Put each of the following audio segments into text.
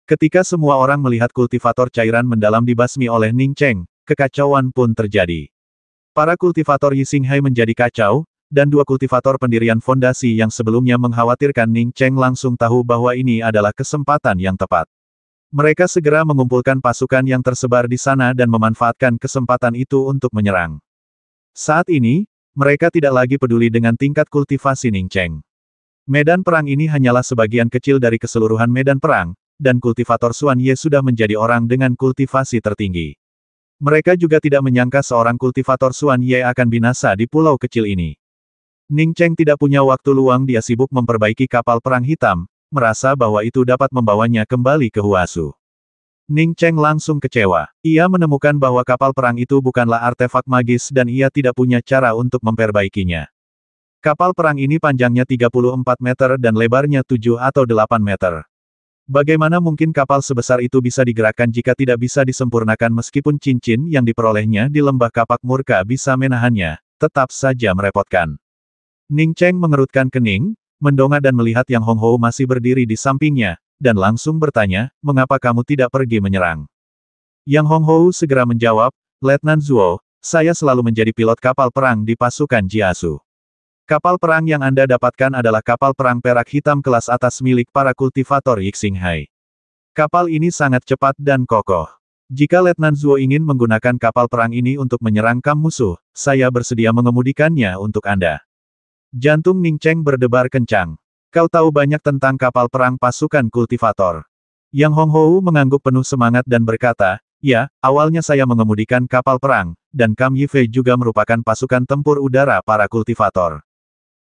Ketika semua orang melihat kultivator cairan mendalam dibasmi oleh Ning Cheng, kekacauan pun terjadi. Para kultivator Yi Xinghai menjadi kacau, dan dua kultivator pendirian fondasi yang sebelumnya mengkhawatirkan Ning Cheng langsung tahu bahwa ini adalah kesempatan yang tepat. Mereka segera mengumpulkan pasukan yang tersebar di sana dan memanfaatkan kesempatan itu untuk menyerang. Saat ini, mereka tidak lagi peduli dengan tingkat kultivasi Ning Cheng. Medan perang ini hanyalah sebagian kecil dari keseluruhan medan perang, dan kultivator Xuan Ye sudah menjadi orang dengan kultivasi tertinggi. Mereka juga tidak menyangka seorang kultivator Xuan Ye akan binasa di pulau kecil ini. Ning Cheng tidak punya waktu luang, dia sibuk memperbaiki kapal perang hitam, merasa bahwa itu dapat membawanya kembali ke Huasu. Ning Cheng langsung kecewa. Ia menemukan bahwa kapal perang itu bukanlah artefak magis dan ia tidak punya cara untuk memperbaikinya. Kapal perang ini panjangnya 34 meter dan lebarnya 7 atau 8 meter. Bagaimana mungkin kapal sebesar itu bisa digerakkan jika tidak bisa disempurnakan meskipun cincin yang diperolehnya di lembah kapak murka bisa menahannya, tetap saja merepotkan. Ning Cheng mengerutkan kening, mendongak dan melihat Yang Honghou masih berdiri di sampingnya, dan langsung bertanya, mengapa kamu tidak pergi menyerang? Yang Honghou segera menjawab, Letnan Zuo, saya selalu menjadi pilot kapal perang di pasukan Jiasu. Kapal perang yang Anda dapatkan adalah kapal perang perak hitam kelas atas milik para kultivator Yi Xinghai. Kapal ini sangat cepat dan kokoh. Jika Letnan Zuo ingin menggunakan kapal perang ini untuk menyerang kam musuh, saya bersedia mengemudikannya untuk Anda. Jantung Ning Cheng berdebar kencang. Kau tahu banyak tentang kapal perang pasukan kultivator. Yang Honghou mengangguk penuh semangat dan berkata, ya, awalnya saya mengemudikan kapal perang, dan Kam Yifei juga merupakan pasukan tempur udara para kultivator.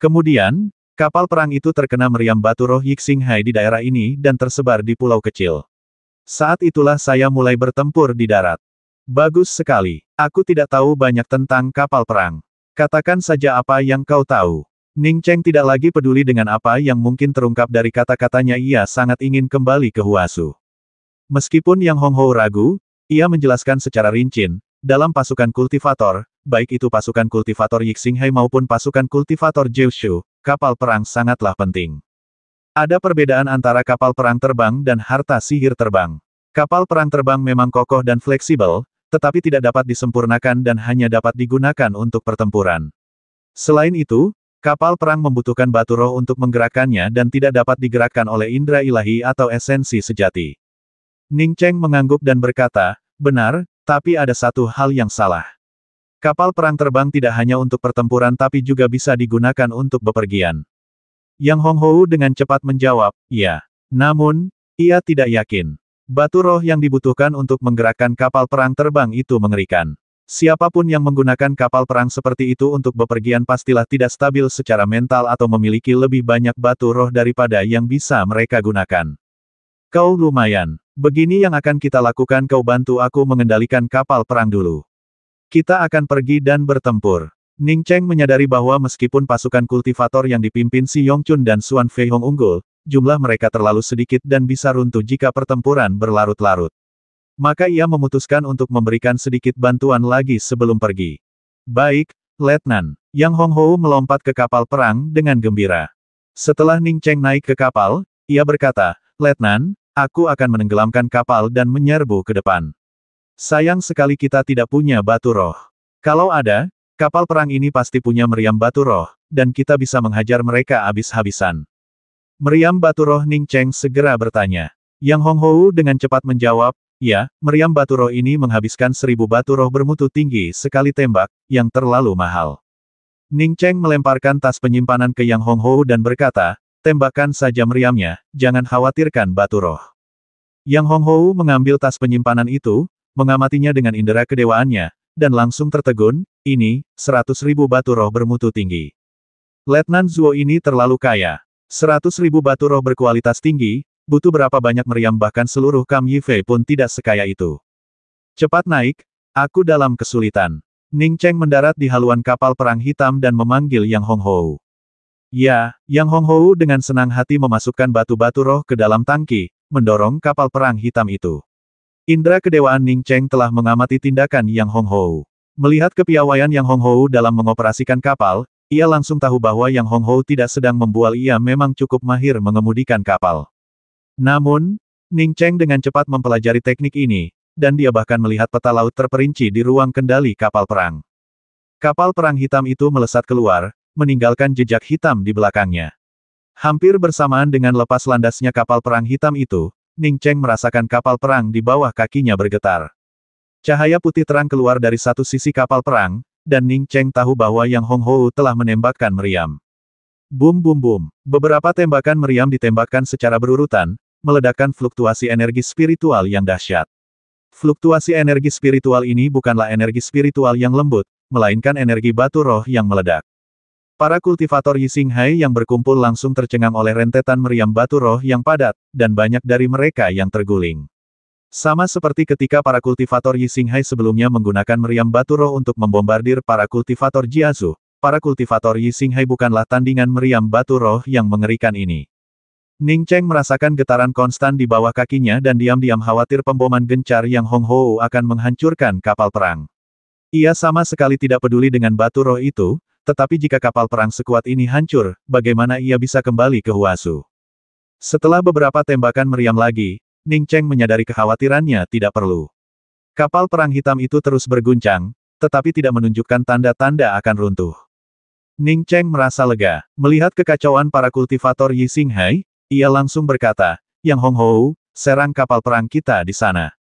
Kemudian, kapal perang itu terkena meriam batu roh Yi Xinghai di daerah ini dan tersebar di pulau kecil. Saat itulah saya mulai bertempur di darat. Bagus sekali. Aku tidak tahu banyak tentang kapal perang. Katakan saja apa yang kau tahu. Ning Cheng tidak lagi peduli dengan apa yang mungkin terungkap dari kata-katanya, ia sangat ingin kembali ke Huasu. Meskipun Yang Honghou ragu, ia menjelaskan secara rinci, dalam pasukan kultivator, baik itu pasukan kultivator Yi Xinghai maupun pasukan kultivator Jiushu, kapal perang sangatlah penting. Ada perbedaan antara kapal perang terbang dan harta sihir terbang. Kapal perang terbang memang kokoh dan fleksibel, tetapi tidak dapat disempurnakan dan hanya dapat digunakan untuk pertempuran. Selain itu, kapal perang membutuhkan batu roh untuk menggerakkannya dan tidak dapat digerakkan oleh indera ilahi atau esensi sejati. Ning Cheng mengangguk dan berkata, benar, tapi ada satu hal yang salah. Kapal perang terbang tidak hanya untuk pertempuran tapi juga bisa digunakan untuk bepergian. Yang Honghou dengan cepat menjawab, ya. Namun, ia tidak yakin. Batu roh yang dibutuhkan untuk menggerakkan kapal perang terbang itu mengerikan. Siapapun yang menggunakan kapal perang seperti itu untuk bepergian pastilah tidak stabil secara mental atau memiliki lebih banyak batu roh daripada yang bisa mereka gunakan. Kau lumayan. Begini yang akan kita lakukan, kau bantu aku mengendalikan kapal perang dulu. Kita akan pergi dan bertempur. Ning Cheng menyadari bahwa meskipun pasukan kultivator yang dipimpin Si Yongchun dan Xuan Fei Hong unggul, jumlah mereka terlalu sedikit dan bisa runtuh jika pertempuran berlarut-larut. Maka ia memutuskan untuk memberikan sedikit bantuan lagi sebelum pergi. Baik, Letnan. Yang Honghou melompat ke kapal perang dengan gembira. Setelah Ning Cheng naik ke kapal, ia berkata, Letnan, aku akan menenggelamkan kapal dan menyerbu ke depan. Sayang sekali kita tidak punya batu roh. Kalau ada, kapal perang ini pasti punya meriam batu roh, dan kita bisa menghajar mereka habis-habisan. Meriam batu roh? Ning Cheng segera bertanya. Yang Honghou dengan cepat menjawab, ya, meriam batu roh ini menghabiskan 1000 batu roh bermutu tinggi sekali tembak, yang terlalu mahal. Ning Cheng melemparkan tas penyimpanan ke Yang Honghou dan berkata, tembakkan saja meriamnya, jangan khawatirkan batu roh. Yang Honghou mengambil tas penyimpanan itu, mengamatinya dengan indera kedewaannya, dan langsung tertegun, ini, 100.000 batu roh bermutu tinggi. Letnan Zuo ini terlalu kaya. 100.000 batu roh berkualitas tinggi, butuh berapa banyak meriam, bahkan seluruh Kam Yifei pun tidak sekaya itu. Cepat naik, aku dalam kesulitan. Ning Cheng mendarat di haluan kapal perang hitam dan memanggil Yang Honghou. Ya, Yang Honghou dengan senang hati memasukkan batu-batu roh ke dalam tangki, mendorong kapal perang hitam itu. Indra kedewaan Ning Cheng telah mengamati tindakan Yang Honghou. Melihat kepiawaian Yang Honghou dalam mengoperasikan kapal, ia langsung tahu bahwa Yang Honghou tidak sedang membual, ia memang cukup mahir mengemudikan kapal. Namun, Ning Cheng dengan cepat mempelajari teknik ini, dan dia bahkan melihat peta laut terperinci di ruang kendali kapal perang. Kapal perang hitam itu melesat keluar, meninggalkan jejak hitam di belakangnya. Hampir bersamaan dengan lepas landasnya kapal perang hitam itu, Ning Cheng merasakan kapal perang di bawah kakinya bergetar. Cahaya putih terang keluar dari satu sisi kapal perang, dan Ning Cheng tahu bahwa Yang Honghou telah menembakkan meriam. Bum bum bum. Beberapa tembakan meriam ditembakkan secara berurutan, meledakkan fluktuasi energi spiritual yang dahsyat. Fluktuasi energi spiritual ini bukanlah energi spiritual yang lembut, melainkan energi batu roh yang meledak. Para kultivator Yixinghai yang berkumpul langsung tercengang oleh rentetan meriam batu roh yang padat, dan banyak dari mereka yang terguling. Sama seperti ketika para kultivator Yixinghai sebelumnya menggunakan meriam batu roh untuk membombardir para kultivator Jiazu, para kultivator Yixinghai bukanlah tandingan meriam batu roh yang mengerikan ini. Ning Cheng merasakan getaran konstan di bawah kakinya dan diam-diam khawatir pemboman gencar Yang Honghou akan menghancurkan kapal perang. Ia sama sekali tidak peduli dengan batu roh itu, tetapi jika kapal perang sekuat ini hancur, bagaimana ia bisa kembali ke Huasu? Setelah beberapa tembakan meriam lagi, Ning Cheng menyadari kekhawatirannya tidak perlu. Kapal perang hitam itu terus berguncang, tetapi tidak menunjukkan tanda-tanda akan runtuh. Ning Cheng merasa lega. Melihat kekacauan para kultivator Yixinghai, ia langsung berkata, Yang Honghou, serang kapal perang kita di sana.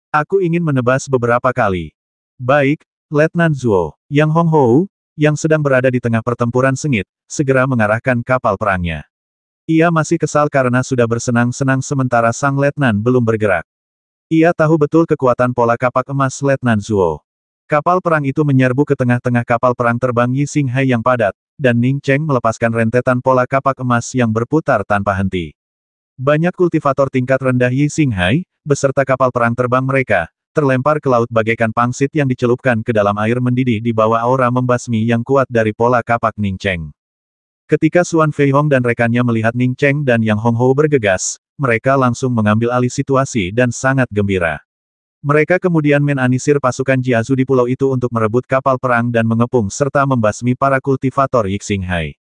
Aku ingin menebas beberapa kali. Baik, Letnan Zuo. Yang Honghou, yang sedang berada di tengah pertempuran sengit, segera mengarahkan kapal perangnya. Ia masih kesal karena sudah bersenang-senang sementara sang letnan belum bergerak. Ia tahu betul kekuatan pola kapak emas Letnan Zuo. Kapal perang itu menyerbu ke tengah-tengah kapal perang terbang Yixinghai yang padat, dan Ning Cheng melepaskan rentetan pola kapak emas yang berputar tanpa henti. Banyak kultivator tingkat rendah Yixinghai, beserta kapal perang terbang mereka, terlempar ke laut bagaikan pangsit yang dicelupkan ke dalam air mendidih di bawah aura membasmi yang kuat dari pola kapak Ning Cheng. Ketika Xuan Feihong dan rekannya melihat Ning Cheng dan Yang Honghou bergegas, mereka langsung mengambil alih situasi dan sangat gembira. Mereka kemudian menanisir pasukan Jiazu di pulau itu untuk merebut kapal perang dan mengepung serta membasmi para kultivator Yixinghai.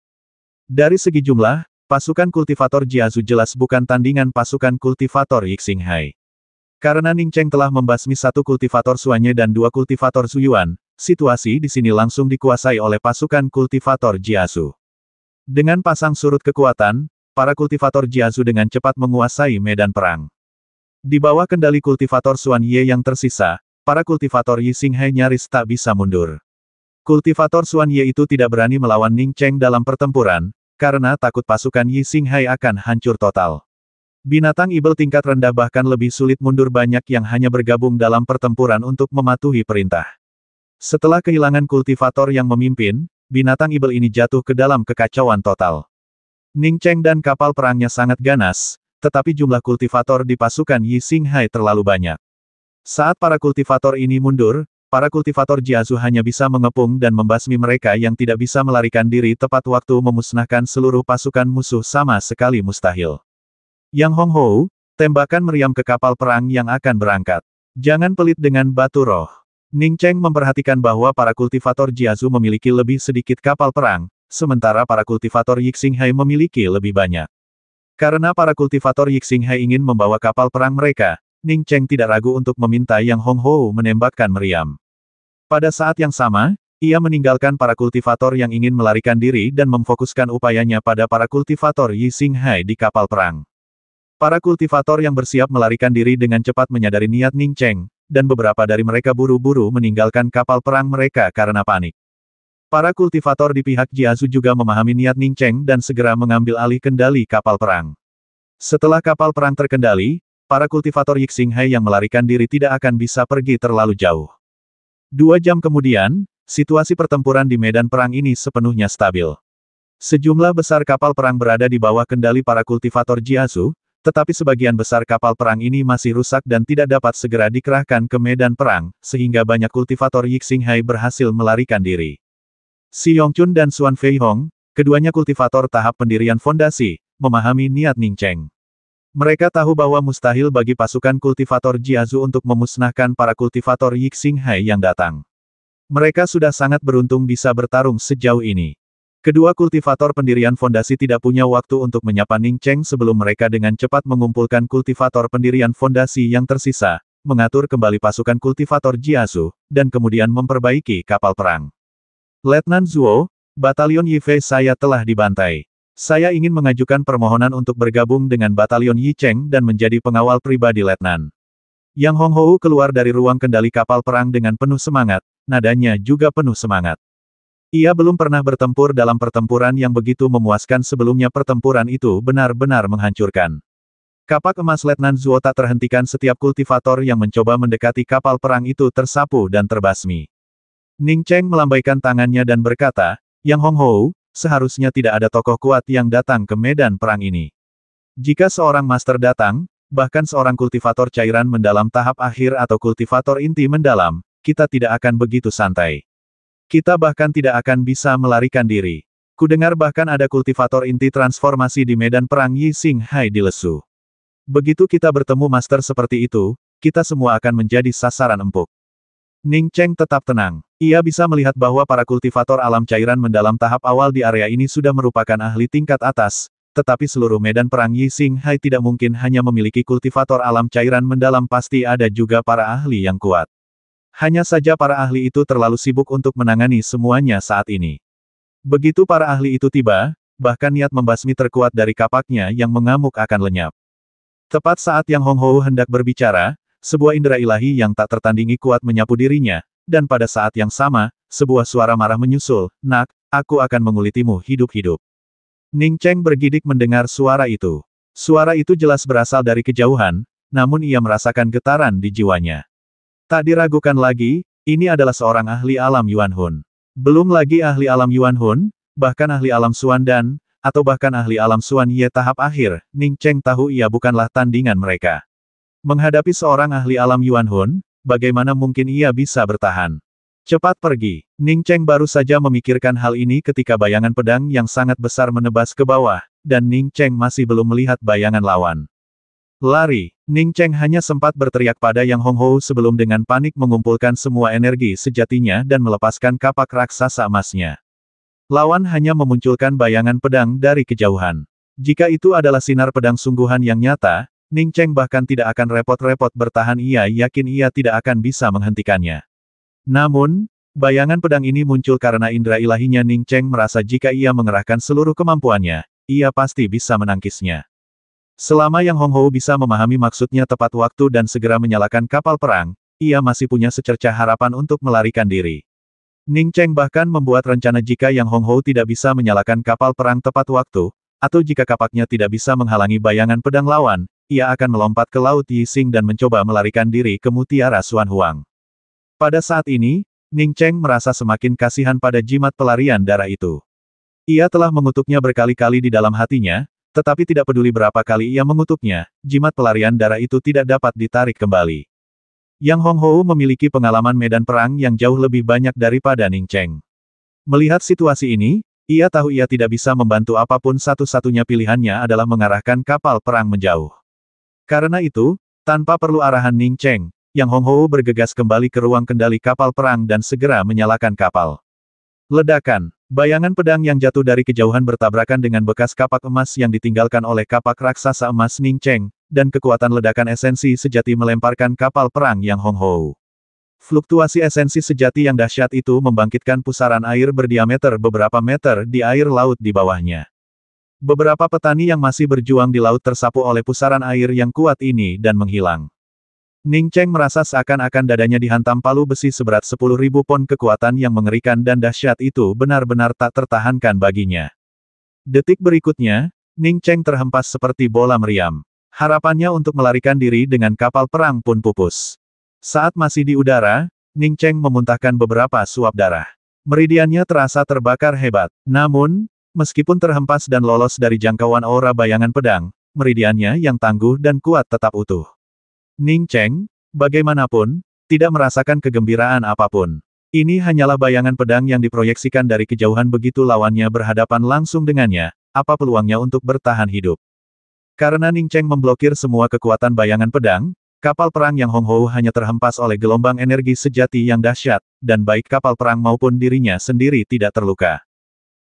Dari segi jumlah, pasukan kultivator Jiazu jelas bukan tandingan pasukan kultivator Yixinghai. Karena Ning Cheng telah membasmi satu kultivator Suanye dan dua kultivator Zuyuan, situasi di sini langsung dikuasai oleh pasukan kultivator Jiazu. Dengan pasang surut kekuatan, para kultivator Jiazu dengan cepat menguasai medan perang. Di bawah kendali kultivator Xuanye yang tersisa, para kultivator Yixinghai nyaris tak bisa mundur. Kultivator Xuanye itu tidak berani melawan Ning Cheng dalam pertempuran, karena takut pasukan Yixinghai akan hancur total. Binatang ibel tingkat rendah bahkan lebih sulit mundur banyak yang hanya bergabung dalam pertempuran untuk mematuhi perintah. Setelah kehilangan kultivator yang memimpin, binatang ibel ini jatuh ke dalam kekacauan total. Ning Cheng dan kapal perangnya sangat ganas, tetapi jumlah kultivator di pasukan Yixinghai terlalu banyak. Saat para kultivator ini mundur, para kultivator Jiazu hanya bisa mengepung dan membasmi mereka yang tidak bisa melarikan diri tepat waktu memusnahkan seluruh pasukan musuh sama sekali mustahil. Yang Honghou, tembakan meriam ke kapal perang yang akan berangkat. Jangan pelit dengan batu roh. Ning Cheng memperhatikan bahwa para kultivator Jiazu memiliki lebih sedikit kapal perang, sementara para kultivator Yixinghai memiliki lebih banyak. Karena para kultivator Yixinghai ingin membawa kapal perang mereka, Ning Cheng tidak ragu untuk meminta Yang Honghou menembakkan meriam. Pada saat yang sama, ia meninggalkan para kultivator yang ingin melarikan diri dan memfokuskan upayanya pada para kultivator Yixinghai di kapal perang. Para kultivator yang bersiap melarikan diri dengan cepat menyadari niat Ning Cheng, dan beberapa dari mereka buru-buru meninggalkan kapal perang mereka karena panik. Para kultivator di pihak Jiazu juga memahami niat Ning Cheng dan segera mengambil alih kendali kapal perang. Setelah kapal perang terkendali, para kultivator Yixinghai yang melarikan diri tidak akan bisa pergi terlalu jauh. 2 jam kemudian, situasi pertempuran di medan perang ini sepenuhnya stabil. Sejumlah besar kapal perang berada di bawah kendali para kultivator Jiazu, tetapi sebagian besar kapal perang ini masih rusak dan tidak dapat segera dikerahkan ke medan perang, sehingga banyak kultivator Yixinghai berhasil melarikan diri. Si Yongchun dan Xuan Feihong, keduanya kultivator tahap pendirian fondasi, memahami niat Ning Cheng. Mereka tahu bahwa mustahil bagi pasukan kultivator Jiazu untuk memusnahkan para kultivator Yixinghai yang datang. Mereka sudah sangat beruntung bisa bertarung sejauh ini. Kedua kultivator pendirian fondasi tidak punya waktu untuk menyapa Ning Cheng sebelum mereka dengan cepat mengumpulkan kultivator pendirian fondasi yang tersisa, mengatur kembali pasukan kultivator Jiazu, dan kemudian memperbaiki kapal perang. Letnan Zuo, Batalion Yifei saya telah dibantai. Saya ingin mengajukan permohonan untuk bergabung dengan Batalion Yi Cheng dan menjadi pengawal pribadi Letnan. Yang Honghou keluar dari ruang kendali kapal perang dengan penuh semangat, nadanya juga penuh semangat. Ia belum pernah bertempur dalam pertempuran yang begitu memuaskan sebelumnya. Pertempuran itu benar-benar menghancurkan. Kapak emas Letnan Zuo tak terhentikan setiap kultivator yang mencoba mendekati kapal perang itu tersapu dan terbasmi. Ning Cheng melambaikan tangannya dan berkata, Yang Honghou, seharusnya tidak ada tokoh kuat yang datang ke medan perang ini. Jika seorang master datang, bahkan seorang kultivator cairan mendalam tahap akhir atau kultivator inti mendalam, kita tidak akan begitu santai. Kita bahkan tidak akan bisa melarikan diri. Kudengar bahkan ada kultivator inti transformasi di medan perang Yi Xinghai di lesu. Begitu kita bertemu master seperti itu, kita semua akan menjadi sasaran empuk. Ning Cheng tetap tenang. Ia bisa melihat bahwa para kultivator alam cairan mendalam tahap awal di area ini sudah merupakan ahli tingkat atas, tetapi seluruh medan perang Yi Xinghai tidak mungkin hanya memiliki kultivator alam cairan mendalam, pasti ada juga para ahli yang kuat. Hanya saja para ahli itu terlalu sibuk untuk menangani semuanya saat ini. Begitu para ahli itu tiba, bahkan niat membasmi terkuat dari kapaknya yang mengamuk akan lenyap. Tepat saat Yang Honghou hendak berbicara, sebuah indera ilahi yang tak tertandingi kuat menyapu dirinya, dan pada saat yang sama, sebuah suara marah menyusul, Nak, aku akan mengulitimu hidup-hidup. Ning Cheng bergidik mendengar suara itu. Suara itu jelas berasal dari kejauhan, namun ia merasakan getaran di jiwanya. Tak diragukan lagi, ini adalah seorang ahli alam Yuan Hun. Belum lagi ahli alam Yuan Hun, bahkan ahli alam Xuan Dan, atau bahkan ahli alam Xuan Ye tahap akhir, Ning Cheng tahu ia bukanlah tandingan mereka. Menghadapi seorang ahli alam Yuan Hun, bagaimana mungkin ia bisa bertahan? Cepat pergi. Ning Cheng baru saja memikirkan hal ini ketika bayangan pedang yang sangat besar menebas ke bawah, dan Ning Cheng masih belum melihat bayangan lawan. Lari. Ning Cheng hanya sempat berteriak pada Yang Honghou sebelum dengan panik mengumpulkan semua energi sejatinya dan melepaskan kapak raksasa emasnya. Lawan hanya memunculkan bayangan pedang dari kejauhan. Jika itu adalah sinar pedang sungguhan yang nyata, Ning Cheng bahkan tidak akan repot-repot bertahan, ia yakin ia tidak akan bisa menghentikannya. Namun, bayangan pedang ini muncul karena indera ilahinya. Ning Cheng merasa jika ia mengerahkan seluruh kemampuannya, ia pasti bisa menangkisnya. Selama Yang Honghou bisa memahami maksudnya tepat waktu dan segera menyalakan kapal perang, ia masih punya secercah harapan untuk melarikan diri. Ning Cheng bahkan membuat rencana jika Yang Honghou tidak bisa menyalakan kapal perang tepat waktu, atau jika kapaknya tidak bisa menghalangi bayangan pedang lawan, ia akan melompat ke Laut Yixing dan mencoba melarikan diri ke Mutiara Xuan Huang. Pada saat ini, Ning Cheng merasa semakin kasihan pada jimat pelarian darah itu. Ia telah mengutuknya berkali-kali di dalam hatinya, tetapi tidak peduli berapa kali ia mengutuknya, jimat pelarian darah itu tidak dapat ditarik kembali. Yang Honghou memiliki pengalaman medan perang yang jauh lebih banyak daripada Ning Cheng. Melihat situasi ini, ia tahu ia tidak bisa membantu apapun, satu-satunya pilihannya adalah mengarahkan kapal perang menjauh. Karena itu, tanpa perlu arahan Ning Cheng, Yang Honghou bergegas kembali ke ruang kendali kapal perang dan segera menyalakan kapal. Ledakan. Bayangan pedang yang jatuh dari kejauhan bertabrakan dengan bekas kapak emas yang ditinggalkan oleh kapak raksasa emas Ning Cheng, dan kekuatan ledakan esensi sejati melemparkan kapal perang Yang Honghou. Fluktuasi esensi sejati yang dahsyat itu membangkitkan pusaran air berdiameter beberapa meter di air laut di bawahnya. Beberapa petani yang masih berjuang di laut tersapu oleh pusaran air yang kuat ini dan menghilang. Ning Cheng merasa seakan-akan dadanya dihantam palu besi seberat 10.000 pon. Kekuatan yang mengerikan dan dahsyat itu benar-benar tak tertahankan baginya. Detik berikutnya, Ning Cheng terhempas seperti bola meriam. Harapannya untuk melarikan diri dengan kapal perang pun pupus. Saat masih di udara, Ning Cheng memuntahkan beberapa suap darah. Meridiannya terasa terbakar hebat. Namun, meskipun terhempas dan lolos dari jangkauan aura bayangan pedang, meridiannya yang tangguh dan kuat tetap utuh. Ning Cheng, bagaimanapun, tidak merasakan kegembiraan apapun. Ini hanyalah bayangan pedang yang diproyeksikan dari kejauhan. Begitu lawannya berhadapan langsung dengannya, apa peluangnya untuk bertahan hidup? Karena Ning Cheng memblokir semua kekuatan bayangan pedang, kapal perang Yang Honghou hanya terhempas oleh gelombang energi sejati yang dahsyat, dan baik kapal perang maupun dirinya sendiri tidak terluka.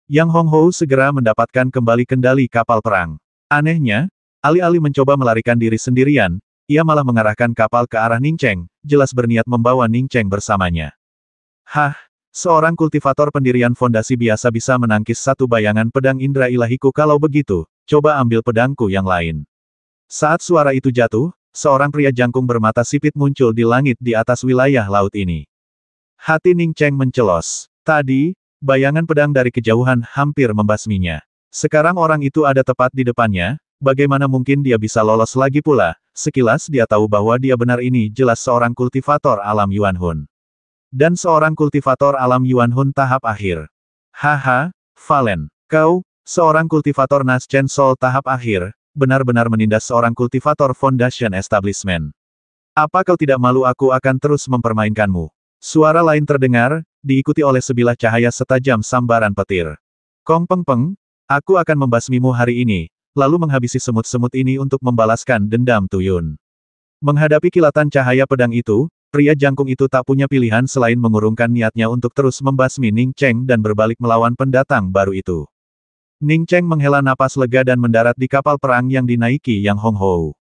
Yang Honghou segera mendapatkan kembali kendali kapal perang. Anehnya, alih-alih mencoba melarikan diri sendirian, ia malah mengarahkan kapal ke arah Ning Cheng, jelas berniat membawa Ning Cheng bersamanya. Hah, seorang kultivator pendirian fondasi biasa bisa menangkis satu bayangan pedang indera ilahiku. Kalau begitu, coba ambil pedangku yang lain. Saat suara itu jatuh, seorang pria jangkung bermata sipit muncul di langit di atas wilayah laut ini. Hati Ning Cheng mencelos. Tadi, bayangan pedang dari kejauhan hampir membasminya. Sekarang orang itu ada tepat di depannya, bagaimana mungkin dia bisa lolos lagi pula? Sekilas dia tahu bahwa dia benar, ini jelas seorang kultivator alam Yuan Hun. Dan seorang kultivator alam Yuan Hun tahap akhir. Haha, Valen, kau, seorang kultivator Nas Chen Sol tahap akhir, benar-benar menindas seorang kultivator Foundation Establishment. Apa kau tidak malu? Aku akan terus mempermainkanmu. Suara lain terdengar, diikuti oleh sebilah cahaya setajam sambaran petir. Kong Peng Peng, aku akan membasmimu hari ini, lalu menghabisi semut-semut ini untuk membalaskan dendam Tuyun. Menghadapi kilatan cahaya pedang itu, pria jangkung itu tak punya pilihan selain mengurungkan niatnya untuk terus membasmi Ning Cheng dan berbalik melawan pendatang baru itu. Ning Cheng menghela napas lega dan mendarat di kapal perang yang dinaiki Yang Honghou.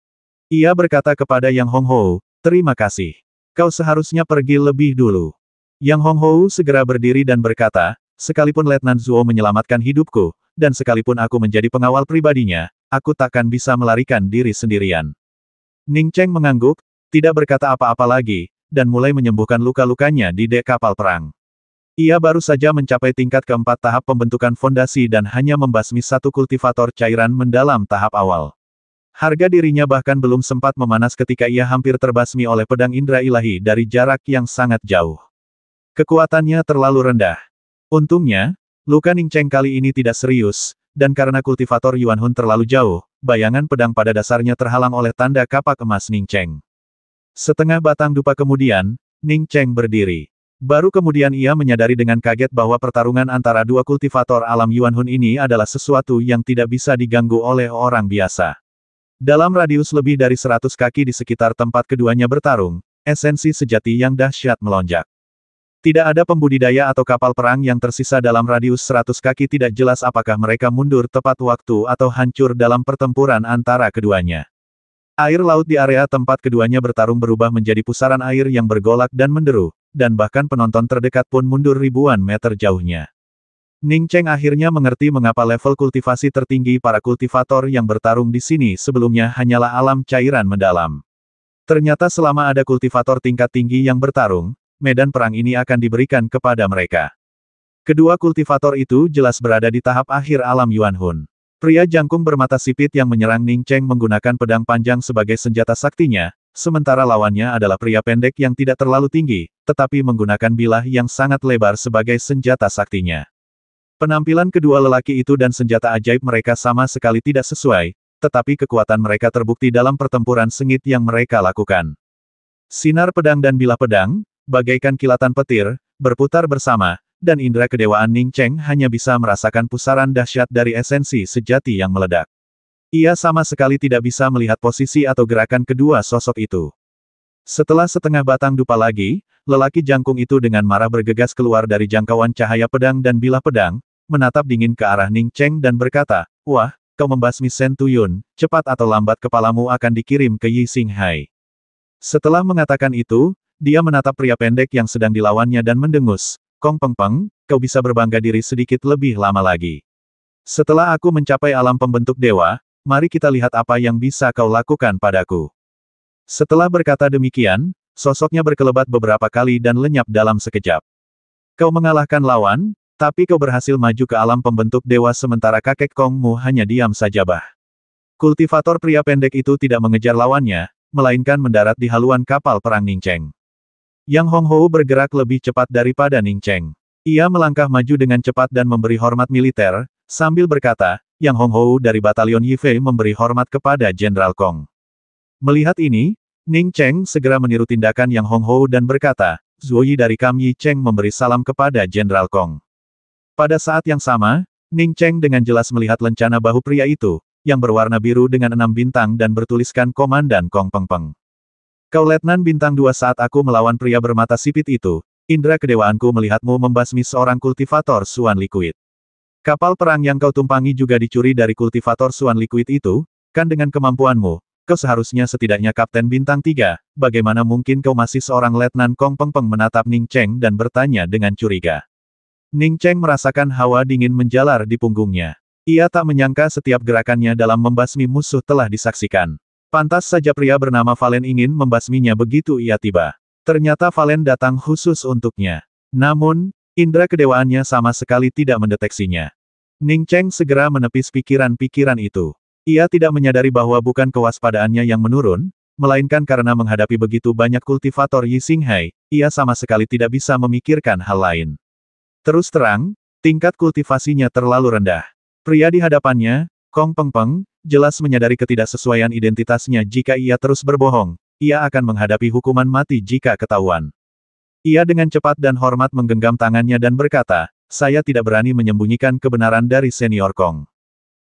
Ia berkata kepada Yang Honghou, terima kasih. Kau seharusnya pergi lebih dulu. Yang Honghou segera berdiri dan berkata, sekalipun Letnan Zuo menyelamatkan hidupku, dan sekalipun aku menjadi pengawal pribadinya, aku takkan bisa melarikan diri sendirian. Ning Cheng mengangguk, tidak berkata apa-apa lagi, dan mulai menyembuhkan luka-lukanya di dek kapal perang. Ia baru saja mencapai tingkat keempat tahap pembentukan fondasi dan hanya membasmi satu kultivator cairan mendalam tahap awal. Harga dirinya bahkan belum sempat memanas ketika ia hampir terbasmi oleh pedang indera ilahi dari jarak yang sangat jauh. Kekuatannya terlalu rendah. Untungnya, luka Ning Cheng kali ini tidak serius, dan karena kultivator Yuan Hun terlalu jauh, bayangan pedang pada dasarnya terhalang oleh tanda kapak emas Ning Cheng. Setengah batang dupa kemudian, Ning Cheng berdiri. Baru kemudian ia menyadari dengan kaget bahwa pertarungan antara dua kultivator alam Yuan Hun ini adalah sesuatu yang tidak bisa diganggu oleh orang biasa. Dalam radius lebih dari 100 kaki di sekitar tempat keduanya bertarung, esensi sejati yang dahsyat melonjak. Tidak ada pembudidaya atau kapal perang yang tersisa dalam radius 100 kaki. Tidak jelas apakah mereka mundur tepat waktu atau hancur dalam pertempuran antara keduanya. Air laut di area tempat keduanya bertarung berubah menjadi pusaran air yang bergolak dan menderu, dan bahkan penonton terdekat pun mundur ribuan meter jauhnya. Ning Cheng akhirnya mengerti mengapa level kultivasi tertinggi para kultivator yang bertarung di sini sebelumnya hanyalah alam cairan mendalam. Ternyata selama ada kultivator tingkat tinggi yang bertarung, medan perang ini akan diberikan kepada mereka. Kedua kultivator itu jelas berada di tahap akhir alam Yuan Hun. Pria jangkung bermata sipit yang menyerang Ning Cheng menggunakan pedang panjang sebagai senjata saktinya, sementara lawannya adalah pria pendek yang tidak terlalu tinggi, tetapi menggunakan bilah yang sangat lebar sebagai senjata saktinya. Penampilan kedua lelaki itu dan senjata ajaib mereka sama sekali tidak sesuai, tetapi kekuatan mereka terbukti dalam pertempuran sengit yang mereka lakukan. Sinar pedang dan bilah pedang, bagaikan kilatan petir, berputar bersama, dan indera kedewaan Ning Cheng hanya bisa merasakan pusaran dahsyat dari esensi sejati yang meledak. Ia sama sekali tidak bisa melihat posisi atau gerakan kedua sosok itu. Setelah setengah batang dupa lagi, lelaki jangkung itu dengan marah bergegas keluar dari jangkauan cahaya pedang dan bilah pedang, menatap dingin ke arah Ning Cheng dan berkata, "Wah, kau membasmi Shen Tuyun, cepat atau lambat kepalamu akan dikirim ke Yi Xinghai." Setelah mengatakan itu, dia menatap pria pendek yang sedang dilawannya dan mendengus, "Kong Peng Peng, kau bisa berbangga diri sedikit lebih lama lagi. Setelah aku mencapai alam pembentuk dewa, mari kita lihat apa yang bisa kau lakukan padaku." Setelah berkata demikian, sosoknya berkelebat beberapa kali dan lenyap dalam sekejap. "Kau mengalahkan lawan, tapi kau berhasil maju ke alam pembentuk dewa sementara kakek Kongmu hanya diam saja." Kultivator pria pendek itu tidak mengejar lawannya, melainkan mendarat di haluan kapal perang Ning Cheng. Yang Honghou bergerak lebih cepat daripada Ning Cheng. Ia melangkah maju dengan cepat dan memberi hormat militer, sambil berkata, "Yang Honghou dari batalion Yifei memberi hormat kepada Jenderal Kong." Melihat ini, Ning Cheng segera meniru tindakan Yang Honghou dan berkata, "Zuo Yi dari Kam Yi Cheng memberi salam kepada Jenderal Kong." Pada saat yang sama, Ning Cheng dengan jelas melihat lencana bahu pria itu, yang berwarna biru dengan 6 bintang dan bertuliskan Komandan Kong Peng Peng. "Kau Letnan Bintang 2 saat aku melawan pria bermata sipit itu, indera kedewaanku melihatmu membasmi seorang kultivator Suan Liquid. Kapal perang yang kau tumpangi juga dicuri dari kultivator Suan Liquid itu, kan dengan kemampuanmu, kau seharusnya setidaknya Kapten Bintang 3, bagaimana mungkin kau masih seorang Letnan Kong Peng Peng menatap Ning Cheng dan bertanya dengan curiga. Ning Cheng merasakan hawa dingin menjalar di punggungnya. Ia tak menyangka setiap gerakannya dalam membasmi musuh telah disaksikan. Pantas saja pria bernama Valen ingin membasminya begitu ia tiba. Ternyata Valen datang khusus untuknya. Namun, indera kedewaannya sama sekali tidak mendeteksinya. Ning Cheng segera menepis pikiran-pikiran itu. Ia tidak menyadari bahwa bukan kewaspadaannya yang menurun, melainkan karena menghadapi begitu banyak kultivator Yi Xinghai, ia sama sekali tidak bisa memikirkan hal lain. Terus terang, tingkat kultivasinya terlalu rendah. Pria di hadapannya, Kong Peng Peng, jelas menyadari ketidaksesuaian identitasnya jika ia terus berbohong, ia akan menghadapi hukuman mati jika ketahuan. Ia dengan cepat dan hormat menggenggam tangannya dan berkata, saya tidak berani menyembunyikan kebenaran dari senior Kong.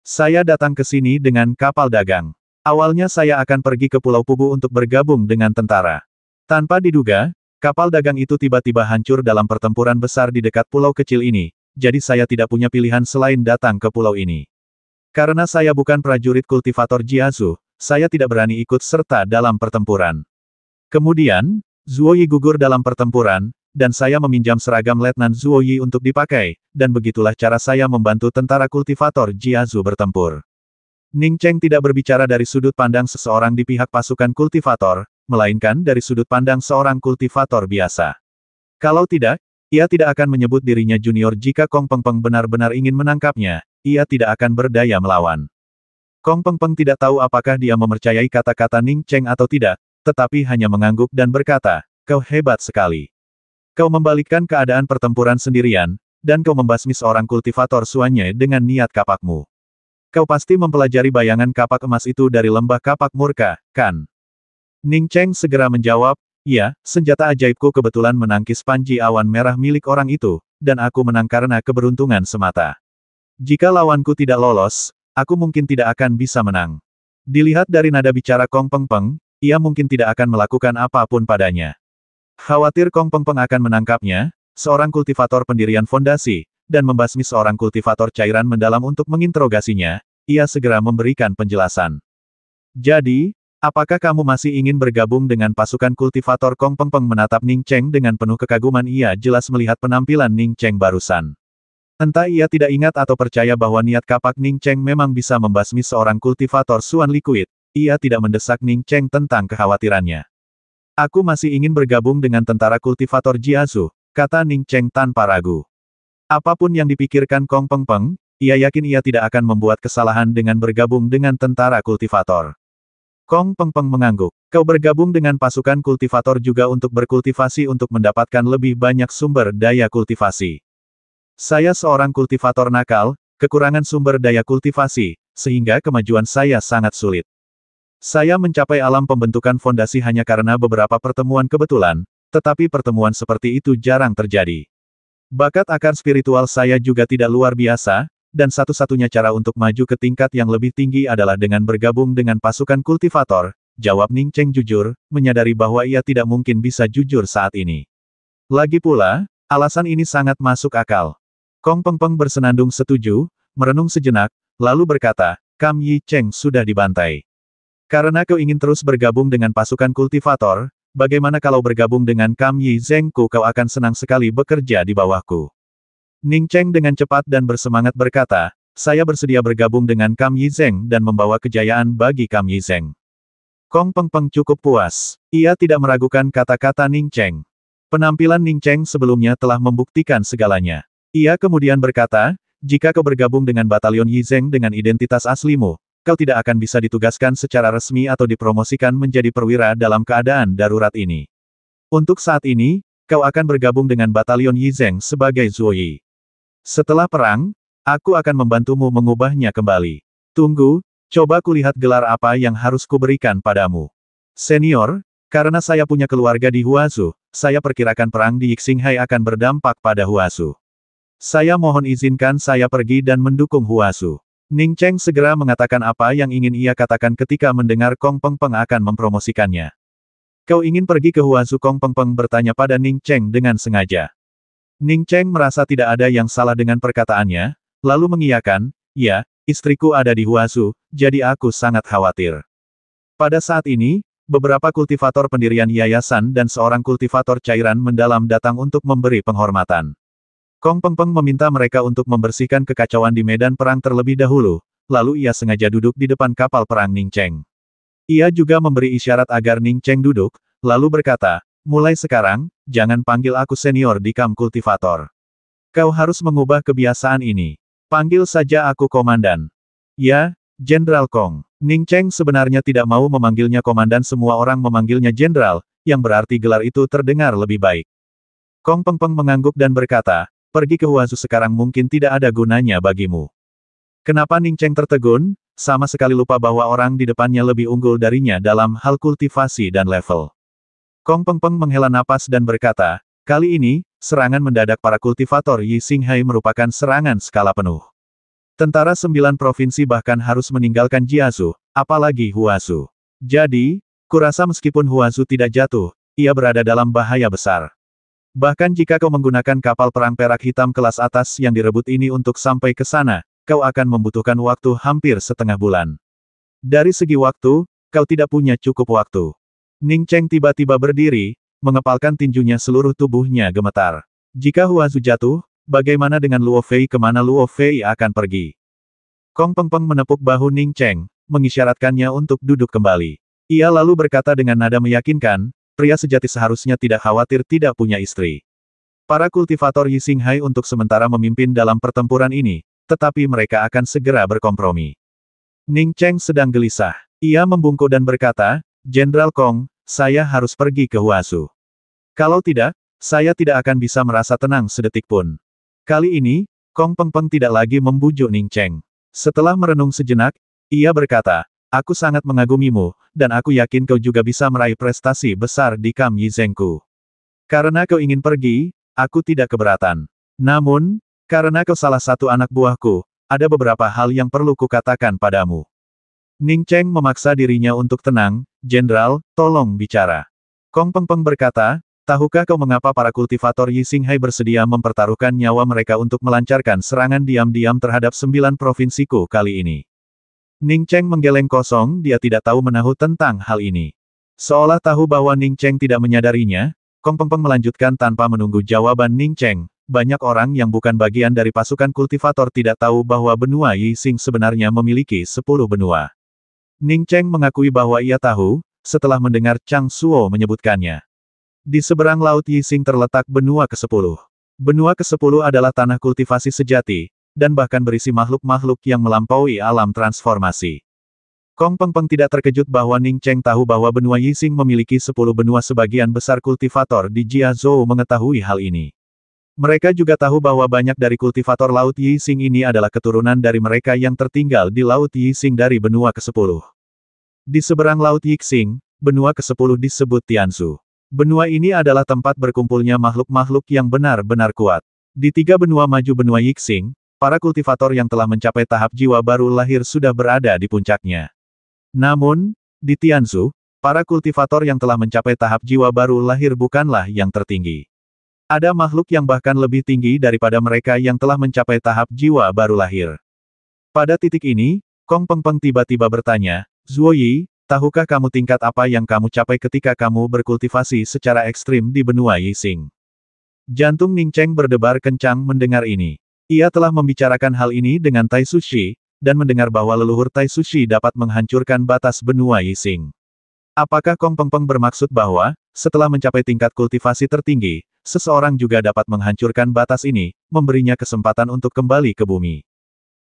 Saya datang ke sini dengan kapal dagang. Awalnya saya akan pergi ke Pulau Pubu untuk bergabung dengan tentara. Tanpa diduga, kapal dagang itu tiba-tiba hancur dalam pertempuran besar di dekat pulau kecil ini, jadi saya tidak punya pilihan selain datang ke pulau ini. Karena saya bukan prajurit kultivator Jiazu, saya tidak berani ikut serta dalam pertempuran. Kemudian, Zuoyi gugur dalam pertempuran, dan saya meminjam seragam Letnan Zuoyi untuk dipakai, dan begitulah cara saya membantu tentara kultivator Jiazu bertempur. Ning Cheng tidak berbicara dari sudut pandang seseorang di pihak pasukan kultivator, melainkan dari sudut pandang seorang kultivator biasa. Kalau tidak, ia tidak akan menyebut dirinya junior jika Kong Peng Peng benar-benar ingin menangkapnya, ia tidak akan berdaya melawan. Kong Peng Peng tidak tahu apakah dia mempercayai kata-kata Ning Cheng atau tidak, tetapi hanya mengangguk dan berkata, kau hebat sekali. Kau membalikkan keadaan pertempuran sendirian, dan kau membasmi seorang kultivator Suanye dengan niat kapakmu. Kau pasti mempelajari bayangan kapak emas itu dari lembah kapak murka, kan? Ning Cheng segera menjawab, ya, senjata ajaibku kebetulan menangkis panji awan merah milik orang itu, dan aku menang karena keberuntungan semata. Jika lawanku tidak lolos, aku mungkin tidak akan bisa menang. Dilihat dari nada bicara Kong Peng Peng, ia mungkin tidak akan melakukan apapun padanya. Khawatir Kong Peng Peng akan menangkapnya, seorang kultivator pendirian fondasi, dan membasmi seorang kultivator cairan mendalam untuk menginterogasinya, ia segera memberikan penjelasan. Jadi, apakah kamu masih ingin bergabung dengan pasukan kultivator? Kong Peng Peng menatap Ning Cheng dengan penuh kekaguman. Ia jelas melihat penampilan Ning Cheng barusan. Entah ia tidak ingat atau percaya bahwa niat kapak Ning Cheng memang bisa membasmi seorang kultivator Suan Liquid, ia tidak mendesak Ning Cheng tentang kekhawatirannya. Aku masih ingin bergabung dengan tentara kultivator Jiazu, kata Ning Cheng tanpa ragu. Apapun yang dipikirkan Kong Peng Peng, ia yakin ia tidak akan membuat kesalahan dengan bergabung dengan tentara kultivator. Kong Peng Peng mengangguk. Kau bergabung dengan pasukan kultivator juga untuk berkultivasi untuk mendapatkan lebih banyak sumber daya kultivasi. Saya seorang kultivator nakal, kekurangan sumber daya kultivasi, sehingga kemajuan saya sangat sulit. Saya mencapai alam pembentukan fondasi hanya karena beberapa pertemuan kebetulan, tetapi pertemuan seperti itu jarang terjadi. Bakat akar spiritual saya juga tidak luar biasa, dan satu-satunya cara untuk maju ke tingkat yang lebih tinggi adalah dengan bergabung dengan pasukan kultivator, jawab Ning Cheng jujur, menyadari bahwa ia tidak mungkin bisa jujur saat ini. Lagi pula, alasan ini sangat masuk akal. Kong Peng Peng bersenandung setuju, merenung sejenak, lalu berkata, Kam Yi Cheng sudah dibantai. Karena kau ingin terus bergabung dengan pasukan kultivator, bagaimana kalau bergabung dengan Kam Yi Zhengku? Kau akan senang sekali bekerja di bawahku. Ning Cheng dengan cepat dan bersemangat berkata, saya bersedia bergabung dengan Kam Yi Zheng dan membawa kejayaan bagi Kam Yi Zheng. Kong Peng Peng cukup puas. Ia tidak meragukan kata-kata Ning Cheng. Penampilan Ning Cheng sebelumnya telah membuktikan segalanya. Ia kemudian berkata, jika kau bergabung dengan batalion Yi Zheng dengan identitas aslimu, kau tidak akan bisa ditugaskan secara resmi atau dipromosikan menjadi perwira dalam keadaan darurat ini. Untuk saat ini, kau akan bergabung dengan batalion Yi Zheng sebagai Zuoyi. Setelah perang, aku akan membantumu mengubahnya kembali. Tunggu, coba kulihat gelar apa yang harus kuberikan padamu. Senior, karena saya punya keluarga di Huazu, saya perkirakan perang di Yixinghai akan berdampak pada Huazu. Saya mohon izinkan saya pergi dan mendukung Huazu. Ning Cheng segera mengatakan apa yang ingin ia katakan ketika mendengar Kong Peng Peng akan mempromosikannya. Kau ingin pergi ke Huazu? Kong Peng Peng bertanya pada Ning Cheng dengan sengaja. Ning Cheng merasa tidak ada yang salah dengan perkataannya, lalu mengiyakan, ya, istriku ada di Huazu, jadi aku sangat khawatir. Pada saat ini, beberapa kultivator pendirian yayasan dan seorang kultivator cairan mendalam datang untuk memberi penghormatan. Kong Peng Peng meminta mereka untuk membersihkan kekacauan di medan perang terlebih dahulu, lalu ia sengaja duduk di depan kapal perang Ning Cheng. Ia juga memberi isyarat agar Ning Cheng duduk, lalu berkata, mulai sekarang, jangan panggil aku senior di kam kultivator. Kau harus mengubah kebiasaan ini. Panggil saja aku komandan. Ya, Jenderal Kong. Ning Cheng sebenarnya tidak mau memanggilnya komandan, semua orang memanggilnya jenderal, yang berarti gelar itu terdengar lebih baik. Kong Peng Peng mengangguk dan berkata, pergi ke Huazu sekarang mungkin tidak ada gunanya bagimu. Kenapa Ning Cheng tertegun? Sama sekali lupa bahwa orang di depannya lebih unggul darinya dalam hal kultivasi dan level. Kong Peng Peng menghela napas dan berkata, kali ini, serangan mendadak para kultivator Yi Xinghai merupakan serangan skala penuh. Tentara 9 provinsi bahkan harus meninggalkan Jiazu, apalagi Huazu. Jadi, kurasa meskipun Huazu tidak jatuh, ia berada dalam bahaya besar. Bahkan jika kau menggunakan kapal perang perak hitam kelas atas yang direbut ini untuk sampai ke sana, kau akan membutuhkan waktu hampir setengah bulan. Dari segi waktu, kau tidak punya cukup waktu. Ning Cheng tiba-tiba berdiri, mengepalkan tinjunya, seluruh tubuhnya gemetar. Jika Huazu jatuh, bagaimana dengan Luo Fei, kemana Luo Fei akan pergi? Kong Peng Peng menepuk bahu Ning Cheng, mengisyaratkannya untuk duduk kembali. Ia lalu berkata dengan nada meyakinkan, pria sejati seharusnya tidak khawatir tidak punya istri. Para kultivator Yi Xinghai untuk sementara memimpin dalam pertempuran ini, tetapi mereka akan segera berkompromi. Ning Cheng sedang gelisah. Ia membungkuk dan berkata, Jenderal Kong, saya harus pergi ke Huazu. Kalau tidak, saya tidak akan bisa merasa tenang sedetik pun. Kali ini, Kong Peng Peng tidak lagi membujuk Ning Cheng. Setelah merenung sejenak, ia berkata, aku sangat mengagumimu, dan aku yakin kau juga bisa meraih prestasi besar di kam Yizengku. Karena kau ingin pergi, aku tidak keberatan. Namun, karena kau salah satu anak buahku, ada beberapa hal yang perlu kukatakan padamu. Ning Cheng memaksa dirinya untuk tenang, Jenderal, tolong bicara. Kong Peng Peng berkata, tahukah kau mengapa para kultivator Yi Xinghai bersedia mempertaruhkan nyawa mereka untuk melancarkan serangan diam-diam terhadap 9 provinsiku kali ini? Ning Cheng menggeleng kosong, dia tidak tahu menahu tentang hal ini. Seolah tahu bahwa Ning Cheng tidak menyadarinya, Kong Peng Peng melanjutkan tanpa menunggu jawaban Ning Cheng. Banyak orang yang bukan bagian dari pasukan kultivator tidak tahu bahwa benua Yi Xing sebenarnya memiliki 10 benua. Ning Cheng mengakui bahwa ia tahu, setelah mendengar Chang Suo menyebutkannya. Di seberang laut Yi Xing terletak benua ke-10. Benua ke-10 adalah tanah kultivasi sejati, dan bahkan berisi makhluk-makhluk yang melampaui alam transformasi. Kong Peng Peng tidak terkejut bahwa Ning Cheng tahu bahwa benua Yi Xing memiliki 10 benua. Sebagian besar kultivator di Jiazhou mengetahui hal ini. Mereka juga tahu bahwa banyak dari kultivator laut Yi Xing ini adalah keturunan dari mereka yang tertinggal di laut Yi Xing dari benua ke-10. Di seberang laut Yi Xing, benua ke-10 disebut Tianzu. Benua ini adalah tempat berkumpulnya makhluk-makhluk yang benar-benar kuat. Di 3 benua maju benua Yi Xing, para kultivator yang telah mencapai tahap jiwa baru lahir sudah berada di puncaknya. Namun, di Tianzu, para kultivator yang telah mencapai tahap jiwa baru lahir bukanlah yang tertinggi. Ada makhluk yang bahkan lebih tinggi daripada mereka yang telah mencapai tahap jiwa baru lahir. Pada titik ini, Kong Peng Peng tiba-tiba bertanya, Zuo Yi, tahukah kamu tingkat apa yang kamu capai ketika kamu berkultivasi secara ekstrim di benua Yi Xing? Jantung Ning Cheng berdebar kencang mendengar ini. Ia telah membicarakan hal ini dengan Tai Sushi, dan mendengar bahwa leluhur Tai Sushi dapat menghancurkan batas benua Yi Xing. Apakah Kong Peng Peng bermaksud bahwa, setelah mencapai tingkat kultivasi tertinggi, seseorang juga dapat menghancurkan batas ini, memberinya kesempatan untuk kembali ke bumi?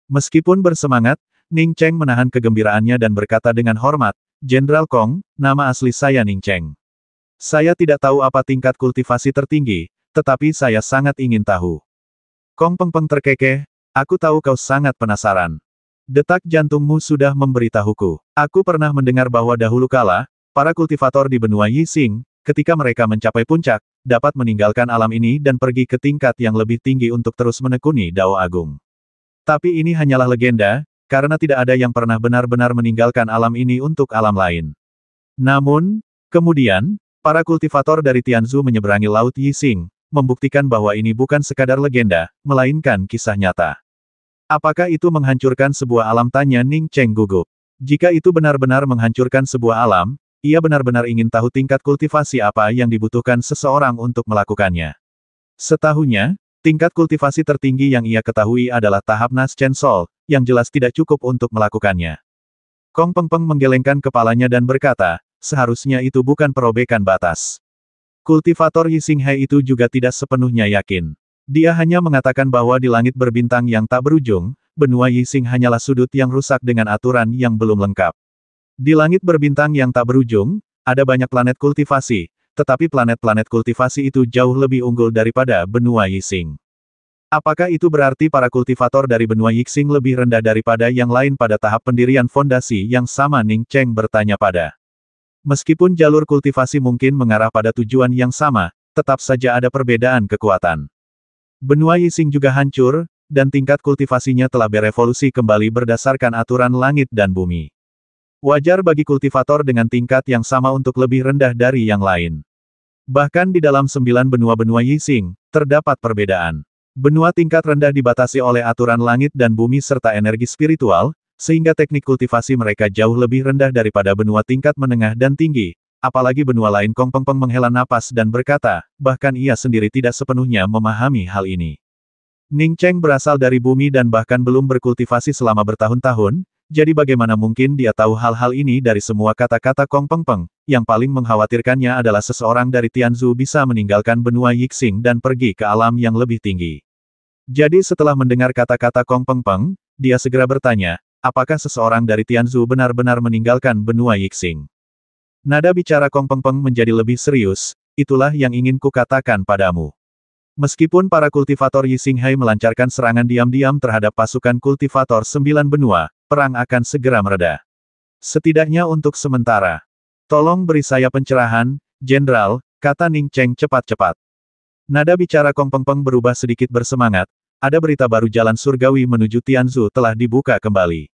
Meskipun bersemangat, Ning Cheng menahan kegembiraannya dan berkata dengan hormat, Jenderal Kong, nama asli saya Ning Cheng. Saya tidak tahu apa tingkat kultivasi tertinggi, tetapi saya sangat ingin tahu. Kong Peng Peng terkekeh, aku tahu kau sangat penasaran. Detak jantungmu sudah memberitahuku. Aku pernah mendengar bahwa dahulu kala, para kultivator di benua Yi Xing, ketika mereka mencapai puncak, dapat meninggalkan alam ini dan pergi ke tingkat yang lebih tinggi untuk terus menekuni Dao Agung. Tapi ini hanyalah legenda, karena tidak ada yang pernah benar-benar meninggalkan alam ini untuk alam lain. Namun, kemudian, para kultivator dari Tianzu menyeberangi laut Yi Xing, membuktikan bahwa ini bukan sekadar legenda, melainkan kisah nyata. Apakah itu menghancurkan sebuah alam? Tanya Ning Cheng gugup. Jika itu benar-benar menghancurkan sebuah alam, ia benar-benar ingin tahu tingkat kultivasi apa yang dibutuhkan seseorang untuk melakukannya. Setahunya, tingkat kultivasi tertinggi yang ia ketahui adalah tahap Nas Chen Sol, yang jelas tidak cukup untuk melakukannya. Kong Peng Peng menggelengkan kepalanya dan berkata, seharusnya itu bukan perobekan batas. Kultivator Yixing Hai itu juga tidak sepenuhnya yakin. Dia hanya mengatakan bahwa di langit berbintang yang tak berujung, benua Yixing hanyalah sudut yang rusak dengan aturan yang belum lengkap. Di langit berbintang yang tak berujung, ada banyak planet kultivasi, tetapi planet-planet kultivasi itu jauh lebih unggul daripada benua Yixing. Apakah itu berarti para kultivator dari benua Yixing lebih rendah daripada yang lain pada tahap pendirian fondasi yang sama? Ning Cheng bertanya pada. Meskipun jalur kultivasi mungkin mengarah pada tujuan yang sama, tetap saja ada perbedaan kekuatan. Benua Yixing juga hancur, dan tingkat kultivasinya telah berevolusi kembali berdasarkan aturan langit dan bumi. Wajar bagi kultivator dengan tingkat yang sama untuk lebih rendah dari yang lain. Bahkan di dalam 9 benua-benua Yixing, terdapat perbedaan. Benua tingkat rendah dibatasi oleh aturan langit dan bumi serta energi spiritual, sehingga teknik kultivasi mereka jauh lebih rendah daripada benua tingkat menengah dan tinggi, apalagi benua lain. Kong Peng Peng menghela napas dan berkata, bahkan ia sendiri tidak sepenuhnya memahami hal ini. Ning Cheng berasal dari bumi dan bahkan belum berkultivasi selama bertahun-tahun, jadi bagaimana mungkin dia tahu hal-hal ini? Dari semua kata-kata Kong Peng Peng, yang paling mengkhawatirkannya adalah seseorang dari Tianzu bisa meninggalkan benua Yixing dan pergi ke alam yang lebih tinggi. Jadi setelah mendengar kata-kata Kong Peng Peng, dia segera bertanya, apakah seseorang dari Tianzu benar-benar meninggalkan benua Yixing? Nada bicara Kong Peng Peng menjadi lebih serius, itulah yang ingin kukatakan padamu. Meskipun para kultivator Yixing Hai melancarkan serangan diam-diam terhadap pasukan kultivator 9 benua, perang akan segera mereda. Setidaknya untuk sementara. Tolong beri saya pencerahan, Jenderal, kata Ning Cheng cepat-cepat. Nada bicara Kong Peng Peng berubah sedikit bersemangat, ada berita baru. Jalan surgawi menuju Tianzu telah dibuka kembali.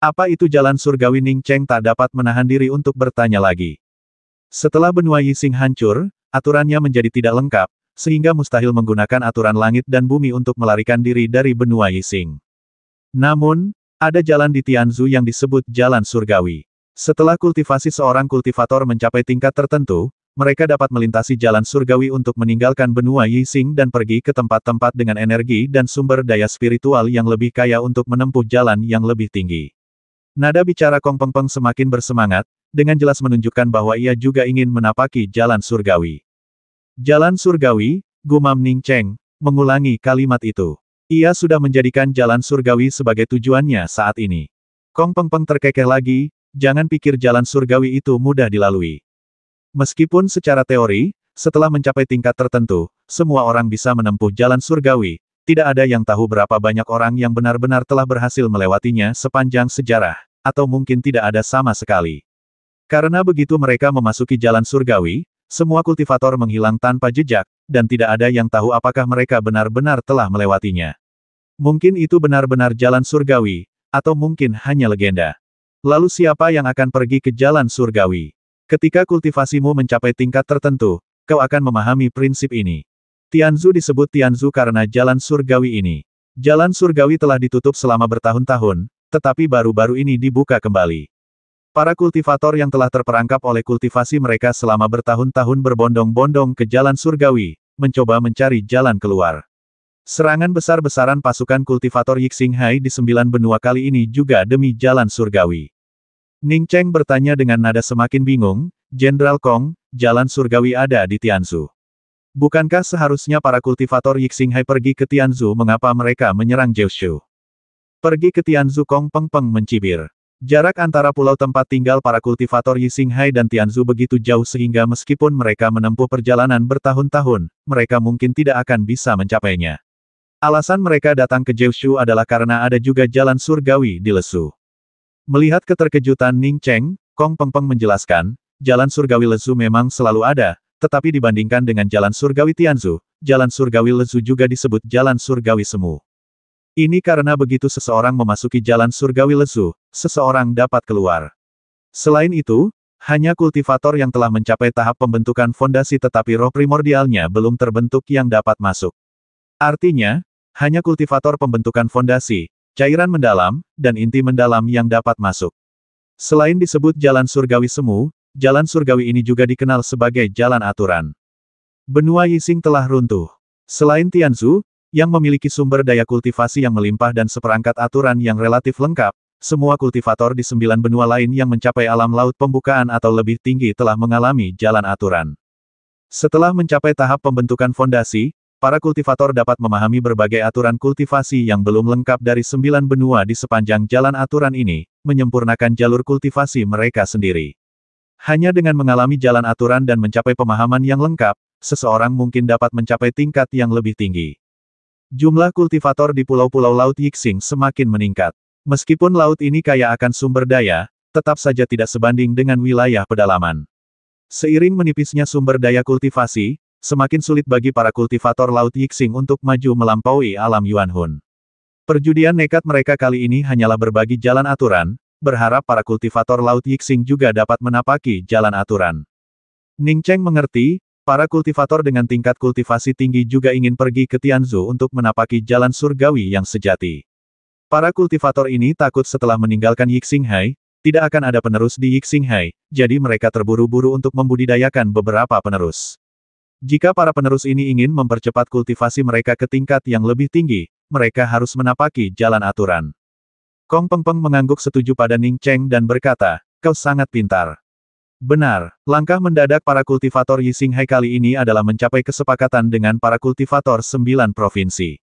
Apa itu jalan surgawi? Ning Cheng tak dapat menahan diri untuk bertanya lagi. Setelah benua Yixing hancur, aturannya menjadi tidak lengkap, sehingga mustahil menggunakan aturan langit dan bumi untuk melarikan diri dari benua Yixing. Namun, ada jalan di Tianzu yang disebut jalan surgawi. Setelah kultivasi seorang kultivator mencapai tingkat tertentu, mereka dapat melintasi jalan surgawi untuk meninggalkan benua Yixing dan pergi ke tempat-tempat dengan energi dan sumber daya spiritual yang lebih kaya untuk menempuh jalan yang lebih tinggi. Nada bicara Kong Peng Peng semakin bersemangat, dengan jelas menunjukkan bahwa ia juga ingin menapaki jalan surgawi. Jalan surgawi, gumam Ning Cheng, mengulangi kalimat itu. Ia sudah menjadikan jalan surgawi sebagai tujuannya saat ini. Kong Peng Peng terkekeh lagi, jangan pikir jalan surgawi itu mudah dilalui. Meskipun secara teori, setelah mencapai tingkat tertentu, semua orang bisa menempuh jalan surgawi, tidak ada yang tahu berapa banyak orang yang benar-benar telah berhasil melewatinya sepanjang sejarah, atau mungkin tidak ada sama sekali. Karena begitu mereka memasuki jalan surgawi, semua kultivator menghilang tanpa jejak, dan tidak ada yang tahu apakah mereka benar-benar telah melewatinya. Mungkin itu benar-benar jalan surgawi, atau mungkin hanya legenda. Lalu siapa yang akan pergi ke jalan surgawi? Ketika kultivasimu mencapai tingkat tertentu, kau akan memahami prinsip ini. Tianzu disebut Tianzu karena jalan surgawi ini. Jalan surgawi telah ditutup selama bertahun-tahun, tetapi baru-baru ini dibuka kembali. Para kultivator yang telah terperangkap oleh kultivasi mereka selama bertahun-tahun berbondong-bondong ke jalan surgawi, mencoba mencari jalan keluar. Serangan besar-besaran pasukan kultivator Yixing Hai di 9 benua kali ini juga demi jalan surgawi. Ning Cheng bertanya dengan nada semakin bingung, Jenderal Kong, jalan surgawi ada di Tianzu. Bukankah seharusnya para kultivator Yixing Hai pergi ke Tianzu? Mengapa mereka menyerang Jiushu? Pergi ke Tianzu? Kong Peng Peng mencibir. Jarak antara pulau tempat tinggal para kultivator Yixing Hai dan Tianzu begitu jauh sehingga meskipun mereka menempuh perjalanan bertahun-tahun, mereka mungkin tidak akan bisa mencapainya. Alasan mereka datang ke Jiushu adalah karena ada juga jalan surgawi di Lesu. Melihat keterkejutan Ning Cheng, Kong Peng Peng menjelaskan, jalan surgawi Lesu memang selalu ada, tetapi dibandingkan dengan jalan surgawi Tianzu, jalan surgawi Lesu juga disebut jalan surgawi semu. Ini karena begitu seseorang memasuki jalan surgawi Lesu, seseorang dapat keluar. Selain itu, hanya kultivator yang telah mencapai tahap pembentukan fondasi tetapi roh primordialnya belum terbentuk yang dapat masuk. Artinya, hanya kultivator pembentukan fondasi, cairan mendalam, dan inti mendalam yang dapat masuk. Selain disebut jalan surgawi semu, jalan surgawi ini juga dikenal sebagai jalan aturan. Benua Yixing telah runtuh. Selain Tianzu, yang memiliki sumber daya kultivasi yang melimpah dan seperangkat aturan yang relatif lengkap, semua kultivator di 9 benua lain yang mencapai alam laut pembukaan atau lebih tinggi telah mengalami jalan aturan. Setelah mencapai tahap pembentukan fondasi, para kultivator dapat memahami berbagai aturan kultivasi yang belum lengkap dari 9 benua di sepanjang jalan aturan ini, menyempurnakan jalur kultivasi mereka sendiri. Hanya dengan mengalami jalan aturan dan mencapai pemahaman yang lengkap, seseorang mungkin dapat mencapai tingkat yang lebih tinggi. Jumlah kultivator di pulau-pulau Laut Yixing semakin meningkat. Meskipun laut ini kaya akan sumber daya, tetap saja tidak sebanding dengan wilayah pedalaman. Seiring menipisnya sumber daya kultivasi, semakin sulit bagi para kultivator Laut Yixing untuk maju melampaui alam Yuanhun. Perjudian nekat mereka kali ini hanyalah berbagi jalan aturan, berharap para kultivator Laut Yixing juga dapat menapaki jalan aturan. Ning Cheng mengerti, para kultivator dengan tingkat kultivasi tinggi juga ingin pergi ke Tianzu untuk menapaki jalan surgawi yang sejati. Para kultivator ini takut setelah meninggalkan Yixinghai, tidak akan ada penerus di Yixinghai, jadi mereka terburu-buru untuk membudidayakan beberapa penerus. Jika para penerus ini ingin mempercepat kultivasi mereka ke tingkat yang lebih tinggi, mereka harus menapaki jalan aturan. Kong Pengpeng mengangguk setuju pada Ning Cheng dan berkata, "Kau sangat pintar." Benar, langkah mendadak para kultivator Yixinghai kali ini adalah mencapai kesepakatan dengan para kultivator 9 provinsi.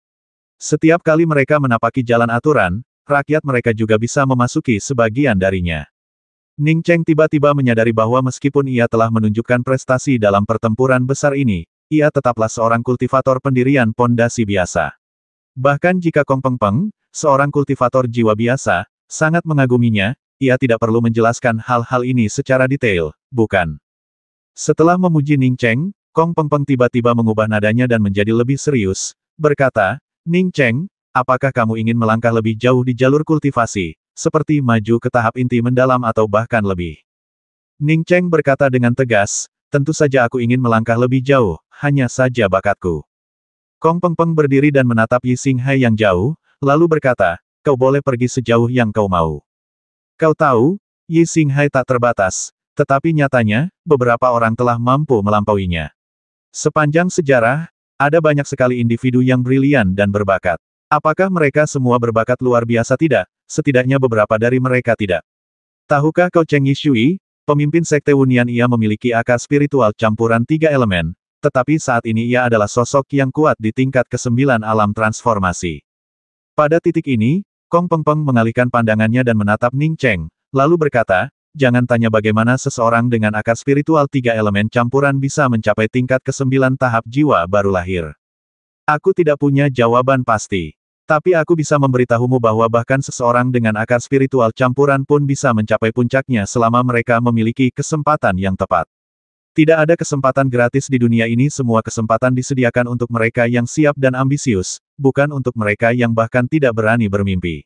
Setiap kali mereka menapaki jalan aturan, rakyat mereka juga bisa memasuki sebagian darinya. Ning Cheng tiba-tiba menyadari bahwa meskipun ia telah menunjukkan prestasi dalam pertempuran besar ini, ia tetaplah seorang kultivator pendirian pondasi biasa. Bahkan jika Kong Pengpeng, seorang kultivator jiwa biasa, sangat mengaguminya, ia tidak perlu menjelaskan hal-hal ini secara detail, bukan? Setelah memuji Ning Cheng, Kong Pengpeng tiba-tiba mengubah nadanya dan menjadi lebih serius, berkata, "Ning Cheng, apakah kamu ingin melangkah lebih jauh di jalur kultivasi, seperti maju ke tahap inti mendalam atau bahkan lebih?" Ning Cheng berkata dengan tegas, "Tentu saja aku ingin melangkah lebih jauh, hanya saja bakatku." Kong Pengpeng berdiri dan menatap Yixinghai yang jauh, lalu berkata, "Kau boleh pergi sejauh yang kau mau." Kau tahu, Yixinghai tak terbatas, tetapi nyatanya, beberapa orang telah mampu melampauinya. Sepanjang sejarah, ada banyak sekali individu yang brilian dan berbakat. Apakah mereka semua berbakat luar biasa? Tidak, setidaknya beberapa dari mereka tidak. Tahukah kau Cheng Yishui, pemimpin Sekte Wunian? Ia memiliki akar spiritual campuran 3 elemen, tetapi saat ini ia adalah sosok yang kuat di tingkat ke-9 alam transformasi. Pada titik ini, Kong Pengpeng mengalihkan pandangannya dan menatap Ning Cheng, lalu berkata, "Jangan tanya bagaimana seseorang dengan akar spiritual 3 elemen campuran bisa mencapai tingkat ke-9 tahap jiwa baru lahir. Aku tidak punya jawaban pasti. Tapi aku bisa memberitahumu bahwa bahkan seseorang dengan akar spiritual campuran pun bisa mencapai puncaknya selama mereka memiliki kesempatan yang tepat. Tidak ada kesempatan gratis di dunia ini, semua kesempatan disediakan untuk mereka yang siap dan ambisius, bukan untuk mereka yang bahkan tidak berani bermimpi.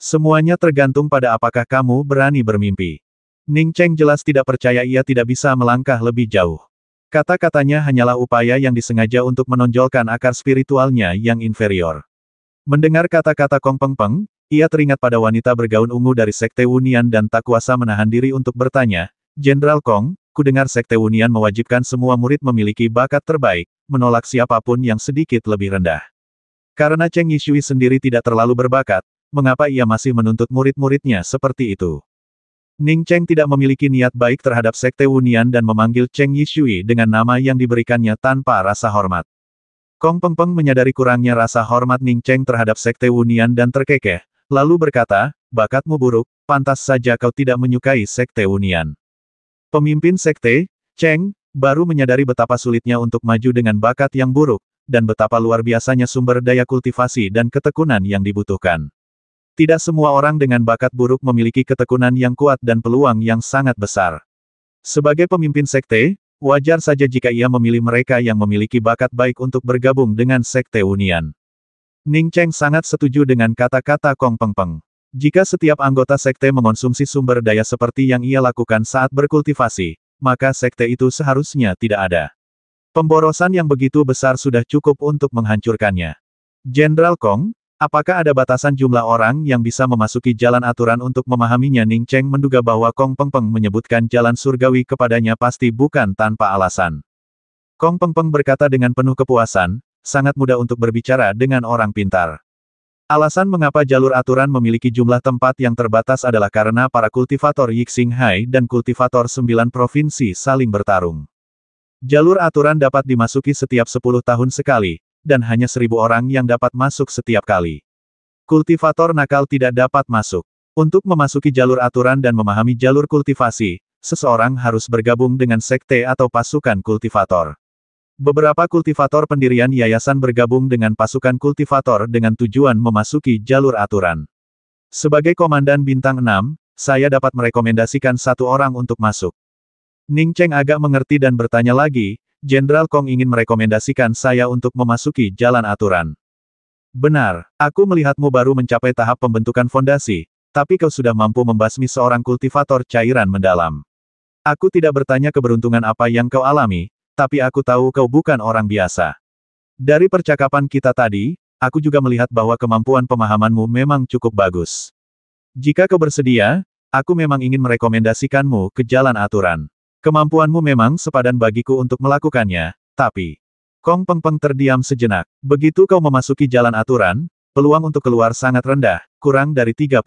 Semuanya tergantung pada apakah kamu berani bermimpi." Ning Cheng jelas tidak percaya ia tidak bisa melangkah lebih jauh. Kata-katanya hanyalah upaya yang disengaja untuk menonjolkan akar spiritualnya yang inferior. Mendengar kata-kata Kong Pengpeng, ia teringat pada wanita bergaun ungu dari Sekte Wunian dan tak kuasa menahan diri untuk bertanya, "Jenderal Kong, kudengar Sekte Wunian mewajibkan semua murid memiliki bakat terbaik, menolak siapapun yang sedikit lebih rendah. Karena Cheng Yishui sendiri tidak terlalu berbakat, mengapa ia masih menuntut murid-muridnya seperti itu?" Ning Cheng tidak memiliki niat baik terhadap Sekte Wunian dan memanggil Cheng Yishui dengan nama yang diberikannya tanpa rasa hormat. Kong Pengpeng menyadari kurangnya rasa hormat Ning Cheng terhadap Sekte Wunian dan terkekeh, lalu berkata, "Bakatmu buruk, pantas saja kau tidak menyukai Sekte Wunian." Pemimpin Sekte, Cheng, baru menyadari betapa sulitnya untuk maju dengan bakat yang buruk, dan betapa luar biasanya sumber daya kultivasi dan ketekunan yang dibutuhkan. Tidak semua orang dengan bakat buruk memiliki ketekunan yang kuat dan peluang yang sangat besar. Sebagai pemimpin sekte, wajar saja jika ia memilih mereka yang memiliki bakat baik untuk bergabung dengan Sekte Wunian. Ning Cheng sangat setuju dengan kata-kata Kong Pengpeng. Jika setiap anggota sekte mengonsumsi sumber daya seperti yang ia lakukan saat berkultivasi, maka sekte itu seharusnya tidak ada. Pemborosan yang begitu besar sudah cukup untuk menghancurkannya. Jenderal Kong, Apakah ada batasan jumlah orang yang bisa memasuki jalan aturan untuk memahaminya? Ning Cheng menduga bahwa Kong Peng Peng menyebutkan jalan surgawi kepadanya pasti bukan tanpa alasan. Kong Peng Peng berkata dengan penuh kepuasan, sangat mudah untuk berbicara dengan orang pintar. Alasan mengapa jalur aturan memiliki jumlah tempat yang terbatas adalah karena para kultivator Yixing Hai dan kultivator 9 provinsi saling bertarung. Jalur aturan dapat dimasuki setiap 10 tahun sekali, dan hanya 1.000 orang yang dapat masuk setiap kali. Kultivator nakal tidak dapat masuk. Untuk memasuki jalur aturan dan memahami jalur kultivasi, seseorang harus bergabung dengan sekte atau pasukan kultivator. Beberapa kultivator pendirian yayasan bergabung dengan pasukan kultivator dengan tujuan memasuki jalur aturan. Sebagai komandan bintang 6, saya dapat merekomendasikan 1 orang untuk masuk. Ning Cheng agak mengerti dan bertanya lagi, Jenderal Kong ingin merekomendasikan saya untuk memasuki jalan aturan. Benar, aku melihatmu baru mencapai tahap pembentukan fondasi, tapi kau sudah mampu membasmi seorang kultivator cairan mendalam. Aku tidak bertanya keberuntungan apa yang kau alami, tapi aku tahu kau bukan orang biasa. Dari percakapan kita tadi, aku juga melihat bahwa kemampuan pemahamanmu memang cukup bagus. Jika kau bersedia, aku memang ingin merekomendasikanmu ke jalan aturan. Kemampuanmu memang sepadan bagiku untuk melakukannya, tapi... Kong Peng Peng terdiam sejenak. Begitu kau memasuki jalan aturan, peluang untuk keluar sangat rendah, kurang dari 30%.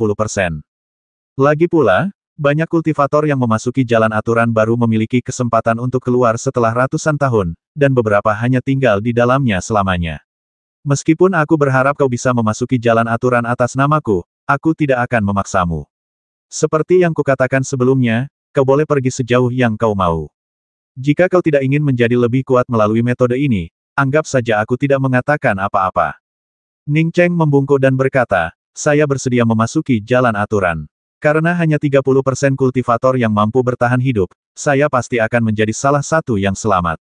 Lagi pula, banyak kultivator yang memasuki jalan aturan baru memiliki kesempatan untuk keluar setelah ratusan tahun, dan beberapa hanya tinggal di dalamnya selamanya. Meskipun aku berharap kau bisa memasuki jalan aturan atas namaku, aku tidak akan memaksamu. Seperti yang kukatakan sebelumnya, kau boleh pergi sejauh yang kau mau. Jika kau tidak ingin menjadi lebih kuat melalui metode ini, anggap saja aku tidak mengatakan apa-apa. Ning Cheng membungkuk dan berkata, saya bersedia memasuki jalan aturan. Karena hanya 30% kultivator yang mampu bertahan hidup, saya pasti akan menjadi salah satu yang selamat.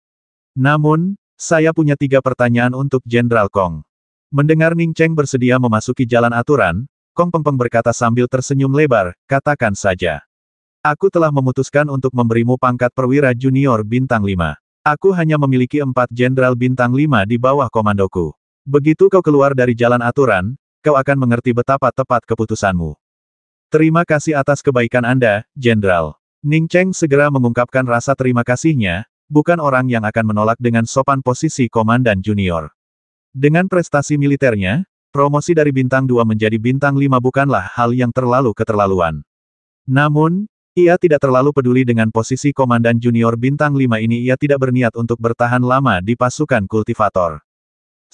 Namun, saya punya 3 pertanyaan untuk Jenderal Kong. Mendengar Ning Cheng bersedia memasuki jalan aturan, Kong Peng Peng berkata sambil tersenyum lebar, katakan saja. Aku telah memutuskan untuk memberimu pangkat perwira junior bintang 5. Aku hanya memiliki 4 jenderal bintang 5 di bawah komandoku. Begitu kau keluar dari jalan aturan, kau akan mengerti betapa tepat keputusanmu. Terima kasih atas kebaikan Anda, Jenderal. Ning Cheng segera mengungkapkan rasa terima kasihnya, bukan orang yang akan menolak dengan sopan posisi komandan junior. Dengan prestasi militernya, promosi dari bintang 2 menjadi bintang 5 bukanlah hal yang terlalu keterlaluan. Namun, ia tidak terlalu peduli dengan posisi komandan junior bintang 5 ini. Ia tidak berniat untuk bertahan lama di pasukan kultivator.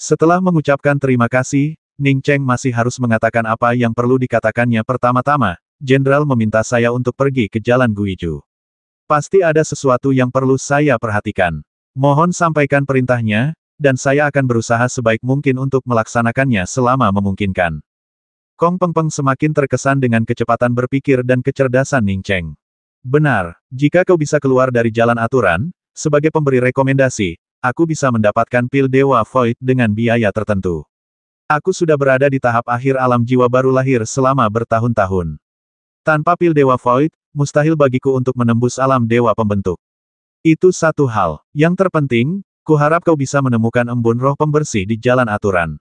Setelah mengucapkan terima kasih, Ning Cheng masih harus mengatakan apa yang perlu dikatakannya. Pertama-tama, Jenderal meminta saya untuk pergi ke Jalan Guiju. Pasti ada sesuatu yang perlu saya perhatikan. Mohon sampaikan perintahnya, dan saya akan berusaha sebaik mungkin untuk melaksanakannya selama memungkinkan. Kong Peng Peng semakin terkesan dengan kecepatan berpikir dan kecerdasan Ning Cheng. Benar, jika kau bisa keluar dari jalan aturan, sebagai pemberi rekomendasi, aku bisa mendapatkan pil Dewa Void dengan biaya tertentu. Aku sudah berada di tahap akhir alam jiwa baru lahir selama bertahun-tahun. Tanpa pil Dewa Void, mustahil bagiku untuk menembus alam Dewa Pembentuk. Itu satu hal. Yang terpenting, kuharap kau bisa menemukan embun roh pembersih di jalan aturan.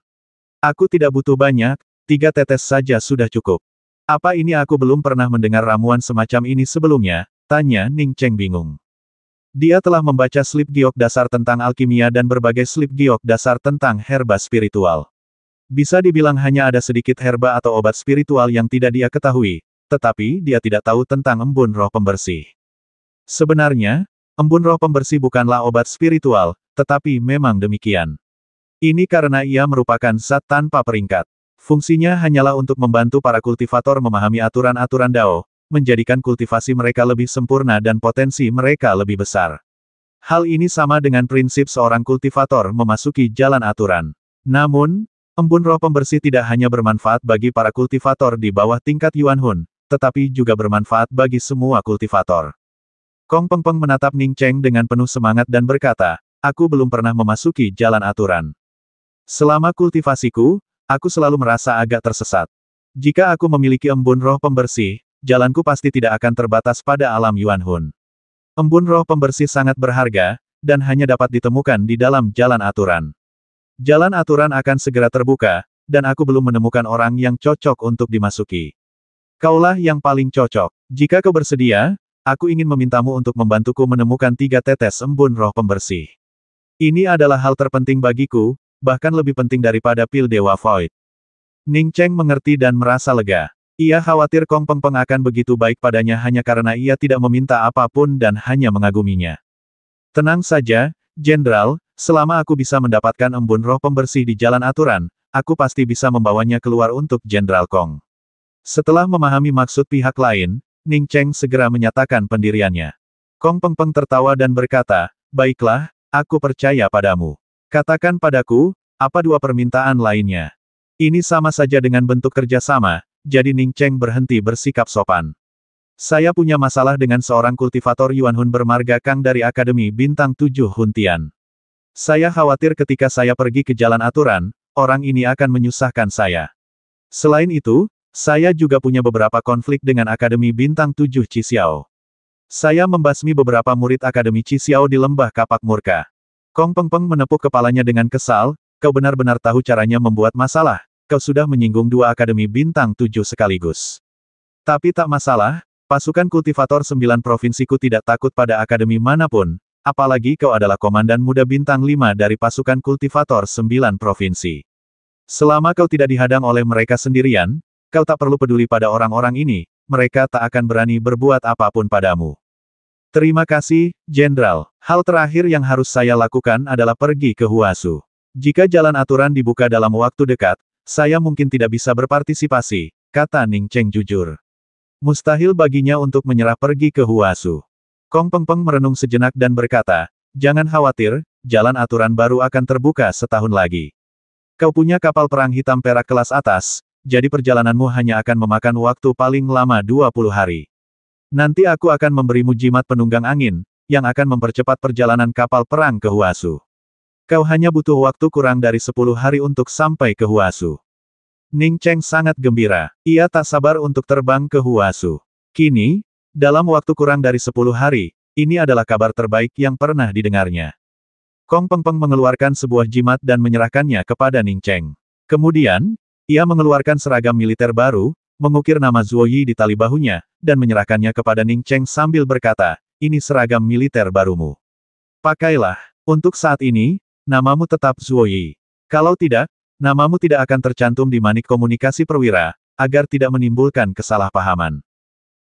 Aku tidak butuh banyak, 3 tetes saja sudah cukup. Apa ini aku belum pernah mendengar ramuan semacam ini sebelumnya? Tanya Ning Cheng bingung. Dia telah membaca slip giok dasar tentang alkimia dan berbagai slip giok dasar tentang herba spiritual. Bisa dibilang hanya ada sedikit herba atau obat spiritual yang tidak dia ketahui, tetapi dia tidak tahu tentang embun roh pembersih. Sebenarnya, embun roh pembersih bukanlah obat spiritual, tetapi memang demikian. Ini karena ia merupakan zat tanpa peringkat. Fungsinya hanyalah untuk membantu para kultivator memahami aturan-aturan Dao, menjadikan kultivasi mereka lebih sempurna dan potensi mereka lebih besar. Hal ini sama dengan prinsip seorang kultivator memasuki jalan aturan. Namun, embun roh pembersih tidak hanya bermanfaat bagi para kultivator di bawah tingkat Yuan Hun, tetapi juga bermanfaat bagi semua kultivator. Kong Peng Peng menatap Ning Cheng dengan penuh semangat dan berkata, aku belum pernah memasuki jalan aturan. Selama kultivasiku, aku selalu merasa agak tersesat. Jika aku memiliki embun roh pembersih, jalanku pasti tidak akan terbatas pada alam Yuan Hun. Embun roh pembersih sangat berharga, dan hanya dapat ditemukan di dalam jalan aturan. Jalan aturan akan segera terbuka, dan aku belum menemukan orang yang cocok untuk dimasuki. Kaulah yang paling cocok. Jika kau bersedia, aku ingin memintamu untuk membantuku menemukan 3 tetes embun roh pembersih. Ini adalah hal terpenting bagiku, bahkan lebih penting daripada pil Dewa Void. Ning Cheng mengerti dan merasa lega. Ia khawatir Kong Peng Peng akan begitu baik padanya hanya karena ia tidak meminta apapun dan hanya mengaguminya. Tenang saja, Jenderal, selama aku bisa mendapatkan embun roh pembersih di jalan aturan, aku pasti bisa membawanya keluar untuk Jenderal Kong. Setelah memahami maksud pihak lain, Ning Cheng segera menyatakan pendiriannya. Kong Peng Peng tertawa dan berkata, baiklah, aku percaya padamu. Katakan padaku, apa 2 permintaan lainnya? Ini sama saja dengan bentuk kerjasama, jadi Ning Cheng berhenti bersikap sopan. Saya punya masalah dengan seorang kultivator Yuan Hun bermarga Kang dari Akademi Bintang 7 Huntian. Saya khawatir ketika saya pergi ke jalan aturan, orang ini akan menyusahkan saya. Selain itu, saya juga punya beberapa konflik dengan Akademi Bintang 7 Cixiao. Saya membasmi beberapa murid Akademi Cixiao di Lembah Kapak Murka. Kong Peng Peng menepuk kepalanya dengan kesal, kau benar-benar tahu caranya membuat masalah, kau sudah menyinggung 2 Akademi Bintang 7 sekaligus. Tapi tak masalah, pasukan kultivator 9 provinsiku tidak takut pada akademi manapun, apalagi kau adalah komandan muda Bintang 5 dari pasukan kultivator 9 provinsi. Selama kau tidak dihadang oleh mereka sendirian, kau tak perlu peduli pada orang-orang ini, mereka tak akan berani berbuat apapun padamu. Terima kasih, Jenderal. Hal terakhir yang harus saya lakukan adalah pergi ke Huasu. Jika jalan aturan dibuka dalam waktu dekat, saya mungkin tidak bisa berpartisipasi, kata Ning Cheng jujur. Mustahil baginya untuk menyerah pergi ke Huasu. Kong Peng Peng merenung sejenak dan berkata, jangan khawatir, jalan aturan baru akan terbuka setahun lagi. Kau punya kapal perang hitam perak kelas atas, jadi perjalananmu hanya akan memakan waktu paling lama 20 hari. Nanti aku akan memberimu jimat penunggang angin, yang akan mempercepat perjalanan kapal perang ke Huasu. Kau hanya butuh waktu kurang dari 10 hari untuk sampai ke Huasu. Ning Cheng sangat gembira. Ia tak sabar untuk terbang ke Huasu. Kini, dalam waktu kurang dari 10 hari, ini adalah kabar terbaik yang pernah didengarnya. Kong Peng Peng mengeluarkan sebuah jimat dan menyerahkannya kepada Ning Cheng. Kemudian, ia mengeluarkan seragam militer baru, mengukir nama Zuo Yi di tali bahunya, dan menyerahkannya kepada Ning Cheng sambil berkata, ini seragam militer barumu. Pakailah. Untuk saat ini, namamu tetap Zuo Yi. Kalau tidak, namamu tidak akan tercantum di manik komunikasi perwira, agar tidak menimbulkan kesalahpahaman.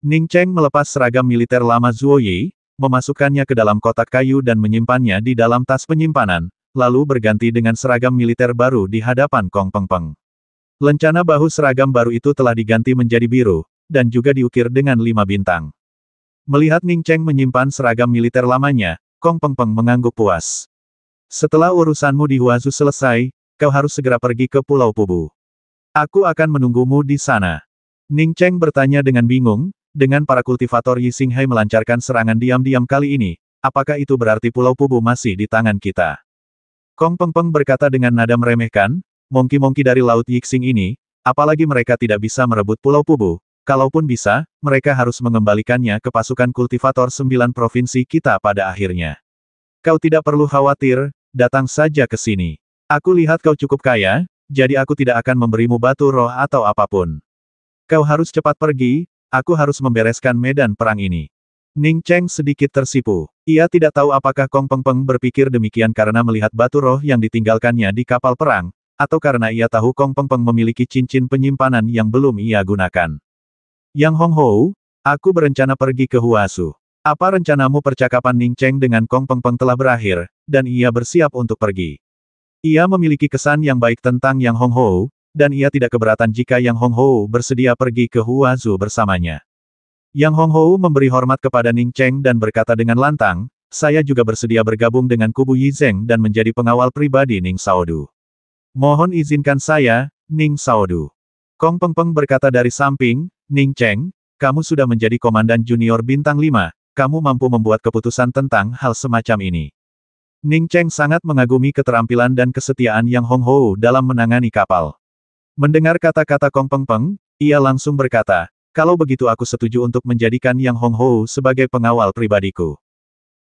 Ning Cheng melepas seragam militer lama Zuo Yi, memasukkannya ke dalam kotak kayu dan menyimpannya di dalam tas penyimpanan, lalu berganti dengan seragam militer baru di hadapan Kong Peng Peng. Lencana bahu seragam baru itu telah diganti menjadi biru, dan juga diukir dengan 5 bintang. Melihat Ning Cheng menyimpan seragam militer lamanya, Kong Peng Peng mengangguk puas. Setelah urusanmu di Huazu selesai, kau harus segera pergi ke Pulau Pubu. Aku akan menunggumu di sana. Ning Cheng bertanya dengan bingung, dengan para kultivator Yi Xinghai melancarkan serangan diam-diam kali ini, apakah itu berarti Pulau Pubu masih di tangan kita? Kong Peng Peng berkata dengan nada meremehkan, Mongki-mongki dari Laut Yixing ini, apalagi mereka tidak bisa merebut Pulau Pubu, kalaupun bisa, mereka harus mengembalikannya ke pasukan kultivator 9 provinsi kita pada akhirnya. Kau tidak perlu khawatir, datang saja ke sini. Aku lihat kau cukup kaya, jadi aku tidak akan memberimu batu roh atau apapun. Kau harus cepat pergi, aku harus membereskan medan perang ini. Ning Cheng sedikit tersipu. Ia tidak tahu apakah Kong Peng Peng berpikir demikian karena melihat batu roh yang ditinggalkannya di kapal perang, atau karena ia tahu Kong Peng Peng memiliki cincin penyimpanan yang belum ia gunakan. Yang Hong Hou, aku berencana pergi ke Huasu. Apa rencanamu? Percakapan Ning Cheng dengan Kong Peng Peng telah berakhir, dan ia bersiap untuk pergi. Ia memiliki kesan yang baik tentang Yang Hong Hou, dan ia tidak keberatan jika Yang Hong Hou bersedia pergi ke Huazu bersamanya. Yang Hong Hou memberi hormat kepada Ning Cheng dan berkata dengan lantang, saya juga bersedia bergabung dengan kubu Yi Zheng dan menjadi pengawal pribadi Ning Shaodu. Mohon izinkan saya, Ning Shaodu. Kong Peng Peng berkata dari samping, Ning Cheng, kamu sudah menjadi komandan junior bintang 5, kamu mampu membuat keputusan tentang hal semacam ini. Ning Cheng sangat mengagumi keterampilan dan kesetiaan Yang Hong Hou dalam menangani kapal. Mendengar kata-kata Kong Peng Peng, ia langsung berkata, kalau begitu aku setuju untuk menjadikan Yang Hong Hou sebagai pengawal pribadiku.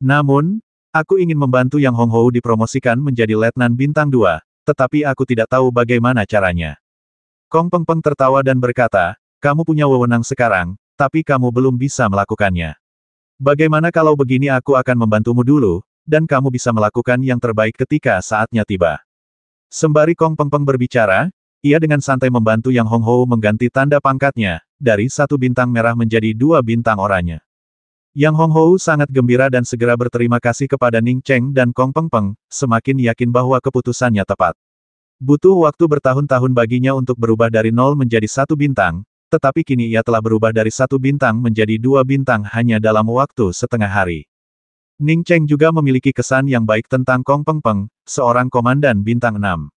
Namun, aku ingin membantu Yang Hong Hou dipromosikan menjadi letnan bintang 2, tetapi aku tidak tahu bagaimana caranya. Kong Peng Peng tertawa dan berkata, kamu punya wewenang sekarang, tapi kamu belum bisa melakukannya. Bagaimana kalau begini aku akan membantumu dulu, dan kamu bisa melakukan yang terbaik ketika saatnya tiba. Sembari Kong Peng Peng berbicara, ia dengan santai membantu Yang Honghou mengganti tanda pangkatnya, dari 1 bintang merah menjadi 2 bintang oranye. Yang Honghou sangat gembira dan segera berterima kasih kepada Ning Cheng dan Kong Peng Peng, semakin yakin bahwa keputusannya tepat. Butuh waktu bertahun-tahun baginya untuk berubah dari 0 menjadi 1 bintang, tetapi kini ia telah berubah dari 1 bintang menjadi 2 bintang hanya dalam waktu setengah hari. Ning Cheng juga memiliki kesan yang baik tentang Kong Peng Peng, seorang komandan bintang 6.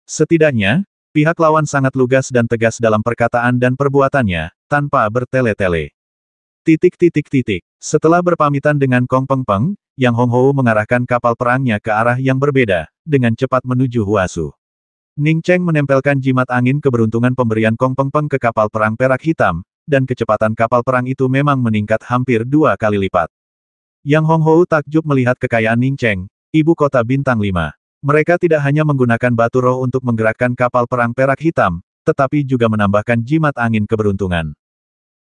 Setidaknya, pihak lawan sangat lugas dan tegas dalam perkataan dan perbuatannya, tanpa bertele-tele. Setelah berpamitan dengan Kong Peng Peng, Yang Honghou mengarahkan kapal perangnya ke arah yang berbeda, dengan cepat menuju Huasu. Ning Cheng menempelkan jimat angin keberuntungan pemberian Kong Peng Peng ke kapal perang perak hitam, dan kecepatan kapal perang itu memang meningkat hampir 2 kali lipat. Yang Honghou takjub melihat kekayaan Ning Cheng, ibu kota bintang 5. Mereka tidak hanya menggunakan batu roh untuk menggerakkan kapal perang perak hitam, tetapi juga menambahkan jimat angin keberuntungan.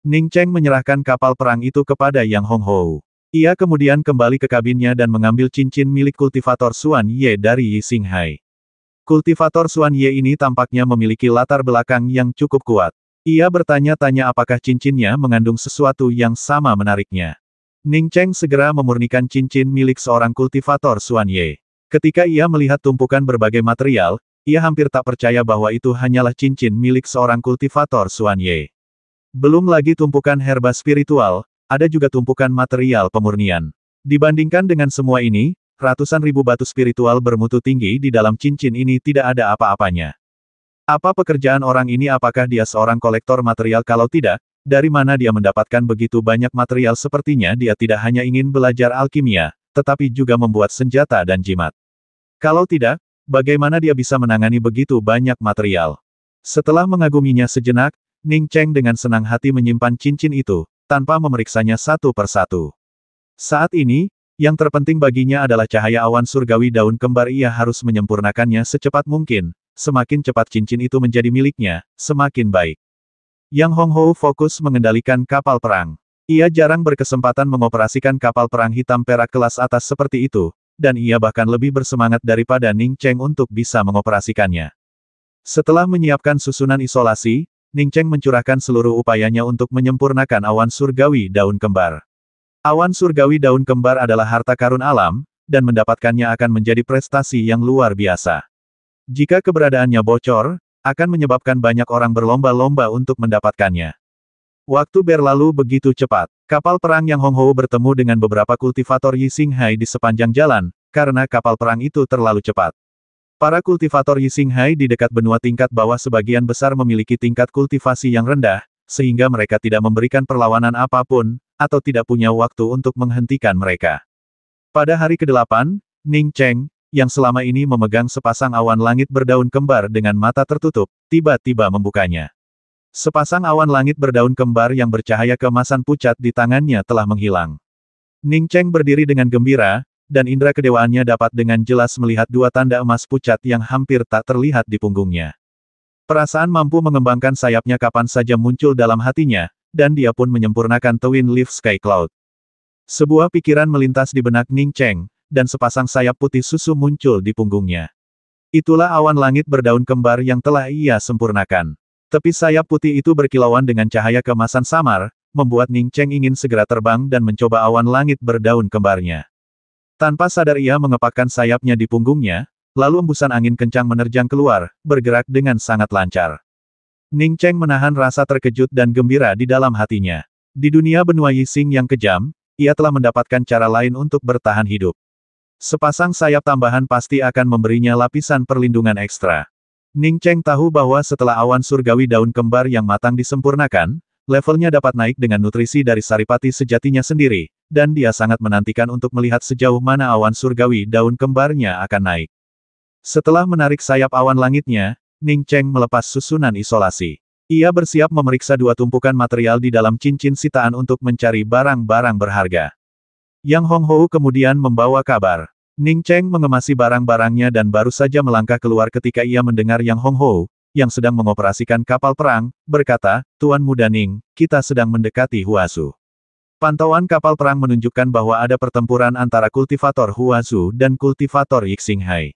Ning Cheng menyerahkan kapal perang itu kepada Yang Honghou. Ia kemudian kembali ke kabinnya dan mengambil cincin milik kultivator Xuan Ye dari Yi Xinghai. Kultivator Xuan Ye ini tampaknya memiliki latar belakang yang cukup kuat. Ia bertanya-tanya apakah cincinnya mengandung sesuatu yang sama menariknya. Ning Cheng segera memurnikan cincin milik seorang kultivator Xuan Ye. Ketika ia melihat tumpukan berbagai material, ia hampir tak percaya bahwa itu hanyalah cincin milik seorang kultivator Xuan Ye. Belum lagi tumpukan herba spiritual, ada juga tumpukan material pemurnian. Dibandingkan dengan semua ini, ratusan ribu batu spiritual bermutu tinggi di dalam cincin ini tidak ada apa-apanya. Apa pekerjaan orang ini? Apakah dia seorang kolektor material? Kalau tidak, dari mana dia mendapatkan begitu banyak material? Sepertinya dia tidak hanya ingin belajar alkimia, tetapi juga membuat senjata dan jimat. Kalau tidak, bagaimana dia bisa menangani begitu banyak material? Setelah mengaguminya sejenak, Ning Cheng dengan senang hati menyimpan cincin itu, tanpa memeriksanya satu persatu. Saat ini, yang terpenting baginya adalah cahaya awan surgawi daun kembar. Ia harus menyempurnakannya secepat mungkin. Semakin cepat cincin itu menjadi miliknya, semakin baik. Yang Honghou fokus mengendalikan kapal perang. Ia jarang berkesempatan mengoperasikan kapal perang hitam perak kelas atas seperti itu, dan ia bahkan lebih bersemangat daripada Ning Cheng untuk bisa mengoperasikannya. Setelah menyiapkan susunan isolasi, Ning Cheng mencurahkan seluruh upayanya untuk menyempurnakan awan surgawi daun kembar. Awan surgawi daun kembar adalah harta karun alam, dan mendapatkannya akan menjadi prestasi yang luar biasa. Jika keberadaannya bocor, akan menyebabkan banyak orang berlomba-lomba untuk mendapatkannya. Waktu berlalu begitu cepat. Kapal perang Yang Honghou bertemu dengan beberapa kultivator Yi Xinghai di sepanjang jalan, karena kapal perang itu terlalu cepat. Para kultivator Yi Xinghai di dekat benua tingkat bawah sebagian besar memiliki tingkat kultivasi yang rendah, sehingga mereka tidak memberikan perlawanan apapun, atau tidak punya waktu untuk menghentikan mereka. Pada hari ke-8, Ning Cheng, yang selama ini memegang sepasang awan langit berdaun kembar dengan mata tertutup, tiba-tiba membukanya. Sepasang awan langit berdaun kembar yang bercahaya keemasan pucat di tangannya telah menghilang. Ning Cheng berdiri dengan gembira, dan indera kedewaannya dapat dengan jelas melihat 2 tanda emas pucat yang hampir tak terlihat di punggungnya. Perasaan mampu mengembangkan sayapnya kapan saja muncul dalam hatinya, dan dia pun menyempurnakan Twin Leaf Sky Cloud. Sebuah pikiran melintas di benak Ning Cheng, dan sepasang sayap putih susu muncul di punggungnya. Itulah awan langit berdaun kembar yang telah ia sempurnakan. Tepi sayap putih itu berkilauan dengan cahaya keemasan samar, membuat Ning Cheng ingin segera terbang dan mencoba awan langit berdaun kembarnya. Tanpa sadar ia mengepakkan sayapnya di punggungnya, lalu embusan angin kencang menerjang keluar, bergerak dengan sangat lancar. Ning Cheng menahan rasa terkejut dan gembira di dalam hatinya. Di dunia benua Yixing yang kejam, ia telah mendapatkan cara lain untuk bertahan hidup. Sepasang sayap tambahan pasti akan memberinya lapisan perlindungan ekstra. Ning Cheng tahu bahwa setelah awan surgawi daun kembar yang matang disempurnakan, levelnya dapat naik dengan nutrisi dari saripati sejatinya sendiri, dan dia sangat menantikan untuk melihat sejauh mana awan surgawi daun kembarnya akan naik. Setelah menarik sayap awan langitnya, Ning Cheng melepas susunan isolasi. Ia bersiap memeriksa 2 tumpukan material di dalam cincin sitaan untuk mencari barang-barang berharga. Yang Honghou kemudian membawa kabar. Ning Cheng mengemasi barang-barangnya dan baru saja melangkah keluar ketika ia mendengar Yang Honghou, yang sedang mengoperasikan kapal perang, berkata, Tuan Muda Ning, kita sedang mendekati Huazu. Pantauan kapal perang menunjukkan bahwa ada pertempuran antara kultivator Huazu dan kultivator Yixinghai.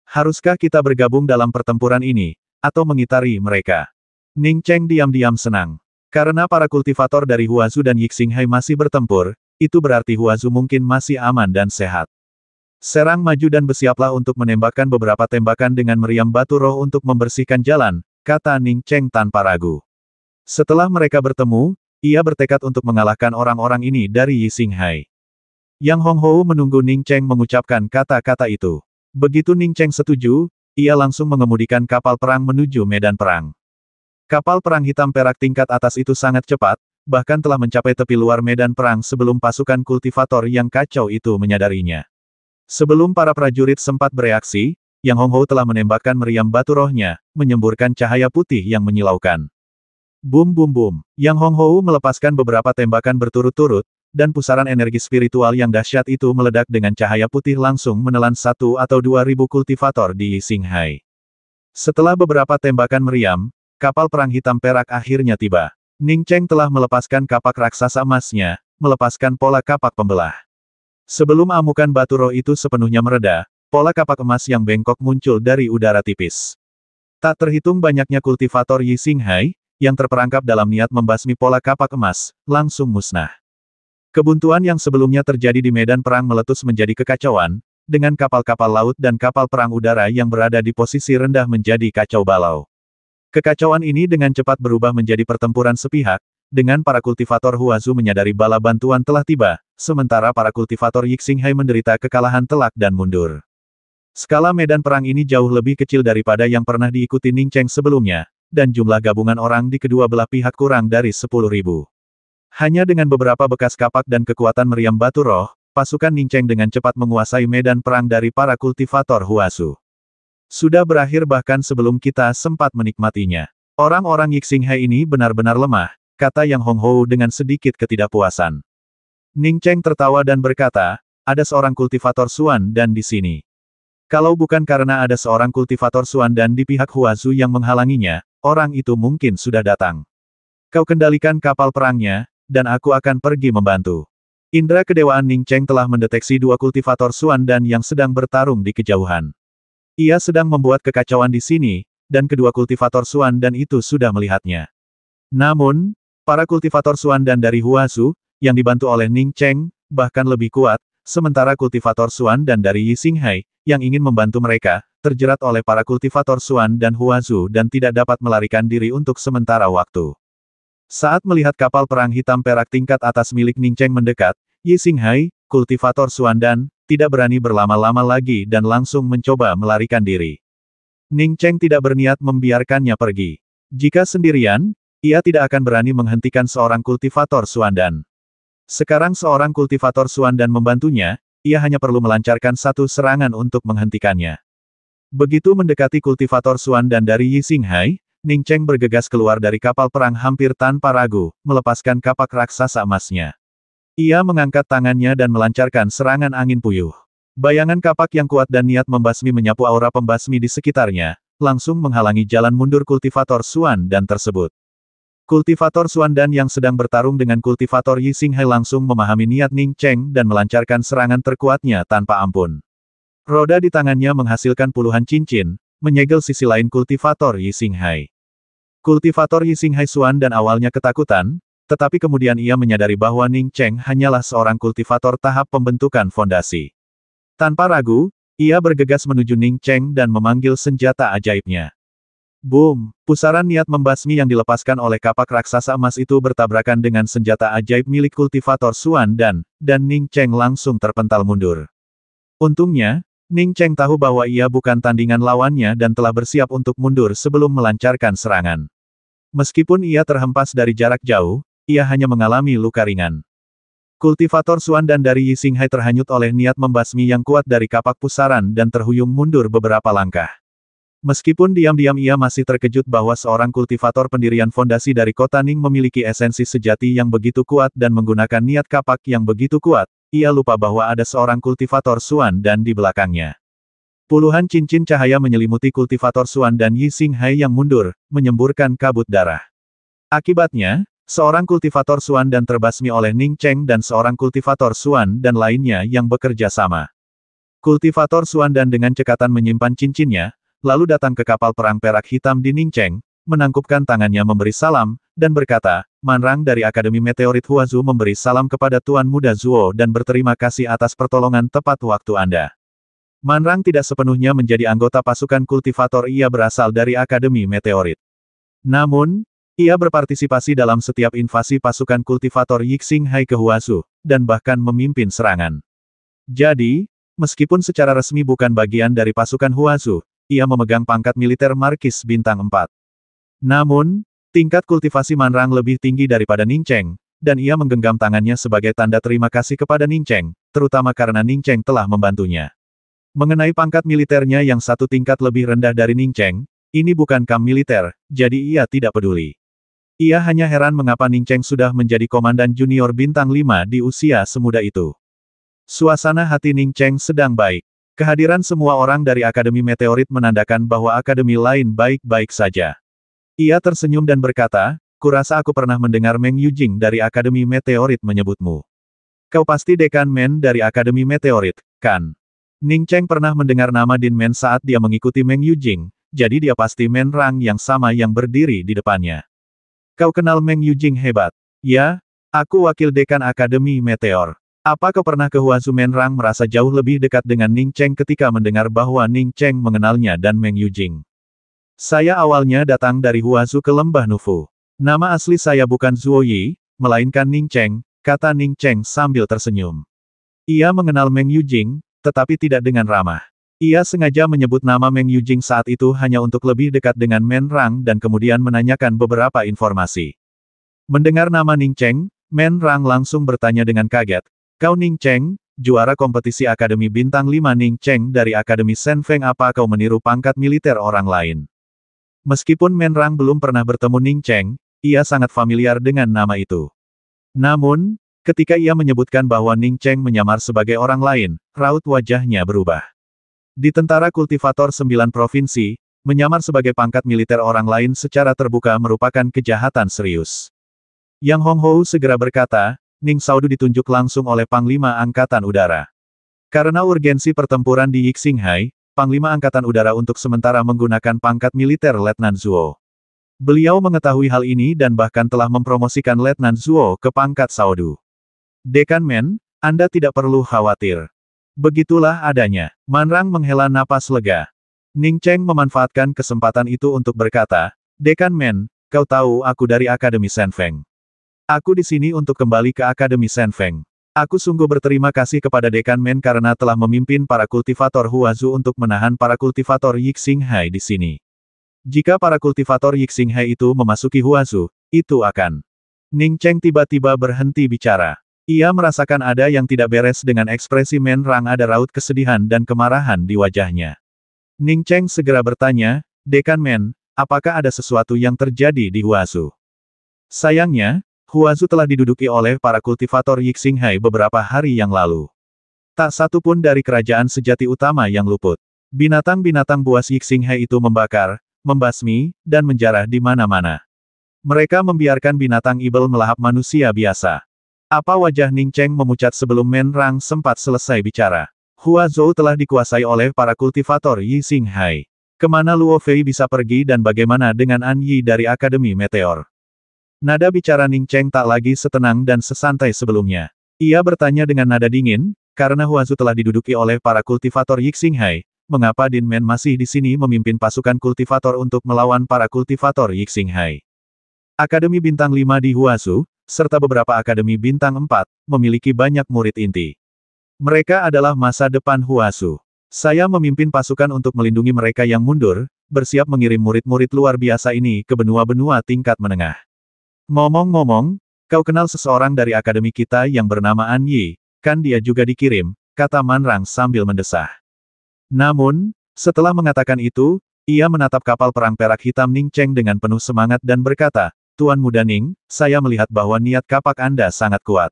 Haruskah kita bergabung dalam pertempuran ini, atau mengitari mereka? Ning Cheng diam-diam senang. Karena para kultivator dari Huazu dan Yixinghai masih bertempur, itu berarti Huazu mungkin masih aman dan sehat. Serang maju dan bersiaplah untuk menembakkan beberapa tembakan dengan meriam batu roh untuk membersihkan jalan, kata Ning Cheng tanpa ragu. Setelah mereka bertemu, ia bertekad untuk mengalahkan orang-orang ini dari Yixinghai. Yang Honghou menunggu Ning Cheng mengucapkan kata-kata itu. Begitu Ning Cheng setuju, ia langsung mengemudikan kapal perang menuju medan perang. Kapal perang hitam perak tingkat atas itu sangat cepat, bahkan telah mencapai tepi luar medan perang sebelum pasukan kultivator yang kacau itu menyadarinya. Sebelum para prajurit sempat bereaksi, Yang Honghou telah menembakkan meriam batu rohnya, menyemburkan cahaya putih yang menyilaukan. Bum bum bum. Yang Honghou melepaskan beberapa tembakan berturut-turut, dan pusaran energi spiritual yang dahsyat itu meledak dengan cahaya putih langsung menelan 1 atau 2 ribu kultivator di Yixinghai. Setelah beberapa tembakan meriam, kapal perang hitam perak akhirnya tiba. Ning Cheng telah melepaskan kapak raksasa emasnya, melepaskan pola kapak pembelah. Sebelum amukan batu roh itu sepenuhnya mereda, pola kapak emas yang bengkok muncul dari udara tipis. Tak terhitung banyaknya kultivator Yixinghai, yang terperangkap dalam niat membasmi pola kapak emas, langsung musnah. Kebuntuan yang sebelumnya terjadi di medan perang meletus menjadi kekacauan, dengan kapal-kapal laut dan kapal perang udara yang berada di posisi rendah menjadi kacau balau. Kekacauan ini dengan cepat berubah menjadi pertempuran sepihak, dengan para kultivator Huazu menyadari bala bantuan telah tiba, sementara para kultivator Yixinghai menderita kekalahan telak dan mundur. Skala medan perang ini jauh lebih kecil daripada yang pernah diikuti Ning Cheng sebelumnya, dan jumlah gabungan orang di kedua belah pihak kurang dari 10.000. Hanya dengan beberapa bekas kapak dan kekuatan meriam batu roh, pasukan Ning Cheng dengan cepat menguasai medan perang dari para kultivator Huazu. Sudah berakhir bahkan sebelum kita sempat menikmatinya. Orang-orang Yixinghai ini benar-benar lemah, kata Yang Honghou dengan sedikit ketidakpuasan. Ning Cheng tertawa dan berkata, ada seorang kultivator Xuan dan di sini. Kalau bukan karena ada seorang kultivator Xuan dan di pihak Huazu yang menghalanginya, orang itu mungkin sudah datang. Kau kendalikan kapal perangnya, dan aku akan pergi membantu. Indra kedewaan Ning Cheng telah mendeteksi 2 kultivator Xuan dan yang sedang bertarung di kejauhan. Ia sedang membuat kekacauan di sini, dan kedua kultivator Xuan dan itu sudah melihatnya. Namun, para kultivator Xuan dan dari Huazu, yang dibantu oleh Ning Cheng, bahkan lebih kuat, sementara kultivator Xuan dan dari Yixinghai, yang ingin membantu mereka, terjerat oleh para kultivator Xuan dan Huazu dan tidak dapat melarikan diri untuk sementara waktu. Saat melihat kapal perang hitam perak tingkat atas milik Ning Cheng mendekat, Yixinghai, kultivator Xuan dan, tidak berani berlama-lama lagi dan langsung mencoba melarikan diri. Ning Cheng tidak berniat membiarkannya pergi. Jika sendirian, ia tidak akan berani menghentikan seorang kultivator Xuan dan. Sekarang seorang kultivator Xuan dan membantunya, ia hanya perlu melancarkan satu serangan untuk menghentikannya. Begitu mendekati kultivator Xuan dan dari Yixinghai, Ning Cheng bergegas keluar dari kapal perang hampir tanpa ragu, melepaskan kapak raksasa emasnya. Ia mengangkat tangannya dan melancarkan serangan angin puyuh. Bayangan kapak yang kuat dan niat membasmi menyapu aura pembasmi di sekitarnya, langsung menghalangi jalan mundur kultivator Xuan dan tersebut. Kultivator Xuan dan yang sedang bertarung dengan kultivator Yixinghai langsung memahami niat Ning Cheng dan melancarkan serangan terkuatnya tanpa ampun. Roda di tangannya menghasilkan puluhan cincin, menyegel sisi lain kultivator Yixinghai. Kultivator Yixinghai Xuan dan awalnya ketakutan, tetapi kemudian ia menyadari bahwa Ning Cheng hanyalah seorang kultivator tahap pembentukan fondasi. Tanpa ragu, ia bergegas menuju Ning Cheng dan memanggil senjata ajaibnya. Boom! Pusaran niat membasmi yang dilepaskan oleh kapak raksasa emas itu bertabrakan dengan senjata ajaib milik kultivator Xuan dan Ning Cheng langsung terpental mundur. Untungnya, Ning Cheng tahu bahwa ia bukan tandingan lawannya dan telah bersiap untuk mundur sebelum melancarkan serangan. Meskipun ia terhempas dari jarak jauh, ia hanya mengalami luka ringan. Kultivator Xuan dan dari Yixinghai terhanyut oleh niat membasmi yang kuat dari kapak pusaran dan terhuyung mundur beberapa langkah. Meskipun diam-diam ia masih terkejut bahwa seorang kultivator pendirian fondasi dari kota Ning memiliki esensi sejati yang begitu kuat dan menggunakan niat kapak yang begitu kuat, ia lupa bahwa ada seorang kultivator Xuan dan di belakangnya. Puluhan cincin cahaya menyelimuti kultivator Xuan dan Yi Xinghai yang mundur, menyemburkan kabut darah. Akibatnya, seorang kultivator Xuan dan terbasmi oleh Ning Cheng dan seorang kultivator Xuan dan lainnya yang bekerja sama. Kultivator Xuan dan dengan cekatan menyimpan cincinnya, lalu datang ke kapal perang perak hitam di Ning Cheng, menangkupkan tangannya memberi salam, dan berkata, Manrang dari Akademi Meteorit Huazu memberi salam kepada Tuan Muda Zuo dan berterima kasih atas pertolongan tepat waktu Anda. Manrang tidak sepenuhnya menjadi anggota pasukan kultivator, ia berasal dari Akademi Meteorit. Namun, ia berpartisipasi dalam setiap invasi pasukan kultivator Yixinghai ke Huazu, dan bahkan memimpin serangan. Jadi, meskipun secara resmi bukan bagian dari pasukan Huazu, ia memegang pangkat militer Markis Bintang 4. Namun, tingkat kultivasi Manrang lebih tinggi daripada Ning Cheng, dan ia menggenggam tangannya sebagai tanda terima kasih kepada Ning Cheng, terutama karena Ning Cheng telah membantunya. Mengenai pangkat militernya yang satu tingkat lebih rendah dari Ning Cheng, ini bukan kamp militer, jadi ia tidak peduli. Ia hanya heran mengapa Ning Cheng sudah menjadi komandan junior bintang 5 di usia semuda itu. Suasana hati Ning Cheng sedang baik. Kehadiran semua orang dari Akademi Meteorit menandakan bahwa akademi lain baik-baik saja. Ia tersenyum dan berkata, kurasa aku pernah mendengar Meng Yujing dari Akademi Meteorit menyebutmu. Kau pasti Dekan Men dari Akademi Meteorit, kan? Ning Cheng pernah mendengar nama Din Men saat dia mengikuti Meng Yujing, jadi dia pasti Men Rang yang sama yang berdiri di depannya. Kau kenal Meng Yujing hebat? Ya, aku wakil dekan Akademi Meteor. Apa kau pernah ke Huazu? Men Rang merasa jauh lebih dekat dengan Ning Cheng ketika mendengar bahwa Ning Cheng mengenalnya dan Meng Yujing. Saya awalnya datang dari Huazu ke Lembah Nufu. Nama asli saya bukan Zuo Yi, melainkan Ning Cheng, kata Ning Cheng sambil tersenyum. Ia mengenal Meng Yujing, tetapi tidak dengan ramah. Ia sengaja menyebut nama Meng Yujing saat itu hanya untuk lebih dekat dengan Men Rang dan kemudian menanyakan beberapa informasi. Mendengar nama Ning Cheng, Men Rang langsung bertanya dengan kaget, kau Ning Cheng, juara kompetisi Akademi Bintang 5 Ning Cheng dari Akademi Senfeng, apa kau meniru pangkat militer orang lain? Meskipun Men Rang belum pernah bertemu Ning Cheng, ia sangat familiar dengan nama itu. Namun, ketika ia menyebutkan bahwa Ning Cheng menyamar sebagai orang lain, raut wajahnya berubah. Di tentara kultivator 9 provinsi, menyamar sebagai pangkat militer orang lain secara terbuka merupakan kejahatan serius. Yang Honghou segera berkata, Ning Saudu ditunjuk langsung oleh Panglima Angkatan Udara. Karena urgensi pertempuran di Yixinghai, Panglima Angkatan Udara untuk sementara menggunakan pangkat militer Letnan Zuo. Beliau mengetahui hal ini dan bahkan telah mempromosikan Letnan Zuo ke pangkat Saudu. Dekan Men, Anda tidak perlu khawatir. Begitulah adanya. Manrang menghela napas lega. Ning Cheng memanfaatkan kesempatan itu untuk berkata, Dekan Men, kau tahu aku dari Akademi Senfeng. Aku di sini untuk kembali ke Akademi Senfeng. Aku sungguh berterima kasih kepada Dekan Men karena telah memimpin para kultivator Huazu untuk menahan para kultivator Yixinghai di sini. Jika para kultivator Yixinghai itu memasuki Huazu, itu akan. Ning Cheng tiba-tiba berhenti bicara. Ia merasakan ada yang tidak beres dengan ekspresi Men Rang, ada raut kesedihan dan kemarahan di wajahnya. Ning Cheng segera bertanya, Dekan Men, apakah ada sesuatu yang terjadi di Huazu? Sayangnya, Huazu telah diduduki oleh para kultivator Yixinghai beberapa hari yang lalu. Tak satu pun dari kerajaan sejati utama yang luput. Binatang-binatang buas Yixinghai itu membakar, membasmi, dan menjarah di mana-mana. Mereka membiarkan binatang ibel melahap manusia biasa. Apa wajah Ning Cheng memucat sebelum Men Rang sempat selesai bicara. Huazu telah dikuasai oleh para kultivator Yixinghai. Kemana Luo Fei bisa pergi dan bagaimana dengan An Yi dari Akademi Meteor? Nada bicara Ning Cheng tak lagi setenang dan sesantai sebelumnya. Ia bertanya dengan nada dingin, karena Huazu telah diduduki oleh para kultivator Yixinghai, mengapa Din Men masih di sini memimpin pasukan kultivator untuk melawan para kultivator Yixinghai? Akademi Bintang 5 di Huazu, serta beberapa Akademi Bintang 4, memiliki banyak murid inti. Mereka adalah masa depan Huazu. Saya memimpin pasukan untuk melindungi mereka yang mundur, bersiap mengirim murid-murid luar biasa ini ke benua-benua tingkat menengah. Ngomong-ngomong, kau kenal seseorang dari akademi kita yang bernama An Yi, kan dia juga dikirim, kata Manrang sambil mendesah. Namun, setelah mengatakan itu, ia menatap kapal perang perak hitam Ning Cheng dengan penuh semangat dan berkata, Tuan Muda Ning, saya melihat bahwa niat kapak Anda sangat kuat.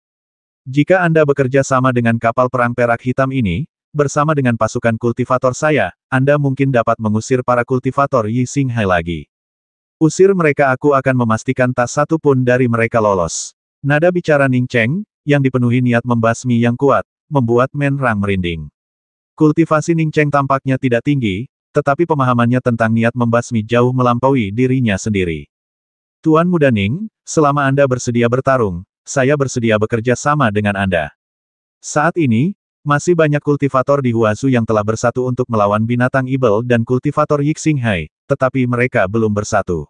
Jika Anda bekerja sama dengan kapal perang perak hitam ini, bersama dengan pasukan kultivator saya Anda mungkin dapat mengusir para kultivator Yi Xinghai lagi. Usir mereka, aku akan memastikan tak satu pun dari mereka lolos. Nada bicara Ning Cheng, yang dipenuhi niat membasmi yang kuat, membuat Menrang merinding. Kultivasi Ning Cheng tampaknya tidak tinggi, tetapi pemahamannya tentang niat membasmi jauh melampaui dirinya sendiri. Tuan Muda Ning, selama Anda bersedia bertarung, saya bersedia bekerja sama dengan Anda. Saat ini, masih banyak kultivator di Huazu yang telah bersatu untuk melawan binatang ibel dan kultivator Yi Xinghai, tetapi mereka belum bersatu.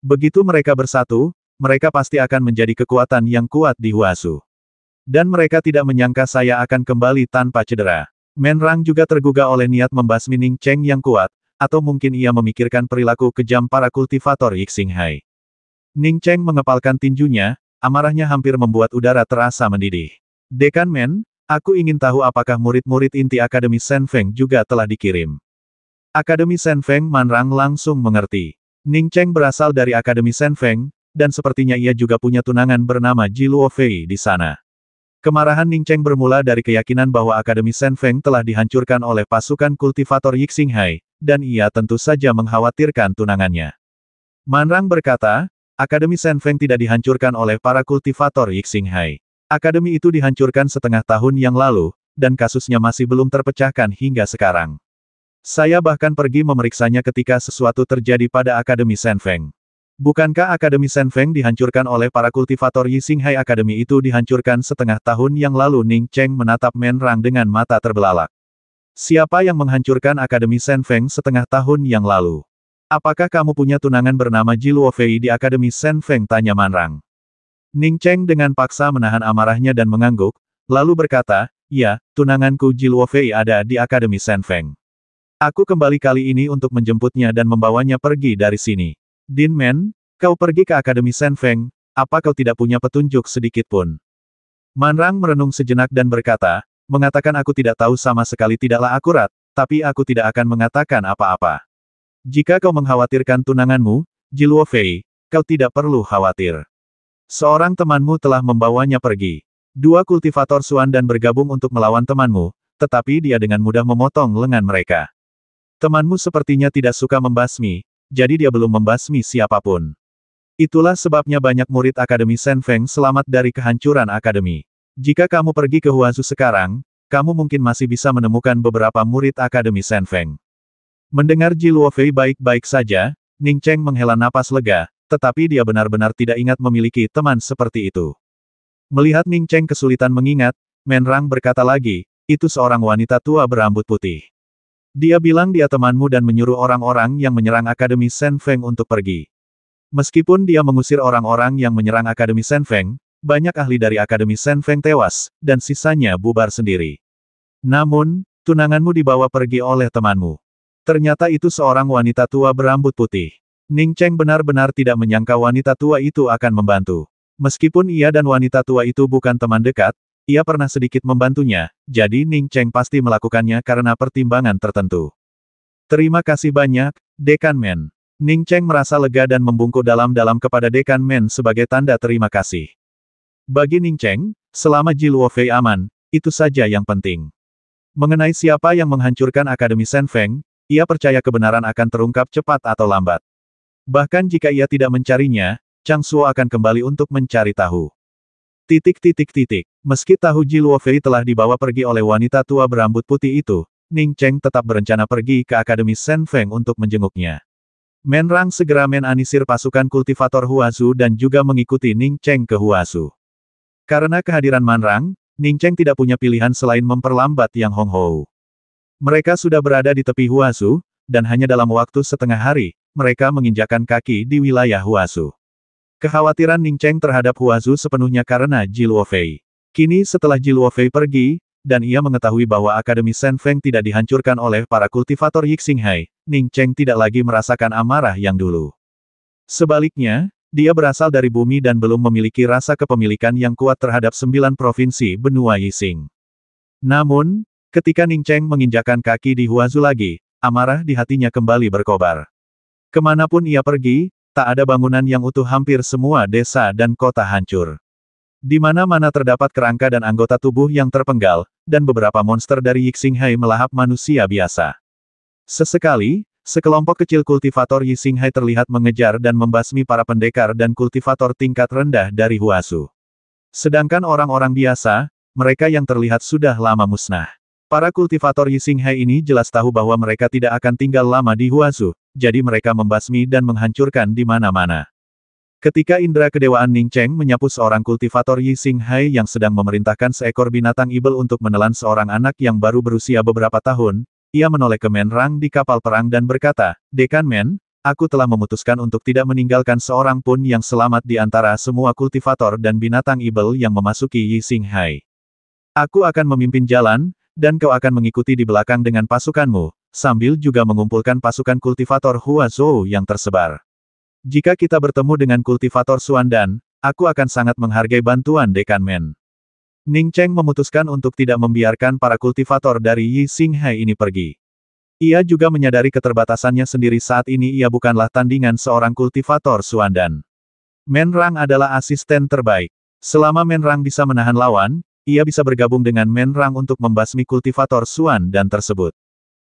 Begitu mereka bersatu, mereka pasti akan menjadi kekuatan yang kuat di Huazu. Dan mereka tidak menyangka saya akan kembali tanpa cedera. Menrang juga tergugah oleh niat membasmi Ning Cheng yang kuat, atau mungkin ia memikirkan perilaku kejam para kultivator Yi Xinghai. Ning Cheng mengepalkan tinjunya, amarahnya hampir membuat udara terasa mendidih. Dekan Men, aku ingin tahu apakah murid-murid inti Akademi Shen Feng juga telah dikirim. Akademi Shen Feng. Menrang langsung mengerti. Ning Cheng berasal dari Akademi Shen Feng, dan sepertinya ia juga punya tunangan bernama Ji Luofei di sana. Kemarahan Ning Cheng bermula dari keyakinan bahwa Akademi Shen Feng telah dihancurkan oleh pasukan kultivator Yi Xinghai, dan ia tentu saja mengkhawatirkan tunangannya. Menrang berkata, Akademi Shen Feng tidak dihancurkan oleh para kultivator Yi Xinghai. Akademi itu dihancurkan setengah tahun yang lalu, dan kasusnya masih belum terpecahkan hingga sekarang. Saya bahkan pergi memeriksanya ketika sesuatu terjadi pada Akademi Shen Feng. Bukankah Akademi Shen Feng dihancurkan oleh para kultivator Yi Xinghai? Akademi itu dihancurkan setengah tahun yang lalu. Ning Cheng menatap Menrang dengan mata terbelalak. Siapa yang menghancurkan Akademi Shen Feng setengah tahun yang lalu? Apakah kamu punya tunangan bernama Ji Luofei di Akademi Shen Feng? Tanya Menrang. Ning Cheng dengan paksa menahan amarahnya dan mengangguk, lalu berkata, ya, tunanganku Ji Luofei ada di Akademi Shen Feng. Aku kembali kali ini untuk menjemputnya dan membawanya pergi dari sini. Din Men, kau pergi ke Akademi Shen Feng, apa kau tidak punya petunjuk sedikit pun? Menrang merenung sejenak dan berkata, mengatakan aku tidak tahu sama sekali tidaklah akurat, tapi aku tidak akan mengatakan apa-apa. Jika kau mengkhawatirkan tunanganmu, Ji Luofei, kau tidak perlu khawatir. Seorang temanmu telah membawanya pergi. Dua kultivator Xuan dan bergabung untuk melawan temanmu, tetapi dia dengan mudah memotong lengan mereka. Temanmu sepertinya tidak suka membasmi, jadi dia belum membasmi siapapun. Itulah sebabnya banyak murid Akademi Shen Feng selamat dari kehancuran Akademi. Jika kamu pergi ke Huazu sekarang, kamu mungkin masih bisa menemukan beberapa murid Akademi Shen Feng. Mendengar Ji Luofei baik-baik saja, Ning Cheng menghela napas lega, tetapi dia benar-benar tidak ingat memiliki teman seperti itu. Melihat Ning Cheng kesulitan mengingat, Menrang berkata lagi, itu seorang wanita tua berambut putih. Dia bilang dia temanmu dan menyuruh orang-orang yang menyerang Akademi Shen Feng untuk pergi. Meskipun dia mengusir orang-orang yang menyerang Akademi Shen Feng, banyak ahli dari Akademi Shen Feng tewas, dan sisanya bubar sendiri. Namun, tunanganmu dibawa pergi oleh temanmu. Ternyata itu seorang wanita tua berambut putih. Ning Cheng benar-benar tidak menyangka wanita tua itu akan membantu. Meskipun ia dan wanita tua itu bukan teman dekat, ia pernah sedikit membantunya, jadi Ning Cheng pasti melakukannya karena pertimbangan tertentu. Terima kasih banyak, Dekan Men. Ning Cheng merasa lega dan membungkuk dalam-dalam kepada Dekan Men sebagai tanda terima kasih. Bagi Ning Cheng, selama Ji Luofei aman, itu saja yang penting. Mengenai siapa yang menghancurkan Akademi Shen Feng, ia percaya kebenaran akan terungkap cepat atau lambat. Bahkan jika ia tidak mencarinya, Chang Suo akan kembali untuk mencari tahu. Meski tahu Ji Luofei telah dibawa pergi oleh wanita tua berambut putih itu, Ning Cheng tetap berencana pergi ke Akademi Shen Feng untuk menjenguknya. Menrang segera menanisir pasukan kultivator Huazu dan juga mengikuti Ning Cheng ke Huazu. Karena kehadiran Menrang, Ning Cheng tidak punya pilihan selain memperlambat Yang Honghou. Mereka sudah berada di tepi Huazu, dan hanya dalam waktu setengah hari, mereka menginjakkan kaki di wilayah Huazu. Kekhawatiran Ning Cheng terhadap Huazu sepenuhnya karena Ji Luofei. Kini setelah Ji Luofei pergi, dan ia mengetahui bahwa Akademi Shen Feng tidak dihancurkan oleh para kultivator Yi Xinghai, Ning Cheng tidak lagi merasakan amarah yang dulu. Sebaliknya, dia berasal dari bumi dan belum memiliki rasa kepemilikan yang kuat terhadap 9 provinsi benua Yixing. Namun, ketika Ning Cheng menginjakkan kaki di Huazu lagi, amarah di hatinya kembali berkobar. Kemanapun ia pergi, tak ada bangunan yang utuh, hampir semua desa dan kota hancur. Di mana-mana terdapat kerangka dan anggota tubuh yang terpenggal, dan beberapa monster dari Yi Xinghai melahap manusia biasa. Sesekali, sekelompok kecil kultivator Yi Xinghai terlihat mengejar dan membasmi para pendekar dan kultivator tingkat rendah dari Huazu. Sedangkan orang-orang biasa, mereka yang terlihat sudah lama musnah. Para kultivator Yi Xinghai ini jelas tahu bahwa mereka tidak akan tinggal lama di Huazu, jadi mereka membasmi dan menghancurkan di mana-mana. Ketika indera kedewaan Ning Cheng menyapu seorang kultivator Yi Xinghai yang sedang memerintahkan seekor binatang ibel untuk menelan seorang anak yang baru berusia beberapa tahun, ia menoleh ke Men Rang di kapal perang dan berkata, "Dekan Men, aku telah memutuskan untuk tidak meninggalkan seorang pun yang selamat di antara semua kultivator dan binatang ibel yang memasuki Yi Xinghai. Aku akan memimpin jalan, dan kau akan mengikuti di belakang dengan pasukanmu, sambil juga mengumpulkan pasukan kultivator Huazhou yang tersebar. Jika kita bertemu dengan kultivator Xuandan, aku akan sangat menghargai bantuan Dekan Men." Ning Cheng memutuskan untuk tidak membiarkan para kultivator dari Yi Xinghai ini pergi. Ia juga menyadari keterbatasannya sendiri saat ini ia bukanlah tandingan seorang kultivator Xuandan. Men Rang adalah asisten terbaik. Selama Men Rang bisa menahan lawan, ia bisa bergabung dengan Men Rang untuk membasmi kultivator Xuandan tersebut.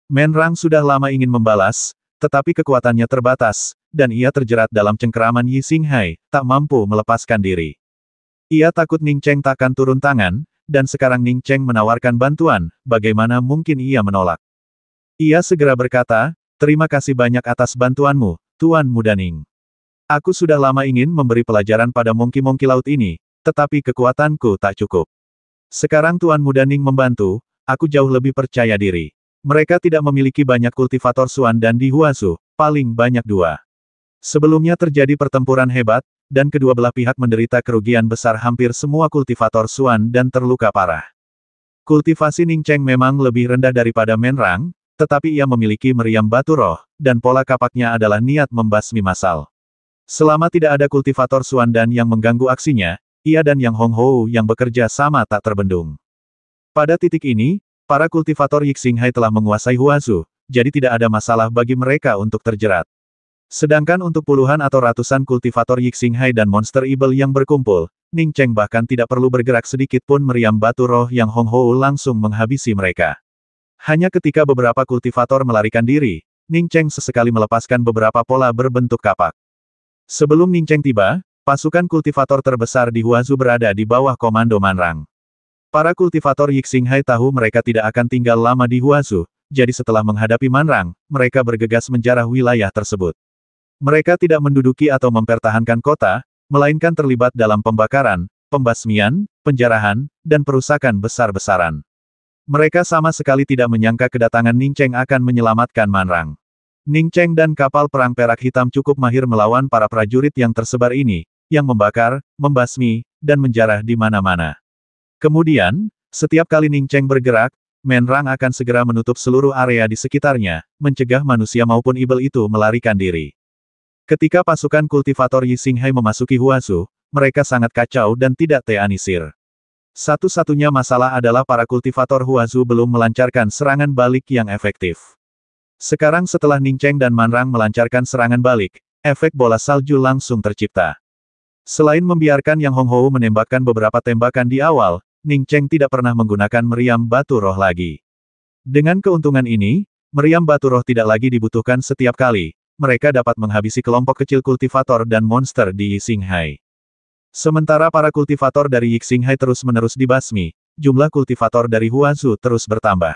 Men Rang sudah lama ingin membalas, tetapi kekuatannya terbatas, dan ia terjerat dalam cengkeraman Yi Xinghai, tak mampu melepaskan diri. Ia takut Ning Cheng takkan turun tangan, dan sekarang Ning Cheng menawarkan bantuan, bagaimana mungkin ia menolak? Ia segera berkata, "Terima kasih banyak atas bantuanmu, Tuan Muda Ning. Aku sudah lama ingin memberi pelajaran pada mongki-mongki laut ini, tetapi kekuatanku tak cukup. Sekarang Tuan Muda Ning membantu, aku jauh lebih percaya diri. Mereka tidak memiliki banyak kultivator Xuandan di Huazu, paling banyak 2. Sebelumnya terjadi pertempuran hebat, dan kedua belah pihak menderita kerugian besar hampir semua kultivator Xuandan terluka parah. Kultivasi Ning Cheng memang lebih rendah daripada Men Rang, tetapi ia memiliki meriam batu roh, dan pola kapaknya adalah niat membasmi massal. Selama tidak ada kultivator Xuandan yang mengganggu aksinya, ia dan Yang Honghou yang bekerja sama tak terbendung. Pada titik ini, para kultivator Yi Xinghai telah menguasai Huazu, jadi tidak ada masalah bagi mereka untuk terjerat. Sedangkan untuk puluhan atau ratusan kultivator Yi Xinghai dan monster ibel yang berkumpul, Ning Cheng bahkan tidak perlu bergerak sedikit pun meriam batu roh Yang Honghou langsung menghabisi mereka. Hanya ketika beberapa kultivator melarikan diri, Ning Cheng sesekali melepaskan beberapa pola berbentuk kapak. Sebelum Ning Cheng tiba, pasukan kultivator terbesar di Huazu berada di bawah komando Man Rang. Para kultivator Yi Xinghai tahu mereka tidak akan tinggal lama di Huazu, jadi setelah menghadapi Man Rang, mereka bergegas menjarah wilayah tersebut. Mereka tidak menduduki atau mempertahankan kota, melainkan terlibat dalam pembakaran, pembasmian, penjarahan, dan perusakan besar-besaran. Mereka sama sekali tidak menyangka kedatangan Ning Cheng akan menyelamatkan Man Rang. Ning Cheng dan kapal perang perak hitam cukup mahir melawan para prajurit yang tersebar ini, yang membakar, membasmi, dan menjarah di mana-mana. Kemudian, setiap kali Ning Cheng bergerak, Men Rang akan segera menutup seluruh area di sekitarnya, mencegah manusia maupun ibel itu melarikan diri. Ketika pasukan kultivator Yi Xinghai memasuki Huazu, mereka sangat kacau dan tidak teanisir. Satu-satunya masalah adalah para kultivator Huazu belum melancarkan serangan balik yang efektif. Sekarang setelah Ning Cheng dan Man Rang melancarkan serangan balik, efek bola salju langsung tercipta. Selain membiarkan Yang Honghou menembakkan beberapa tembakan di awal, Ning Cheng tidak pernah menggunakan meriam batu roh lagi. Dengan keuntungan ini, meriam batu roh tidak lagi dibutuhkan setiap kali. Mereka dapat menghabisi kelompok kecil kultivator dan monster di Yi Xinghai. Sementara para kultivator dari Yi Xinghai terus-menerus dibasmi, jumlah kultivator dari Huazu terus bertambah.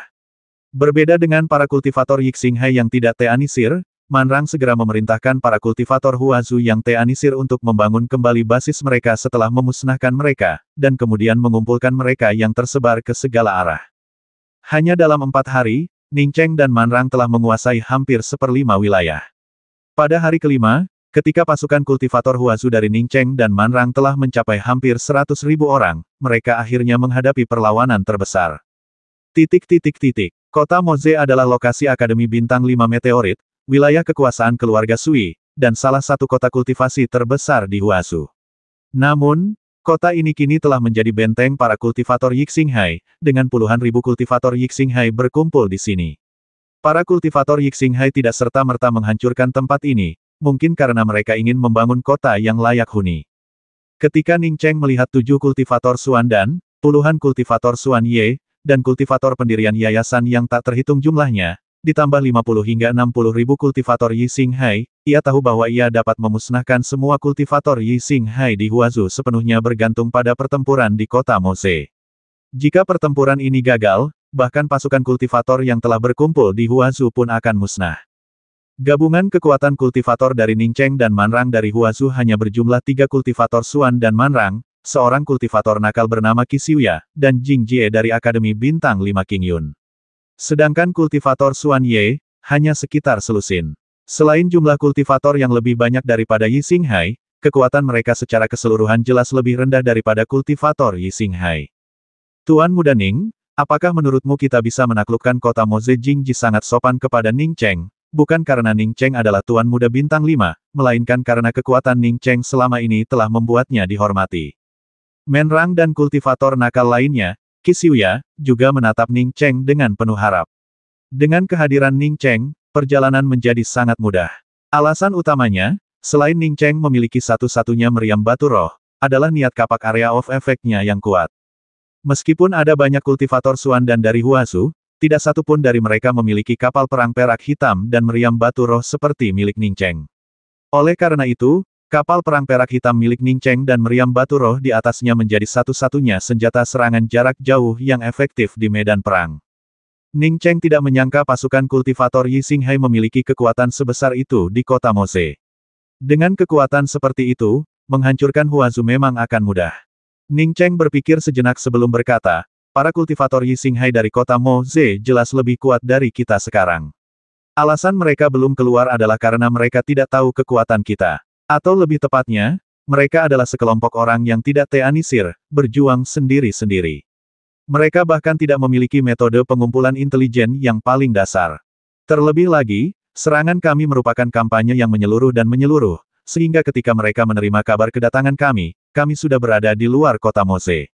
Berbeda dengan para kultivator Yi Xinghai yang tidak teanisir, Man Rang segera memerintahkan para kultivator Huazu yang teanisir untuk membangun kembali basis mereka setelah memusnahkan mereka, dan kemudian mengumpulkan mereka yang tersebar ke segala arah. Hanya dalam 4 hari, Ning Cheng dan Man Rang telah menguasai hampir 1/5 wilayah. Pada hari kelima, ketika pasukan kultivator Huazu dari Ning Cheng dan Man Rang telah mencapai hampir 100.000 orang, mereka akhirnya menghadapi perlawanan terbesar. Kota Moze adalah lokasi Akademi Bintang 5 Meteorit, wilayah kekuasaan keluarga Sui, dan salah satu kota kultivasi terbesar di Huazu. Namun, kota ini kini telah menjadi benteng para kultivator Yi Xinghai, dengan puluhan ribu kultivator Yi Xinghai berkumpul di sini. Para kultivator Yi Xinghai tidak serta-merta menghancurkan tempat ini, mungkin karena mereka ingin membangun kota yang layak huni. Ketika Ning Cheng melihat 7 kultivator Xuandan, puluhan kultivator Xuan Ye, dan kultivator pendirian yayasan yang tak terhitung jumlahnya, ditambah 50 hingga 60 ribu kultivator Yi Xinghai, ia tahu bahwa ia dapat memusnahkan semua kultivator Yi Xinghai di Huazhu sepenuhnya bergantung pada pertempuran di kota Moze. Jika pertempuran ini gagal, bahkan pasukan kultivator yang telah berkumpul di Huazhu pun akan musnah. Gabungan kekuatan kultivator dari Ningcheng dan Manrang dari Huazhu hanya berjumlah 3 kultivator Xuan dan Manrang, seorang kultivator nakal bernama Qi Xiuya, dan Jing Jie dari Akademi Bintang 5 Qingyun. Sedangkan kultivator Xuan Ye, hanya sekitar selusin. Selain jumlah kultivator yang lebih banyak daripada Yi Xinghai, kekuatan mereka secara keseluruhan jelas lebih rendah daripada kultivator Yi Xinghai. Tuan Muda Ning, apakah menurutmu kita bisa menaklukkan kota Moze? Jing Ji sangat sopan kepada Ning Cheng. Bukan karena Ning Cheng adalah Tuan Muda Bintang 5, melainkan karena kekuatan Ning Cheng selama ini telah membuatnya dihormati. Menrang dan kultivator nakal lainnya, Qi Xiuya, juga menatap Ning Cheng dengan penuh harap. Dengan kehadiran Ning Cheng, perjalanan menjadi sangat mudah. Alasan utamanya, selain Ning Cheng memiliki satu-satunya meriam batu roh, adalah niat kapak area of effect-nya yang kuat. Meskipun ada banyak kultivator Xuan dan dari Huazhu, tidak satu pun dari mereka memiliki kapal perang perak hitam dan meriam batu roh seperti milik Ning Cheng. Oleh karena itu, kapal perang perak hitam milik Ning Cheng dan meriam batu roh di atasnya menjadi satu-satunya senjata serangan jarak jauh yang efektif di medan perang. Ning Cheng tidak menyangka pasukan kultivator Yi Xinghai memiliki kekuatan sebesar itu di kota Moze. Dengan kekuatan seperti itu, menghancurkan Huazhu memang akan mudah. Ning Cheng berpikir sejenak sebelum berkata, para kultivator Yi Xinghai dari kota Moze jelas lebih kuat dari kita sekarang. Alasan mereka belum keluar adalah karena mereka tidak tahu kekuatan kita. Atau lebih tepatnya, mereka adalah sekelompok orang yang tidak teanisir, berjuang sendiri-sendiri. Mereka bahkan tidak memiliki metode pengumpulan intelijen yang paling dasar. Terlebih lagi, serangan kami merupakan kampanye yang menyeluruh dan menyeluruh, sehingga ketika mereka menerima kabar kedatangan kami sudah berada di luar kota Moze.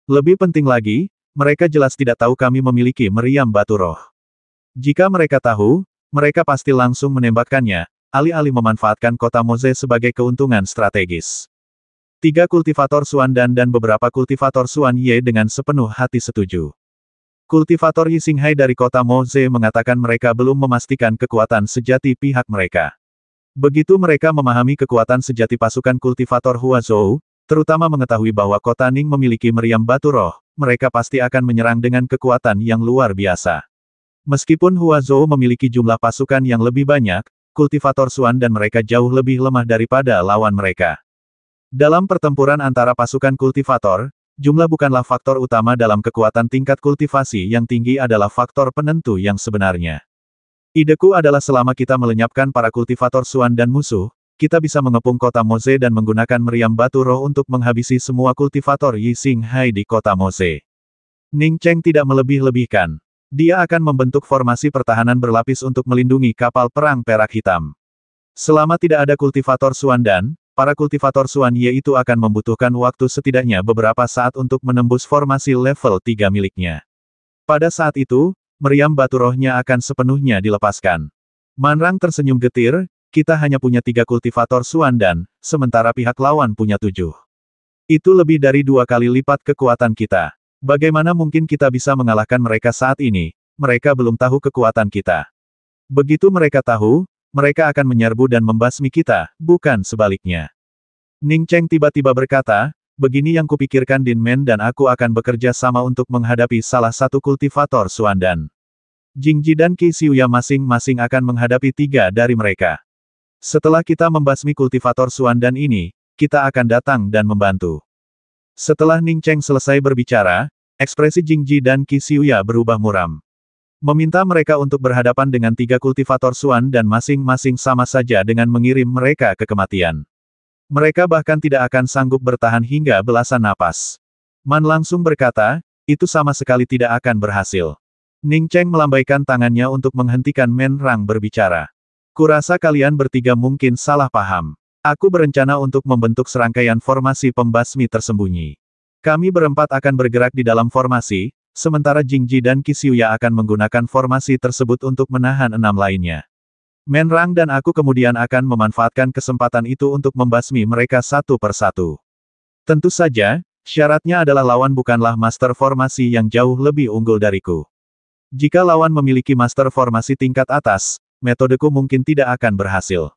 Lebih penting lagi, mereka jelas tidak tahu kami memiliki meriam batu roh. Jika mereka tahu, mereka pasti langsung menembakkannya, alih-alih memanfaatkan kota Moze sebagai keuntungan strategis. 3 kultivator Xuan dan beberapa kultivator Xuan Ye dengan sepenuh hati setuju. Kultivator Yi Xinghai dari kota Moze mengatakan mereka belum memastikan kekuatan sejati pihak mereka. Begitu mereka memahami kekuatan sejati pasukan kultivator Huazhou, terutama mengetahui bahwa kota Ning memiliki meriam batu roh, mereka pasti akan menyerang dengan kekuatan yang luar biasa. Meskipun Huazhou memiliki jumlah pasukan yang lebih banyak, kultivator Xuan dan mereka jauh lebih lemah daripada lawan mereka. Dalam pertempuran antara pasukan kultivator, jumlah bukanlah faktor utama dalam kekuatan tingkat kultivasi yang tinggi adalah faktor penentu yang sebenarnya. Ideku adalah selama kita melenyapkan para kultivator Xuan dan musuh, kita bisa mengepung kota Moze dan menggunakan meriam batu roh untuk menghabisi semua kultivator Yi Xinghai di kota Moze. Ning Cheng tidak melebih-lebihkan. Dia akan membentuk formasi pertahanan berlapis untuk melindungi kapal perang perak hitam. Selama tidak ada kultivator Xuan dan para kultivator Xuan Ye itu akan membutuhkan waktu setidaknya beberapa saat untuk menembus formasi level 3 miliknya. Pada saat itu, meriam batu rohnya akan sepenuhnya dilepaskan. Manrang tersenyum getir, kita hanya punya 3 kultivator Xuan dan, sementara pihak lawan punya 7. Itu lebih dari 2 kali lipat kekuatan kita. Bagaimana mungkin kita bisa mengalahkan mereka saat ini? Mereka belum tahu kekuatan kita. Begitu mereka tahu, mereka akan menyerbu dan membasmi kita, bukan sebaliknya. Ning Cheng tiba-tiba berkata, begini yang kupikirkan Din Men dan aku akan bekerja sama untuk menghadapi salah satu kultivator Xuan dan Jing Ji dan Qi Xiuya masing-masing akan menghadapi 3 dari mereka. Setelah kita membasmi kultivator Xuan dan ini, kita akan datang dan membantu. Setelah Ning Cheng selesai berbicara, ekspresi Jing Ji dan Qi Xiuya berubah muram. Meminta mereka untuk berhadapan dengan 3 kultivator Xuan dan masing-masing sama saja dengan mengirim mereka ke kematian. Mereka bahkan tidak akan sanggup bertahan hingga belasan napas. Man langsung berkata, itu sama sekali tidak akan berhasil. Ning Cheng melambaikan tangannya untuk menghentikan Menrang berbicara. Kurasa kalian bertiga mungkin salah paham. Aku berencana untuk membentuk serangkaian formasi pembasmi tersembunyi. Kami berempat akan bergerak di dalam formasi, sementara Jing Ji dan Qi Xiuya akan menggunakan formasi tersebut untuk menahan 6 lainnya. Menrang dan aku kemudian akan memanfaatkan kesempatan itu untuk membasmi mereka satu persatu. Tentu saja, syaratnya adalah lawan bukanlah master formasi yang jauh lebih unggul dariku. Jika lawan memiliki master formasi tingkat atas, metodeku mungkin tidak akan berhasil.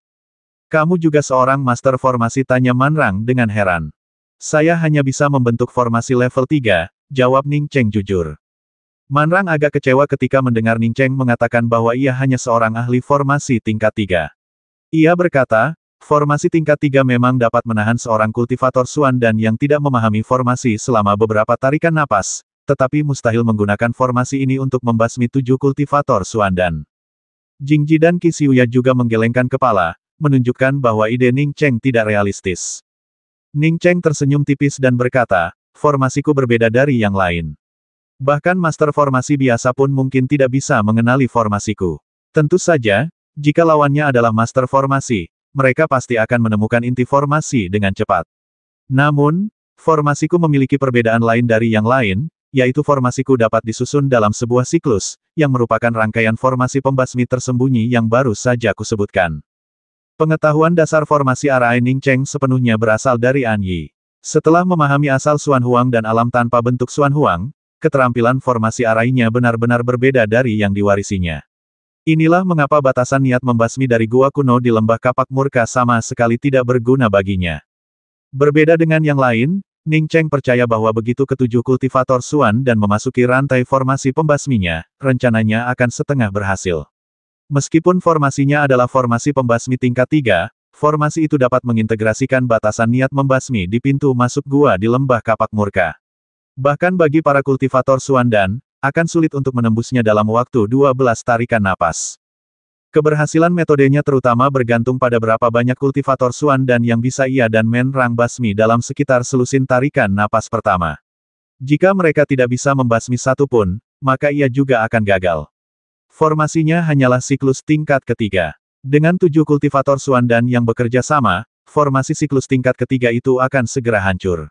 Kamu juga seorang master formasi, tanya Manrang dengan heran. Saya hanya bisa membentuk formasi level 3, jawab Ning Cheng jujur. Manrang agak kecewa ketika mendengar Ning Cheng mengatakan bahwa ia hanya seorang ahli formasi tingkat 3. Ia berkata, formasi tingkat 3 memang dapat menahan seorang kultivator Suandan yang tidak memahami formasi selama beberapa tarikan napas, tetapi mustahil menggunakan formasi ini untuk membasmi 7 kultivator Suandan. Jingji dan Qi Xiuya juga menggelengkan kepala, menunjukkan bahwa ide Ning Cheng tidak realistis. Ning Cheng tersenyum tipis dan berkata, formasiku berbeda dari yang lain. Bahkan master formasi biasa pun mungkin tidak bisa mengenali formasiku. Tentu saja, jika lawannya adalah master formasi, mereka pasti akan menemukan inti formasi dengan cepat. Namun, formasiku memiliki perbedaan lain dari yang lain, yaitu formasiku dapat disusun dalam sebuah siklus, yang merupakan rangkaian formasi pembasmi tersembunyi yang baru saja kusebutkan. Pengetahuan dasar formasi arai Ning Cheng sepenuhnya berasal dari An Yi. Setelah memahami asal Xuan Huang dan alam tanpa bentuk Xuan Huang, keterampilan formasi arainya benar-benar berbeda dari yang diwarisinya. Inilah mengapa batasan niat membasmi dari gua kuno di lembah kapak murka sama sekali tidak berguna baginya. Berbeda dengan yang lain, Ning Cheng percaya bahwa begitu ketujuh kultivator Xuan dan memasuki rantai formasi pembasminya, rencananya akan setengah berhasil. Meskipun formasinya adalah formasi pembasmi tingkat 3, formasi itu dapat mengintegrasikan batasan niat membasmi di pintu masuk gua di lembah kapak murka. Bahkan bagi para kultivator Suandan, akan sulit untuk menembusnya dalam waktu 12 tarikan napas. Keberhasilan metodenya terutama bergantung pada berapa banyak kultivator Suandan yang bisa ia dan Manrang basmi dalam sekitar selusin tarikan napas pertama. Jika mereka tidak bisa membasmi satu pun, maka ia juga akan gagal. Formasinya hanyalah siklus tingkat ketiga. Dengan 7 kultivator Suandan yang bekerja sama, formasi siklus tingkat ketiga itu akan segera hancur.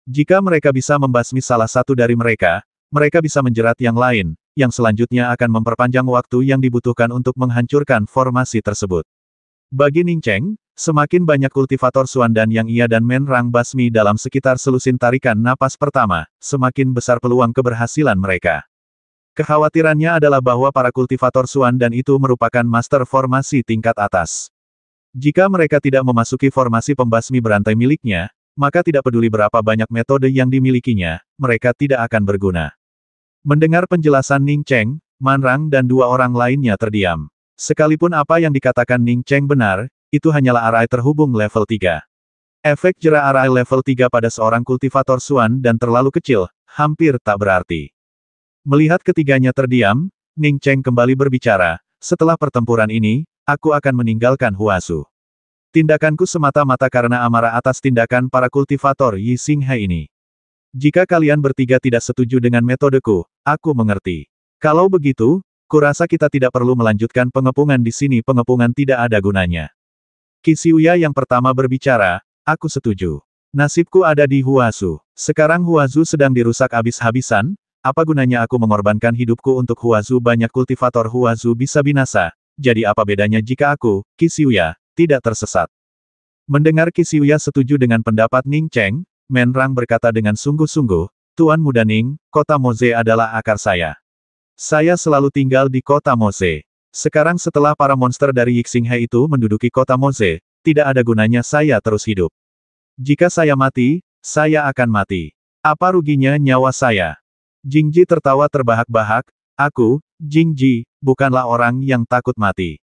Jika mereka bisa membasmi salah satu dari mereka, mereka bisa menjerat yang lain, yang selanjutnya akan memperpanjang waktu yang dibutuhkan untuk menghancurkan formasi tersebut. Bagi Ning Cheng, semakin banyak kultivator Suandan yang ia dan Manrang basmi dalam sekitar selusin tarikan napas pertama, semakin besar peluang keberhasilan mereka. Kekhawatirannya adalah bahwa para kultivator Suandan itu merupakan master formasi tingkat atas. Jika mereka tidak memasuki formasi pembasmi berantai miliknya, maka tidak peduli berapa banyak metode yang dimilikinya, mereka tidak akan berguna. Mendengar penjelasan Ning Cheng, Manrang dan dua orang lainnya terdiam. Sekalipun apa yang dikatakan Ning Cheng benar, itu hanyalah arai terhubung level 3. Efek jera arai level 3 pada seorang kultivator Suan dan terlalu kecil, hampir tak berarti. Melihat ketiganya terdiam, Ning Cheng kembali berbicara, setelah pertempuran ini, aku akan meninggalkan Huasu. Tindakanku semata-mata karena amarah atas tindakan para kultivator Yi Xinghai ini. Jika kalian bertiga tidak setuju dengan metodeku, aku mengerti. Kalau begitu, kurasa kita tidak perlu melanjutkan pengepungan di sini, pengepungan tidak ada gunanya. Qi Xiuya yang pertama berbicara, aku setuju. Nasibku ada di Huasu. Sekarang Huasu sedang dirusak habis-habisan, apa gunanya aku mengorbankan hidupku untuk Huasu? Banyak kultivator Huasu bisa binasa, jadi apa bedanya jika aku, Qi Xiuya, tidak tersesat? Mendengar Qi Xiuya setuju dengan pendapat Ning Cheng, Manrang berkata dengan sungguh-sungguh, Tuan Muda Ning, kota Moze adalah akar saya. Saya selalu tinggal di kota Moze. Sekarang setelah para monster dari Yi Xinghai itu menduduki kota Moze, tidak ada gunanya saya terus hidup. Jika saya mati, saya akan mati. Apa ruginya nyawa saya? Jingji tertawa terbahak-bahak, aku, Jingji, bukanlah orang yang takut mati.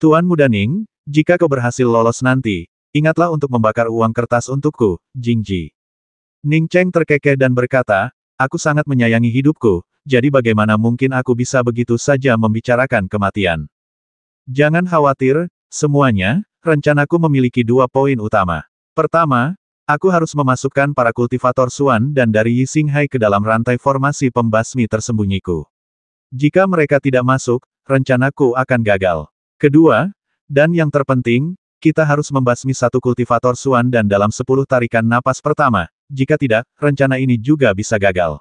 Tuan Muda Ning, jika kau berhasil lolos nanti, ingatlah untuk membakar uang kertas untukku, Jingji. Ning Cheng terkekeh dan berkata, aku sangat menyayangi hidupku, jadi bagaimana mungkin aku bisa begitu saja membicarakan kematian? Jangan khawatir, semuanya, rencanaku memiliki 2 poin utama. Pertama, aku harus memasukkan para kultivator Suan dan dari Yi Xinghai ke dalam rantai formasi pembasmi tersembunyiku. Jika mereka tidak masuk, rencanaku akan gagal. Kedua, dan yang terpenting, kita harus membasmi 1 kultivator Suan dan dalam 10 tarikan napas pertama. Jika tidak, rencana ini juga bisa gagal.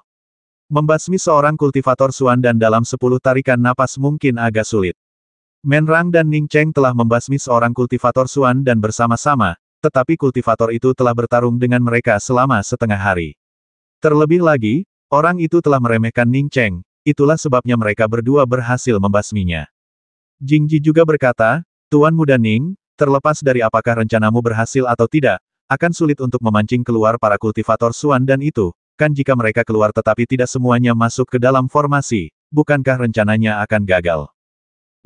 Membasmi seorang kultivator Suan dan dalam 10 tarikan napas mungkin agak sulit. Manrang dan Ning Cheng telah membasmi seorang kultivator Suan dan bersama-sama, tetapi kultivator itu telah bertarung dengan mereka selama setengah hari. Terlebih lagi, orang itu telah meremehkan Ning Cheng, itulah sebabnya mereka berdua berhasil membasminya. Jingji juga berkata, Tuan Muda Ning, terlepas dari apakah rencanamu berhasil atau tidak, akan sulit untuk memancing keluar para kultivator Suan dan itu, kan jika mereka keluar tetapi tidak semuanya masuk ke dalam formasi, bukankah rencananya akan gagal?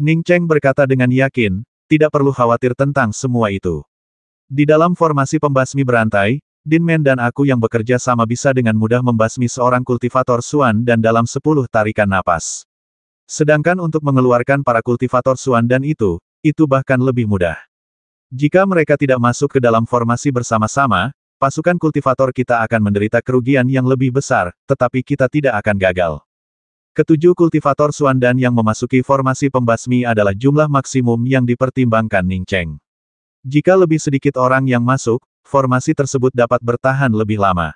Ning Cheng berkata dengan yakin, tidak perlu khawatir tentang semua itu. Di dalam formasi pembasmi berantai, Din Men dan aku yang bekerja sama bisa dengan mudah membasmi seorang kultivator Suan dan dalam 10 tarikan napas. Sedangkan untuk mengeluarkan para kultivator Suan dan itu bahkan lebih mudah. Jika mereka tidak masuk ke dalam formasi bersama-sama, pasukan kultivator kita akan menderita kerugian yang lebih besar, tetapi kita tidak akan gagal. Ketujuh kultivator Suan dan yang memasuki formasi pembasmi adalah jumlah maksimum yang dipertimbangkan Ning Cheng. Jika lebih sedikit orang yang masuk, formasi tersebut dapat bertahan lebih lama.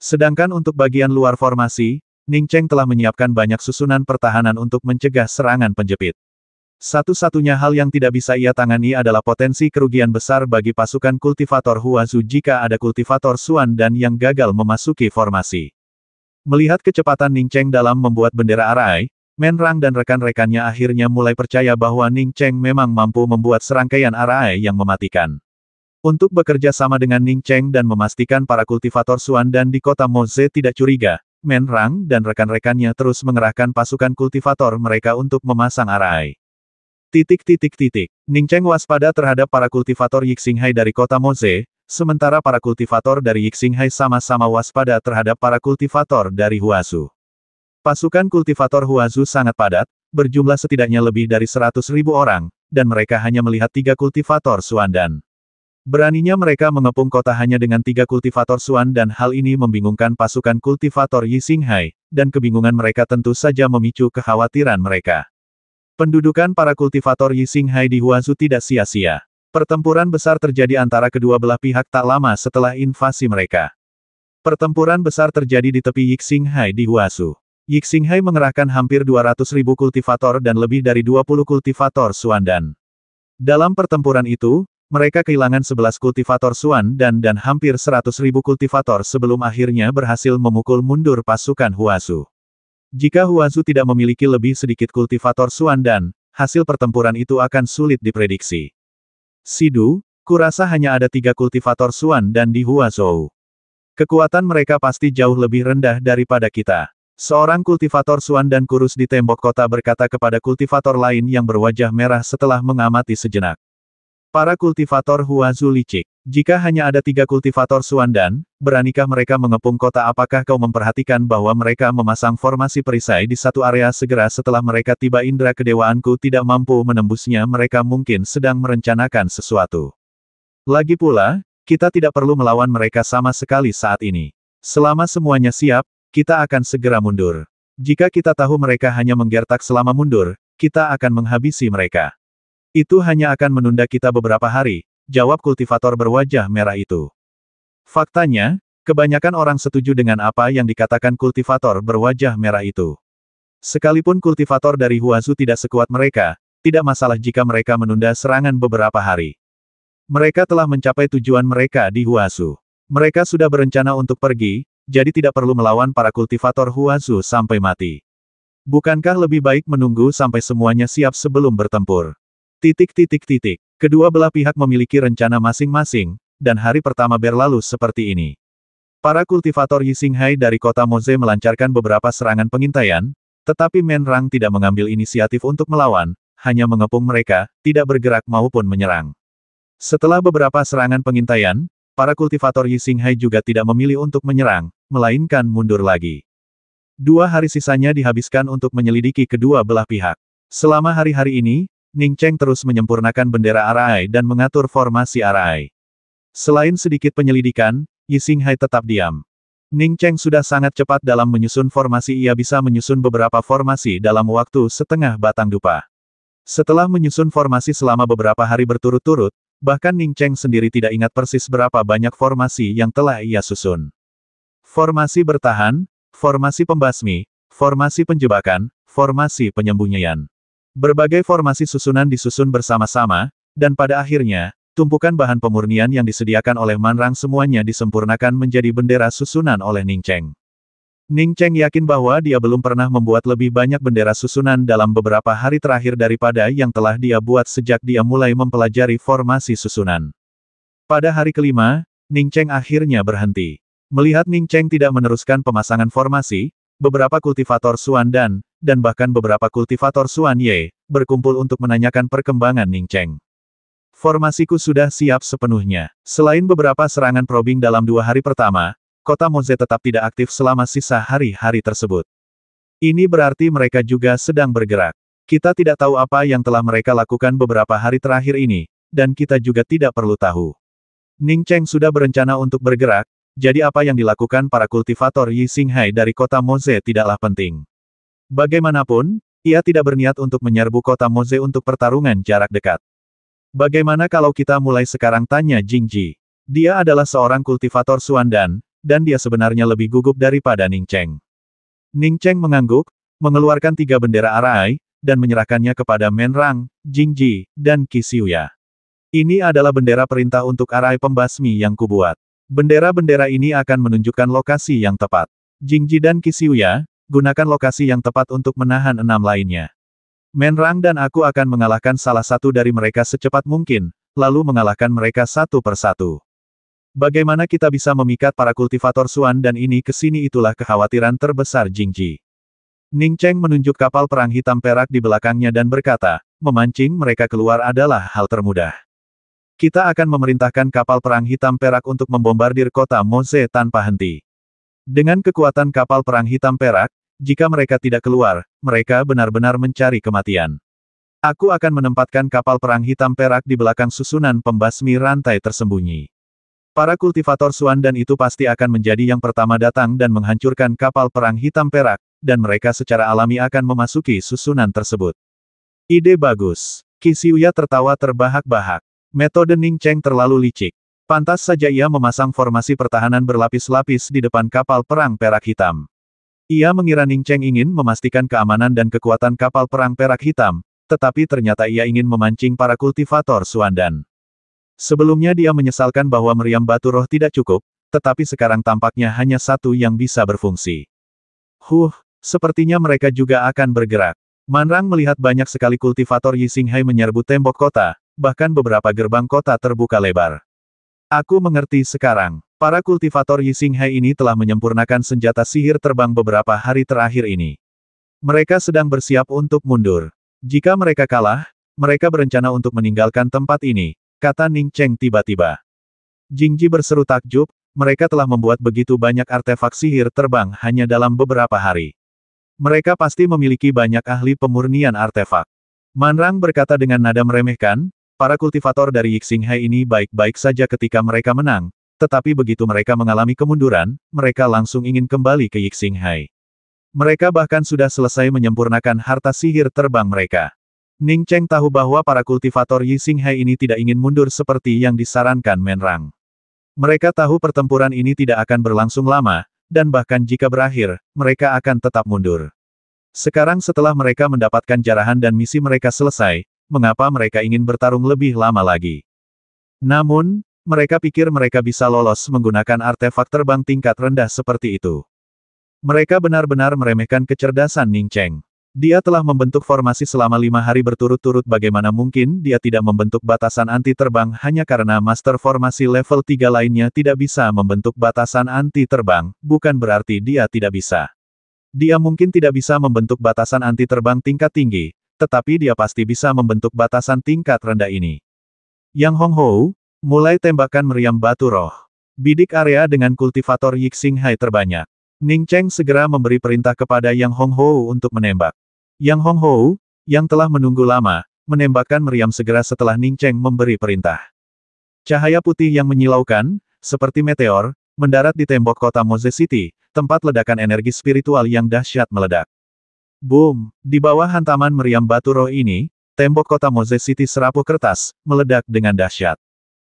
Sedangkan untuk bagian luar formasi, Ning Cheng telah menyiapkan banyak susunan pertahanan untuk mencegah serangan penjepit. Satu-satunya hal yang tidak bisa ia tangani adalah potensi kerugian besar bagi pasukan kultivator Huazu jika ada kultivator Suan dan yang gagal memasuki formasi. Melihat kecepatan Ning Cheng dalam membuat bendera arai, Men Rang dan rekan-rekannya akhirnya mulai percaya bahwa Ning Cheng memang mampu membuat serangkaian arai yang mematikan. Untuk bekerja sama dengan Ning Cheng dan memastikan para kultivator Suan dan di kota Moze tidak curiga, Men Rang dan rekan-rekannya terus mengerahkan pasukan kultivator mereka untuk memasang arai. Ning Cheng waspada terhadap para kultivator Yixinghai dari kota Moze, sementara para kultivator dari Yixinghai sama-sama waspada terhadap para kultivator dari Huazu. Pasukan kultivator Huazu sangat padat, berjumlah setidaknya lebih dari 100.000 orang, dan mereka hanya melihat 3 kultivator Suan dan beraninya mereka mengepung kota hanya dengan 3 kultivator Suan dan hal ini membingungkan pasukan kultivator Yixinghai, dan kebingungan mereka tentu saja memicu kekhawatiran mereka. Pendudukan para kultivator Yixinghai di Huazu tidak sia-sia. Pertempuran besar terjadi antara kedua belah pihak tak lama setelah invasi mereka. Pertempuran besar terjadi di tepi Yixinghai di Huazu. Yixinghai mengerahkan hampir 200.000 kultivator dan lebih dari 20 kultivator Suan dan dalam pertempuran itu, mereka kehilangan 11 kultivator Suan dan hampir 100.000 kultivator sebelum akhirnya berhasil memukul mundur pasukan Huazu. Jika Huazu tidak memiliki lebih sedikit kultivator Suan dan, hasil pertempuran itu akan sulit diprediksi. Sidu, kurasa hanya ada 3 kultivator Suan dan di Huazhou. Kekuatan mereka pasti jauh lebih rendah daripada kita. Seorang kultivator Suan dan kurus di tembok kota berkata kepada kultivator lain yang berwajah merah setelah mengamati sejenak. Para kultivator Huazu licik. Jika hanya ada 3 kultivator Suan dan, beranikah mereka mengepung kota? Apakah kau memperhatikan bahwa mereka memasang formasi perisai di satu area segera setelah mereka tiba? Indra kedewaanku tidak mampu menembusnya. Mereka mungkin sedang merencanakan sesuatu. Lagi pula, kita tidak perlu melawan mereka sama sekali saat ini. Selama semuanya siap, kita akan segera mundur. Jika kita tahu mereka hanya menggertak selama mundur, kita akan menghabisi mereka. Itu hanya akan menunda kita beberapa hari, jawab kultivator berwajah merah itu. Faktanya, kebanyakan orang setuju dengan apa yang dikatakan kultivator berwajah merah itu. Sekalipun kultivator dari Huazu tidak sekuat mereka, tidak masalah jika mereka menunda serangan beberapa hari. Mereka telah mencapai tujuan mereka di Huazu. Mereka sudah berencana untuk pergi, jadi tidak perlu melawan para kultivator Huazu sampai mati. Bukankah lebih baik menunggu sampai semuanya siap sebelum bertempur? Kedua belah pihak memiliki rencana masing-masing, dan hari pertama berlalu seperti ini. Para kultivator Yixinghai dari kota Moze melancarkan beberapa serangan pengintaian, tetapi Men Rang tidak mengambil inisiatif untuk melawan, hanya mengepung mereka, tidak bergerak maupun menyerang. Setelah beberapa serangan pengintaian, para kultivator Yixinghai juga tidak memilih untuk menyerang, melainkan mundur lagi. 2 hari sisanya dihabiskan untuk menyelidiki kedua belah pihak. Selama hari-hari ini, Ning Cheng terus menyempurnakan bendera arai dan mengatur formasi arai. Selain sedikit penyelidikan, Yixinghai tetap diam. Ning Cheng sudah sangat cepat dalam menyusun formasi. Ia bisa menyusun beberapa formasi dalam waktu setengah batang dupa. Setelah menyusun formasi selama beberapa hari berturut-turut, bahkan Ning Cheng sendiri tidak ingat persis berapa banyak formasi yang telah ia susun. Formasi bertahan, formasi pembasmi, formasi penjebakan, formasi penyembunyian. Berbagai formasi susunan disusun bersama-sama, dan pada akhirnya, tumpukan bahan pemurnian yang disediakan oleh Man Rang semuanya disempurnakan menjadi bendera susunan oleh Ning Cheng. Ning Cheng yakin bahwa dia belum pernah membuat lebih banyak bendera susunan dalam beberapa hari terakhir daripada yang telah dia buat sejak dia mulai mempelajari formasi susunan. Pada hari kelima, Ning Cheng akhirnya berhenti. Melihat Ning Cheng tidak meneruskan pemasangan formasi, beberapa kultivator Xuan dan bahkan beberapa kultivator Xuan Ye, berkumpul untuk menanyakan perkembangan Ning Cheng. Formasiku sudah siap sepenuhnya. Selain beberapa serangan probing dalam 2 hari pertama, kota Moze tetap tidak aktif selama sisa hari-hari tersebut. Ini berarti mereka juga sedang bergerak. Kita tidak tahu apa yang telah mereka lakukan beberapa hari terakhir ini, dan kita juga tidak perlu tahu. Ning Cheng sudah berencana untuk bergerak, jadi apa yang dilakukan para kultivator Yi Xinghai dari kota Moze tidaklah penting. Bagaimanapun, ia tidak berniat untuk menyerbu kota Moze untuk pertarungan jarak dekat. Bagaimana kalau kita mulai sekarang, tanya Jing Ji. Dia adalah seorang kultivator Xuan dan dia sebenarnya lebih gugup daripada Ning Cheng. Ning Cheng mengangguk, mengeluarkan 3 bendera arai, dan menyerahkannya kepada Menrang, Jing Ji, dan Qi Xiuya. Ini adalah bendera perintah untuk arai pembasmi yang kubuat. Bendera-bendera ini akan menunjukkan lokasi yang tepat. Jing Ji dan Qi Xiuya, gunakan lokasi yang tepat untuk menahan 6 lainnya. Menrang dan aku akan mengalahkan salah satu dari mereka secepat mungkin, lalu mengalahkan mereka satu persatu. Bagaimana kita bisa memikat para kultivator Xuan dan ini ke sini, itulah kekhawatiran terbesar Jing Ji. Ning Cheng menunjuk kapal perang hitam perak di belakangnya dan berkata, memancing mereka keluar adalah hal termudah. Kita akan memerintahkan kapal perang hitam perak untuk membombardir kota Moze tanpa henti. Dengan kekuatan kapal perang hitam perak, jika mereka tidak keluar, mereka benar-benar mencari kematian. Aku akan menempatkan kapal perang hitam perak di belakang susunan pembasmi rantai tersembunyi. Para kultivator Xuan itu pasti akan menjadi yang pertama datang dan menghancurkan kapal perang hitam perak, dan mereka secara alami akan memasuki susunan tersebut. Ide bagus. Qi Xiuya tertawa terbahak-bahak. Metode Ning Cheng terlalu licik. Pantas saja ia memasang formasi pertahanan berlapis-lapis di depan kapal perang perak hitam. Ia mengira Ning Cheng ingin memastikan keamanan dan kekuatan kapal perang perak hitam, tetapi ternyata ia ingin memancing para kultivator Xuan. Sebelumnya dia menyesalkan bahwa meriam batu roh tidak cukup, tetapi sekarang tampaknya hanya satu yang bisa berfungsi. Sepertinya mereka juga akan bergerak. Manrang melihat banyak sekali kultivator Yi Xinghai menyerbu tembok kota, bahkan beberapa gerbang kota terbuka lebar. Aku mengerti sekarang. Para kultivator Yi Xinghai ini telah menyempurnakan senjata sihir terbang beberapa hari terakhir ini. Mereka sedang bersiap untuk mundur. Jika mereka kalah, mereka berencana untuk meninggalkan tempat ini, kata Ning Cheng tiba-tiba. Jing Ji berseru takjub, mereka telah membuat begitu banyak artefak sihir terbang hanya dalam beberapa hari. Mereka pasti memiliki banyak ahli pemurnian artefak. Manrang berkata dengan nada meremehkan, para kultivator dari Yi Xinghai ini baik-baik saja ketika mereka menang, tetapi begitu mereka mengalami kemunduran, mereka langsung ingin kembali ke Yi Xinghai. Mereka bahkan sudah selesai menyempurnakan harta sihir terbang mereka. Ning Cheng tahu bahwa para kultivator Yi Xinghai ini tidak ingin mundur seperti yang disarankan Menrang. Mereka tahu pertempuran ini tidak akan berlangsung lama, dan bahkan jika berakhir, mereka akan tetap mundur. Sekarang setelah mereka mendapatkan jarahan dan misi mereka selesai, mengapa mereka ingin bertarung lebih lama lagi? Namun, mereka pikir mereka bisa lolos menggunakan artefak terbang tingkat rendah seperti itu. Mereka benar-benar meremehkan kecerdasan Ning Cheng. Dia telah membentuk formasi selama 5 hari berturut-turut, bagaimana mungkin dia tidak membentuk batasan anti terbang hanya karena master formasi level 3 lainnya tidak bisa membentuk batasan anti terbang, bukan berarti dia tidak bisa. Dia mungkin tidak bisa membentuk batasan anti terbang tingkat tinggi, tetapi dia pasti bisa membentuk batasan tingkat rendah ini. Yang Hong Hou, mulai tembakan meriam batu roh. Bidik area dengan kultivator Yi Xinghai terbanyak. Ning Cheng segera memberi perintah kepada Yang Hong Hou untuk menembak. Yang Hong Hou, yang telah menunggu lama, menembakkan meriam segera setelah Ning Cheng memberi perintah. Cahaya putih yang menyilaukan, seperti meteor, mendarat di tembok kota Moze City, tempat ledakan energi spiritual yang dahsyat meledak. Boom! Di bawah hantaman meriam batu roh ini, tembok kota Moze City serapuh kertas, meledak dengan dahsyat.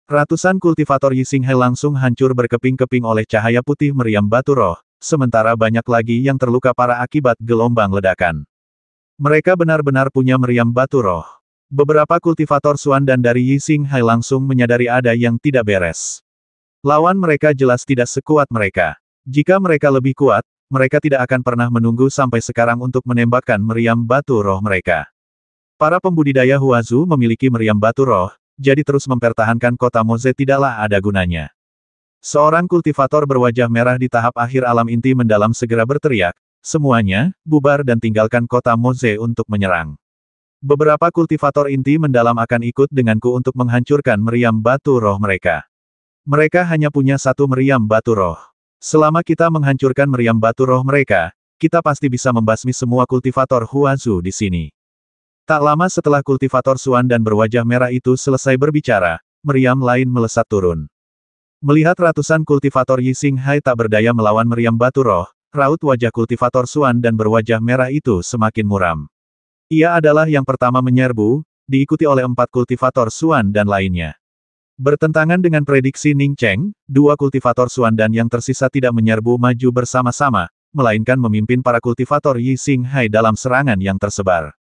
Ratusan kultivator Yi Xinghai langsung hancur berkeping-keping oleh cahaya putih meriam batu roh, sementara banyak lagi yang terluka parah akibat gelombang ledakan. Mereka benar-benar punya meriam batu roh. Beberapa kultivator Xuan dari Yi Xinghai langsung menyadari ada yang tidak beres. Lawan mereka jelas tidak sekuat mereka. Jika mereka lebih kuat, mereka tidak akan pernah menunggu sampai sekarang untuk menembakkan meriam batu roh mereka. Para pembudidaya Huazu memiliki meriam batu roh, jadi terus mempertahankan kota Moze tidaklah ada gunanya. Seorang kultivator berwajah merah di tahap akhir alam inti mendalam segera berteriak, semuanya, bubar dan tinggalkan kota Moze untuk menyerang. Beberapa kultivator inti mendalam akan ikut denganku untuk menghancurkan meriam batu roh mereka. Mereka hanya punya satu meriam batu roh. Selama kita menghancurkan meriam batu roh mereka, kita pasti bisa membasmi semua kultivator Huazu di sini. Tak lama setelah kultivator Suan dan berwajah merah itu selesai berbicara, meriam lain melesat turun. Melihat ratusan kultivator Yixing Hai tak berdaya melawan meriam batu roh, raut wajah kultivator Suan dan berwajah merah itu semakin muram. Ia adalah yang pertama menyerbu, diikuti oleh 4 kultivator Suan dan lainnya. Bertentangan dengan prediksi Ning Cheng, 2 kultivator Suan dan yang tersisa tidak menyerbu maju bersama-sama, melainkan memimpin para kultivator Yixing Hai dalam serangan yang tersebar.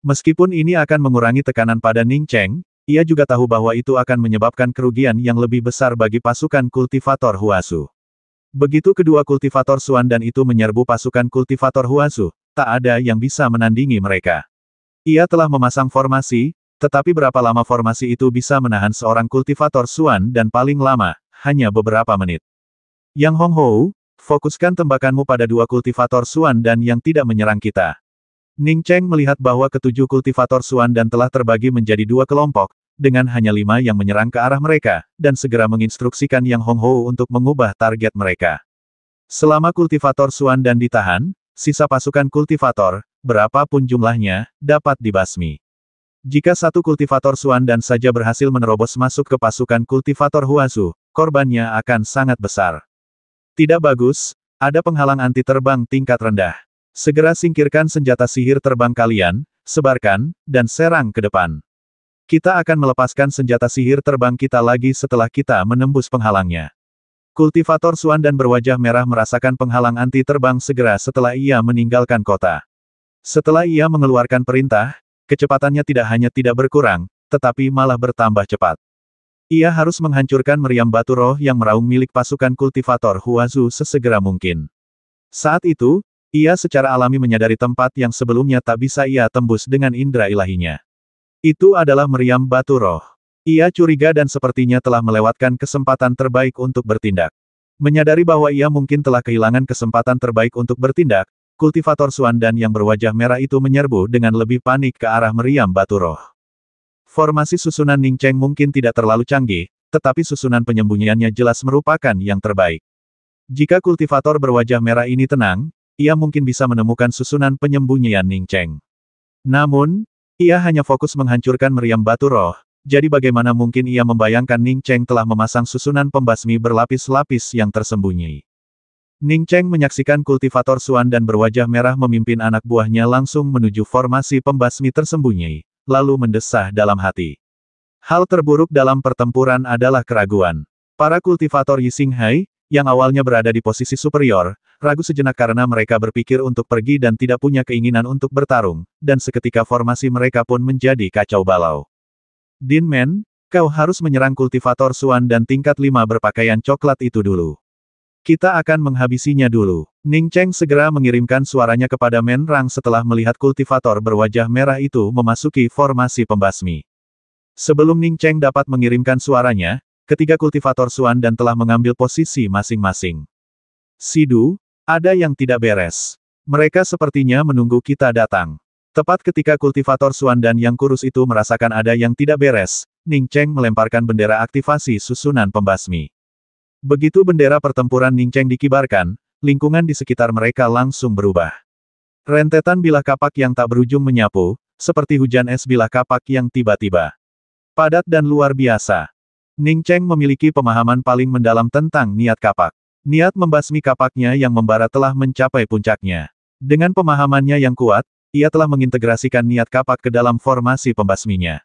Meskipun ini akan mengurangi tekanan pada Ning Cheng, ia juga tahu bahwa itu akan menyebabkan kerugian yang lebih besar bagi pasukan kultivator Huazu. Begitu kedua kultivator Suan dan itu menyerbu pasukan kultivator Huazu, tak ada yang bisa menandingi mereka. Ia telah memasang formasi, tetapi berapa lama formasi itu bisa menahan seorang kultivator Suan dan paling lama, hanya beberapa menit. Yang Hong Hou, fokuskan tembakanmu pada 2 kultivator Suan dan yang tidak menyerang kita. Ning Cheng melihat bahwa ketujuh kultivator Suan dan telah terbagi menjadi 2 kelompok, dengan hanya 5 yang menyerang ke arah mereka, dan segera menginstruksikan Yang Hong Hou untuk mengubah target mereka. Selama kultivator Suan dan ditahan, sisa pasukan kultivator, berapapun jumlahnya, dapat dibasmi. Jika satu kultivator Suan dan saja berhasil menerobos masuk ke pasukan kultivator Huazu, korbannya akan sangat besar. Tidak bagus, ada penghalang anti terbang tingkat rendah. Segera singkirkan senjata sihir terbang kalian, sebarkan, dan serang ke depan. Kita akan melepaskan senjata sihir terbang kita lagi setelah kita menembus penghalangnya. Kultivator Suan dan berwajah merah merasakan penghalang anti terbang segera setelah ia meninggalkan kota. Setelah ia mengeluarkan perintah, kecepatannya tidak hanya tidak berkurang, tetapi malah bertambah cepat. Ia harus menghancurkan meriam batu roh yang meraung milik pasukan kultivator Huazu sesegera mungkin. Saat itu, ia secara alami menyadari tempat yang sebelumnya tak bisa ia tembus dengan indera ilahinya. Itu adalah meriam batu roh. Ia curiga dan sepertinya telah melewatkan kesempatan terbaik untuk bertindak. Menyadari bahwa ia mungkin telah kehilangan kesempatan terbaik untuk bertindak, kultivator Suan dan yang berwajah merah itu menyerbu dengan lebih panik ke arah meriam batu roh. Formasi susunan Ning Cheng mungkin tidak terlalu canggih, tetapi susunan penyembunyiannya jelas merupakan yang terbaik. Jika kultivator berwajah merah ini tenang, ia mungkin bisa menemukan susunan penyembunyian Ning Cheng. Namun, ia hanya fokus menghancurkan meriam batu roh, jadi bagaimana mungkin ia membayangkan Ning Cheng telah memasang susunan pembasmi berlapis-lapis yang tersembunyi. Ning Cheng menyaksikan kultivator Suan dan berwajah merah memimpin anak buahnya langsung menuju formasi pembasmi tersembunyi, lalu mendesah dalam hati. Hal terburuk dalam pertempuran adalah keraguan. Para kultivator Yixing Hai, yang awalnya berada di posisi superior, ragu sejenak karena mereka berpikir untuk pergi dan tidak punya keinginan untuk bertarung, dan seketika formasi mereka pun menjadi kacau balau. Din Men, kau harus menyerang kultivator Suan dan tingkat 5 berpakaian coklat itu dulu. Kita akan menghabisinya dulu. Ning Cheng segera mengirimkan suaranya kepada Men Rang setelah melihat kultivator berwajah merah itu memasuki formasi pembasmi. Sebelum Ning Cheng dapat mengirimkan suaranya, ketiga kultivator Suan dan telah mengambil posisi masing-masing. Sidu, ada yang tidak beres. Mereka sepertinya menunggu kita datang. Tepat ketika kultivator Suan dan yang kurus itu merasakan ada yang tidak beres, Ning Cheng melemparkan bendera aktivasi susunan pembasmi. Begitu bendera pertempuran Ning Cheng dikibarkan, lingkungan di sekitar mereka langsung berubah. Rentetan bilah kapak yang tak berujung menyapu, seperti hujan es bilah kapak yang tiba-tiba. Padat dan luar biasa. Ning Cheng memiliki pemahaman paling mendalam tentang niat kapak. Niat membasmi kapaknya yang membara telah mencapai puncaknya. Dengan pemahamannya yang kuat, ia telah mengintegrasikan niat kapak ke dalam formasi pembasminya.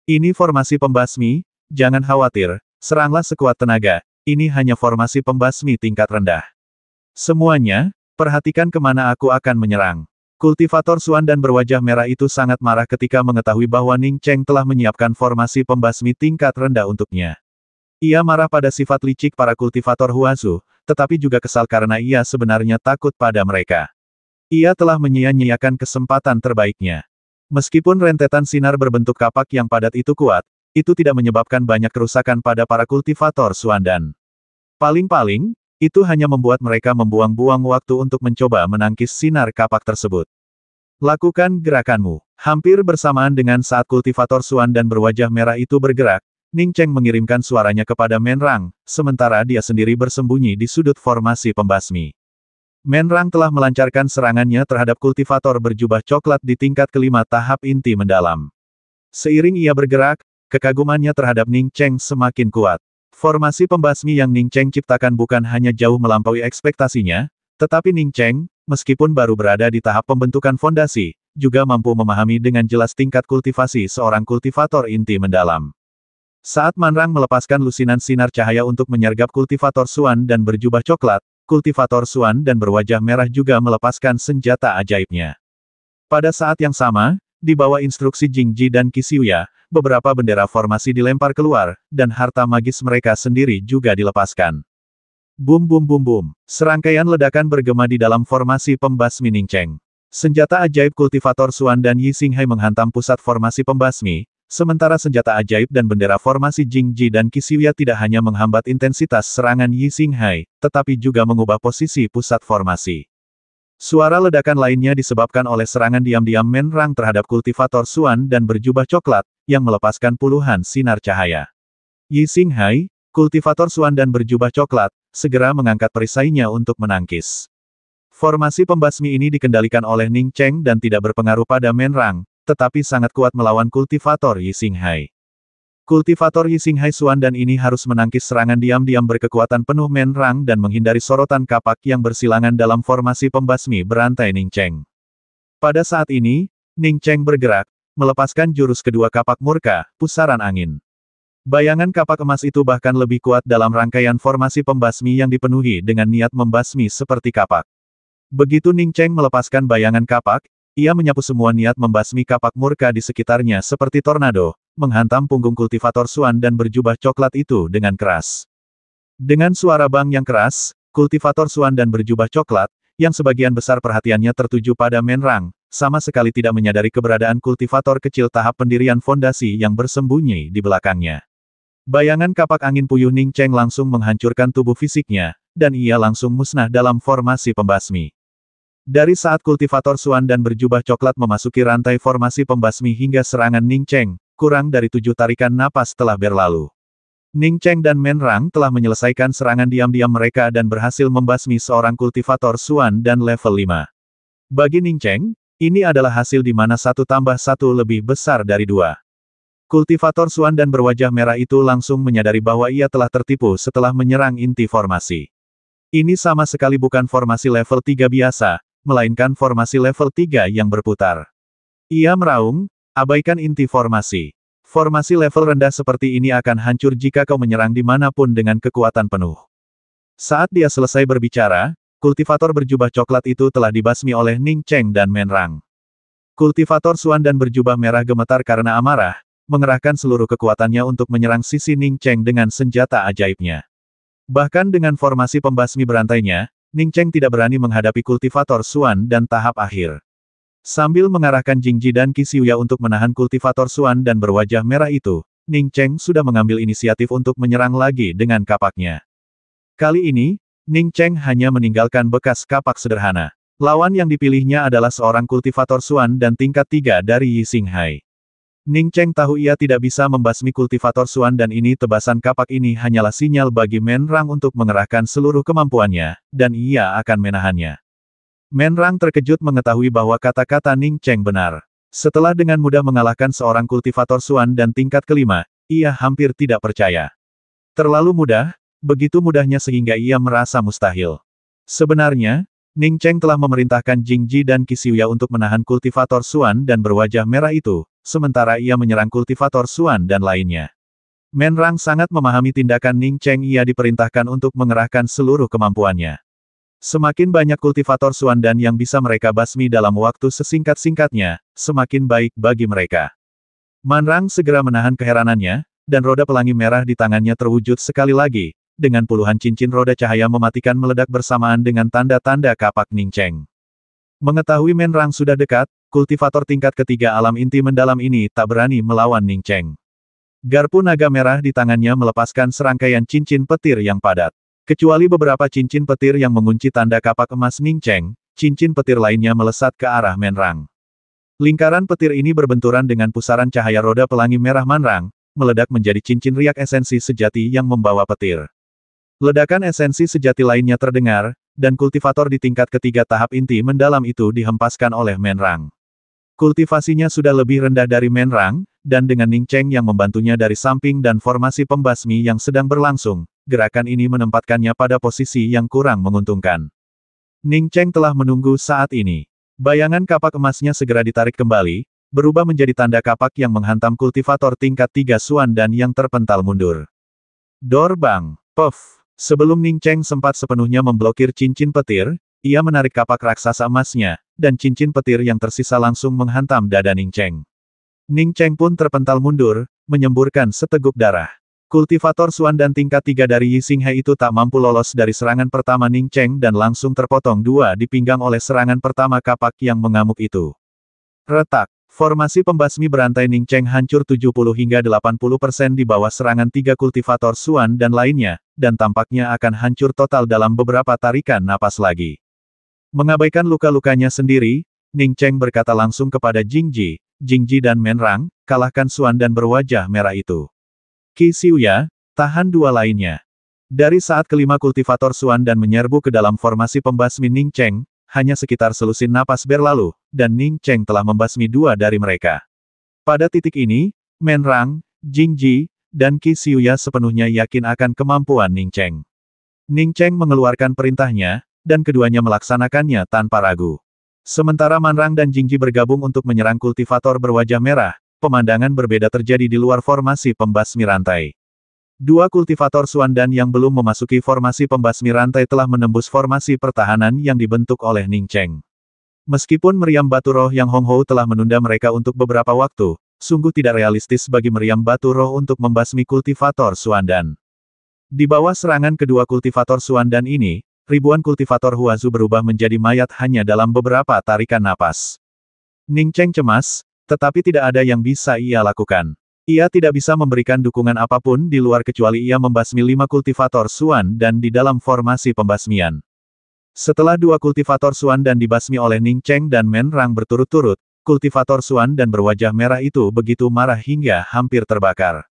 Ini formasi pembasmi, jangan khawatir, seranglah sekuat tenaga. Ini hanya formasi pembasmi tingkat rendah. Semuanya, perhatikan kemana aku akan menyerang. Kultivator Suan dan berwajah merah itu sangat marah ketika mengetahui bahwa Ning Cheng telah menyiapkan formasi pembasmi tingkat rendah untuknya. Ia marah pada sifat licik para kultivator Huazu, tetapi juga kesal karena ia sebenarnya takut pada mereka. Ia telah menyia-nyiakan kesempatan terbaiknya. Meskipun rentetan sinar berbentuk kapak yang padat itu kuat, itu tidak menyebabkan banyak kerusakan pada para kultivator Suandan. Paling-paling, itu hanya membuat mereka membuang-buang waktu untuk mencoba menangkis sinar kapak tersebut. Lakukan gerakanmu. Hampir bersamaan dengan saat kultivator Suandan berwajah merah itu bergerak, Ning Cheng mengirimkan suaranya kepada Menrang, sementara dia sendiri bersembunyi di sudut formasi pembasmi. Menrang telah melancarkan serangannya terhadap kultivator berjubah coklat di tingkat kelima tahap inti mendalam. Seiring ia bergerak, kekagumannya terhadap Ning Cheng semakin kuat. Formasi pembasmi yang Ning Cheng ciptakan bukan hanya jauh melampaui ekspektasinya, tetapi Ning Cheng, meskipun baru berada di tahap pembentukan fondasi, juga mampu memahami dengan jelas tingkat kultivasi seorang kultivator inti mendalam. Saat Menrang melepaskan lusinan sinar cahaya untuk menyergap kultivator Suan dan berjubah coklat, kultivator Suan dan berwajah merah juga melepaskan senjata ajaibnya. Pada saat yang sama, di bawah instruksi Jingji dan Qixuya, beberapa bendera formasi dilempar keluar, dan harta magis mereka sendiri juga dilepaskan. Bum bum bum bum. Serangkaian ledakan bergema di dalam formasi pembasmi Ning Cheng. Senjata ajaib kultivator Suan dan Yi Xinghai menghantam pusat formasi pembasmi, sementara senjata ajaib dan bendera formasi Jingji dan Qixuya tidak hanya menghambat intensitas serangan Yi Xinghai, tetapi juga mengubah posisi pusat formasi. Suara ledakan lainnya disebabkan oleh serangan diam-diam Menrang terhadap kultivator Suan dan berjubah coklat, yang melepaskan puluhan sinar cahaya. Yi Xinghai, kultivator Suan dan berjubah coklat, segera mengangkat perisainya untuk menangkis. Formasi pembasmi ini dikendalikan oleh Ning Cheng dan tidak berpengaruh pada Menrang, tetapi sangat kuat melawan kultivator Yi Xinghai. Kultivator Yi Xinghai Suandan ini harus menangkis serangan diam-diam berkekuatan penuh Menrang dan menghindari sorotan kapak yang bersilangan dalam formasi pembasmi berantai Ning Cheng. Pada saat ini, Ning Cheng bergerak, melepaskan jurus kedua kapak murka, pusaran angin. Bayangan kapak emas itu bahkan lebih kuat dalam rangkaian formasi pembasmi yang dipenuhi dengan niat membasmi seperti kapak. Begitu Ning Cheng melepaskan bayangan kapak, ia menyapu semua niat membasmi kapak murka di sekitarnya seperti tornado, menghantam punggung kultivator Suan dan berjubah coklat itu dengan keras. Dengan suara bang yang keras, kultivator Suan dan berjubah coklat, yang sebagian besar perhatiannya tertuju pada Menrang, sama sekali tidak menyadari keberadaan kultivator kecil tahap pendirian fondasi yang bersembunyi di belakangnya. Bayangan kapak angin puyuh Ning Cheng langsung menghancurkan tubuh fisiknya, dan ia langsung musnah dalam formasi pembasmi. Dari saat kultivator Suan dan berjubah coklat memasuki rantai formasi pembasmi hingga serangan Ning Cheng, kurang dari 7 tarikan napas telah berlalu. Ning Cheng dan Menrang telah menyelesaikan serangan diam-diam mereka dan berhasil membasmi seorang kultivator Suan dan level 5. Bagi Ning Cheng, ini adalah hasil di mana 1 tambah 1 lebih besar dari 2. Kultivator Suan dan berwajah merah itu langsung menyadari bahwa ia telah tertipu setelah menyerang inti formasi. Ini sama sekali bukan formasi level 3 biasa, melainkan formasi level 3 yang berputar. Ia meraung, abaikan inti formasi. Formasi level rendah seperti ini akan hancur jika kau menyerang dimanapun dengan kekuatan penuh. Saat dia selesai berbicara, kultivator berjubah coklat itu telah dibasmi oleh Ning Cheng dan Menrang. Kultivator Suan dan berjubah merah gemetar karena amarah, mengerahkan seluruh kekuatannya untuk menyerang sisi Ning Cheng dengan senjata ajaibnya. Bahkan dengan formasi pembasmi berantainya, Ning Cheng tidak berani menghadapi kultivator Suan dan tahap akhir. Sambil mengarahkan Jingji dan Qixuya untuk menahan kultivator Suan dan berwajah merah itu, Ning Cheng sudah mengambil inisiatif untuk menyerang lagi dengan kapaknya. Kali ini, Ning Cheng hanya meninggalkan bekas kapak sederhana. Lawan yang dipilihnya adalah seorang kultivator Suan dan tingkat 3 dari Yi Xinghai. Ning Cheng tahu ia tidak bisa membasmi kultivator Suan dan ini tebasan kapak ini hanyalah sinyal bagi Menrang untuk mengerahkan seluruh kemampuannya, dan ia akan menahannya. Menrang terkejut mengetahui bahwa kata-kata Ning Cheng benar. Setelah dengan mudah mengalahkan seorang kultivator Suan dan tingkat kelima, ia hampir tidak percaya. Terlalu mudah, begitu mudahnya sehingga ia merasa mustahil. Sebenarnya, Ning Cheng telah memerintahkan Jingji dan Qixuya untuk menahan kultivator Suan dan berwajah merah itu, sementara ia menyerang kultivator Suan dan lainnya. Menrang sangat memahami tindakan Ning Cheng. Ia diperintahkan untuk mengerahkan seluruh kemampuannya. Semakin banyak kultivator Suan dan yang bisa mereka basmi dalam waktu sesingkat-singkatnya, semakin baik bagi mereka. Menrang segera menahan keheranannya, dan roda pelangi merah di tangannya terwujud sekali lagi, dengan puluhan cincin roda cahaya mematikan meledak bersamaan dengan tanda-tanda kapak Ning Cheng. Mengetahui Menrang sudah dekat, kultivator tingkat ketiga alam inti mendalam ini tak berani melawan Ning Cheng. Garpu naga merah di tangannya melepaskan serangkaian cincin petir yang padat. Kecuali beberapa cincin petir yang mengunci tanda kapak emas Ning Cheng, cincin petir lainnya melesat ke arah Menrang. Lingkaran petir ini berbenturan dengan pusaran cahaya roda pelangi merah Menrang, meledak menjadi cincin riak esensi sejati yang membawa petir. Ledakan esensi sejati lainnya terdengar, dan kultivator di tingkat ketiga tahap inti mendalam itu dihempaskan oleh Menrang. Kultivasinya sudah lebih rendah dari Menrang, dan dengan Ning Cheng yang membantunya dari samping dan formasi pembasmi yang sedang berlangsung, gerakan ini menempatkannya pada posisi yang kurang menguntungkan. Ning Cheng telah menunggu saat ini. Bayangan kapak emasnya segera ditarik kembali, berubah menjadi tanda kapak yang menghantam kultivator tingkat 3 Suan dan yang terpental mundur. Dorbang! Puff! Sebelum Ning Cheng sempat sepenuhnya memblokir cincin petir, ia menarik kapak raksasa emasnya, dan cincin petir yang tersisa langsung menghantam dada Ning Cheng. Ning Cheng pun terpental mundur, menyemburkan seteguk darah. Kultivator Suan dan tingkat 3 dari Yi Xinghai itu tak mampu lolos dari serangan pertama Ning Cheng dan langsung terpotong dua di pinggang oleh serangan pertama kapak yang mengamuk itu. Retak. Formasi pembasmi berantai Ning Cheng hancur 70 hingga 80% di bawah serangan 3 kultivator Suan dan lainnya, dan tampaknya akan hancur total dalam beberapa tarikan napas lagi. Mengabaikan luka-lukanya sendiri, Ning Cheng berkata langsung kepada Jingji dan Menrang, kalahkan Suan dan berwajah merah itu. Qi Xiuya, tahan dua lainnya. Dari saat kelima kultivator Suan dan menyerbu ke dalam formasi pembasmi Ning Cheng, hanya sekitar selusin napas berlalu, dan Ning Cheng telah membasmi dua dari mereka. Pada titik ini, Menrang, Jingji, dan Qi Xiuya sepenuhnya yakin akan kemampuan Ning Cheng. Ning Cheng mengeluarkan perintahnya, dan keduanya melaksanakannya tanpa ragu. Sementara Menrang dan Jingji bergabung untuk menyerang kultivator berwajah merah, pemandangan berbeda terjadi di luar formasi pembasmi rantai. Dua kultivator Suan dan yang belum memasuki formasi pembasmi rantai telah menembus formasi pertahanan yang dibentuk oleh Ning Cheng. Meskipun meriam batu roh yang Hong Hou telah menunda mereka untuk beberapa waktu, sungguh tidak realistis bagi meriam batu roh untuk membasmi kultivator Suan dan. Di bawah serangan kedua kultivator Suan dan ini, ribuan kultivator Huazu berubah menjadi mayat hanya dalam beberapa tarikan napas. Ning Cheng cemas, tetapi tidak ada yang bisa ia lakukan. Ia tidak bisa memberikan dukungan apapun di luar kecuali ia membasmi 5 kultivator Suan dan di dalam formasi pembasmian. Setelah 2 kultivator Suan dan dibasmi oleh Ning Cheng dan Menrang berturut-turut, kultivator Suan dan berwajah merah itu begitu marah hingga hampir terbakar.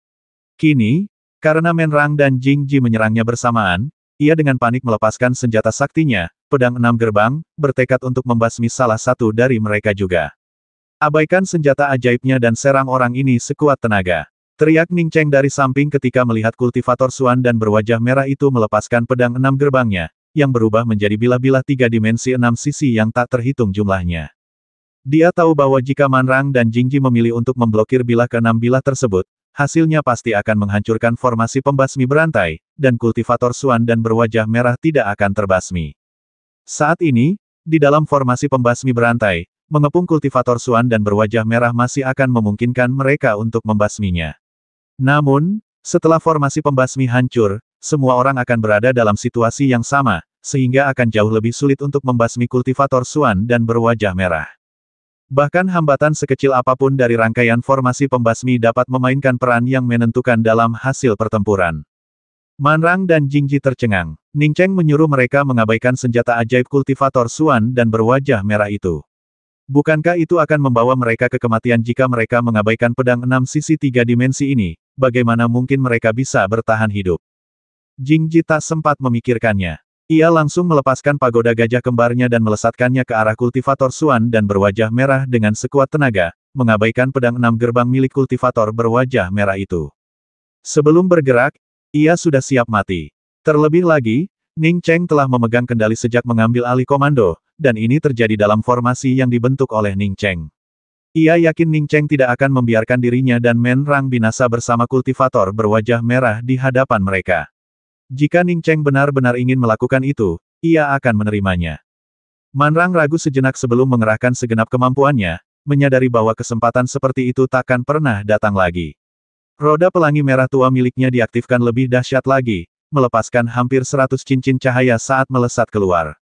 Kini, karena Menrang dan Jingji menyerangnya bersamaan, ia dengan panik melepaskan senjata saktinya, pedang 6 gerbang, bertekad untuk membasmi salah satu dari mereka juga. Abaikan senjata ajaibnya dan serang orang ini sekuat tenaga. Teriak Ning Cheng dari samping ketika melihat kultivator Suan dan berwajah merah itu melepaskan pedang 6 gerbangnya, yang berubah menjadi bilah-bilah 3 dimensi 6 sisi yang tak terhitung jumlahnya. Dia tahu bahwa jika Menrang dan Jingji memilih untuk memblokir bilah ke-6 bilah tersebut, hasilnya pasti akan menghancurkan formasi pembasmi berantai, dan kultivator Suan dan berwajah merah tidak akan terbasmi. Saat ini, di dalam formasi pembasmi berantai, mengepung kultivator Suan dan berwajah merah masih akan memungkinkan mereka untuk membasminya. Namun, setelah formasi pembasmi hancur, semua orang akan berada dalam situasi yang sama, sehingga akan jauh lebih sulit untuk membasmi kultivator Suan dan berwajah merah. Bahkan hambatan sekecil apapun dari rangkaian formasi pembasmi dapat memainkan peran yang menentukan dalam hasil pertempuran. Menrang dan Jingji tercengang. Ning Cheng menyuruh mereka mengabaikan senjata ajaib kultivator Suan dan berwajah merah itu. Bukankah itu akan membawa mereka ke kematian jika mereka mengabaikan pedang 6 sisi 3 dimensi ini? Bagaimana mungkin mereka bisa bertahan hidup? Jingji tak sempat memikirkannya. Ia langsung melepaskan pagoda gajah kembarnya dan melesatkannya ke arah kultivator Suan dan berwajah merah dengan sekuat tenaga, mengabaikan pedang 6 gerbang milik kultivator berwajah merah itu. Sebelum bergerak, ia sudah siap mati. Terlebih lagi, Ning Cheng telah memegang kendali sejak mengambil alih komando, dan ini terjadi dalam formasi yang dibentuk oleh Ning Cheng. Ia yakin Ning Cheng tidak akan membiarkan dirinya dan Menrang binasa bersama kultivator berwajah merah di hadapan mereka. Jika Ning Cheng benar-benar ingin melakukan itu, ia akan menerimanya. Menrang ragu sejenak sebelum mengerahkan segenap kemampuannya, menyadari bahwa kesempatan seperti itu takkan pernah datang lagi. Roda pelangi merah tua miliknya diaktifkan lebih dahsyat lagi, melepaskan hampir 100 cincin cahaya saat melesat keluar.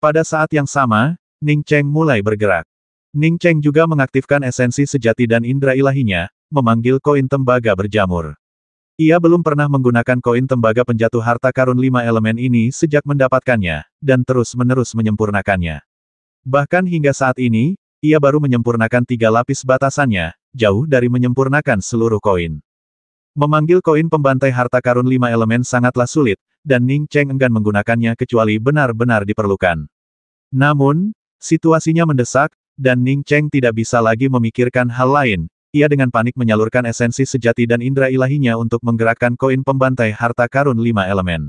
Pada saat yang sama, Ning Cheng mulai bergerak. Ning Cheng juga mengaktifkan esensi sejati dan indera ilahinya, memanggil koin tembaga berjamur. Ia belum pernah menggunakan koin tembaga penjatuh harta karun 5 elemen ini sejak mendapatkannya, dan terus-menerus menyempurnakannya. Bahkan hingga saat ini, ia baru menyempurnakan 3 lapis batasannya, jauh dari menyempurnakan seluruh koin. Memanggil koin pembantai harta karun 5 elemen sangatlah sulit, dan Ning Cheng enggan menggunakannya kecuali benar-benar diperlukan. Namun, situasinya mendesak, dan Ning Cheng tidak bisa lagi memikirkan hal lain. Ia dengan panik menyalurkan esensi sejati dan indera ilahinya untuk menggerakkan koin pembantai harta karun 5 elemen.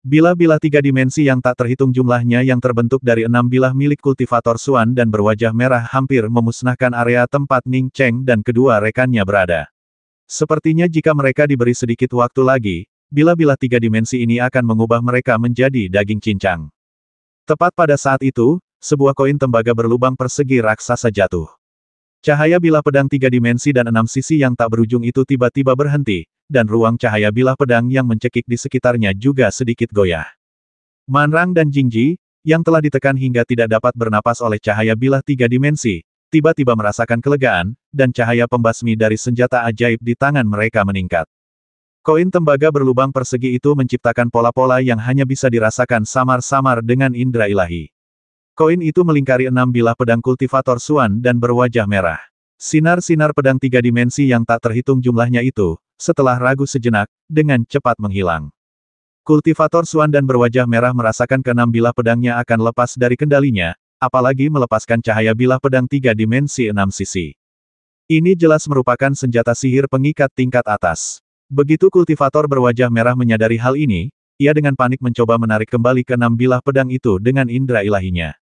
Bilah-bilah 3 dimensi yang tak terhitung jumlahnya yang terbentuk dari 6 bilah milik kultivator Xuan dan berwajah merah hampir memusnahkan area tempat Ning Cheng dan kedua rekannya berada. Sepertinya jika mereka diberi sedikit waktu lagi, bilah-bilah 3 dimensi ini akan mengubah mereka menjadi daging cincang. Tepat pada saat itu, sebuah koin tembaga berlubang persegi raksasa jatuh. Cahaya bilah pedang 3 dimensi dan 6 sisi yang tak berujung itu tiba-tiba berhenti, dan ruang cahaya bilah pedang yang mencekik di sekitarnya juga sedikit goyah. Manrang dan Jingji, yang telah ditekan hingga tidak dapat bernapas oleh cahaya bilah 3 dimensi, tiba-tiba merasakan kelegaan, dan cahaya pembasmi dari senjata ajaib di tangan mereka meningkat. Koin tembaga berlubang persegi itu menciptakan pola-pola yang hanya bisa dirasakan samar-samar dengan indera ilahi. Koin itu melingkari 6 bilah pedang kultivator Xuan dan berwajah merah. Sinar-sinar pedang 3 dimensi yang tak terhitung jumlahnya itu, setelah ragu sejenak, dengan cepat menghilang. Kultivator Xuan dan berwajah merah merasakan ke-6 bilah pedangnya akan lepas dari kendalinya, apalagi melepaskan cahaya bilah pedang 3 dimensi 6 sisi. Ini jelas merupakan senjata sihir pengikat tingkat atas. Begitu kultivator berwajah merah menyadari hal ini, ia dengan panik mencoba menarik kembali ke-6 bilah pedang itu dengan indera ilahinya.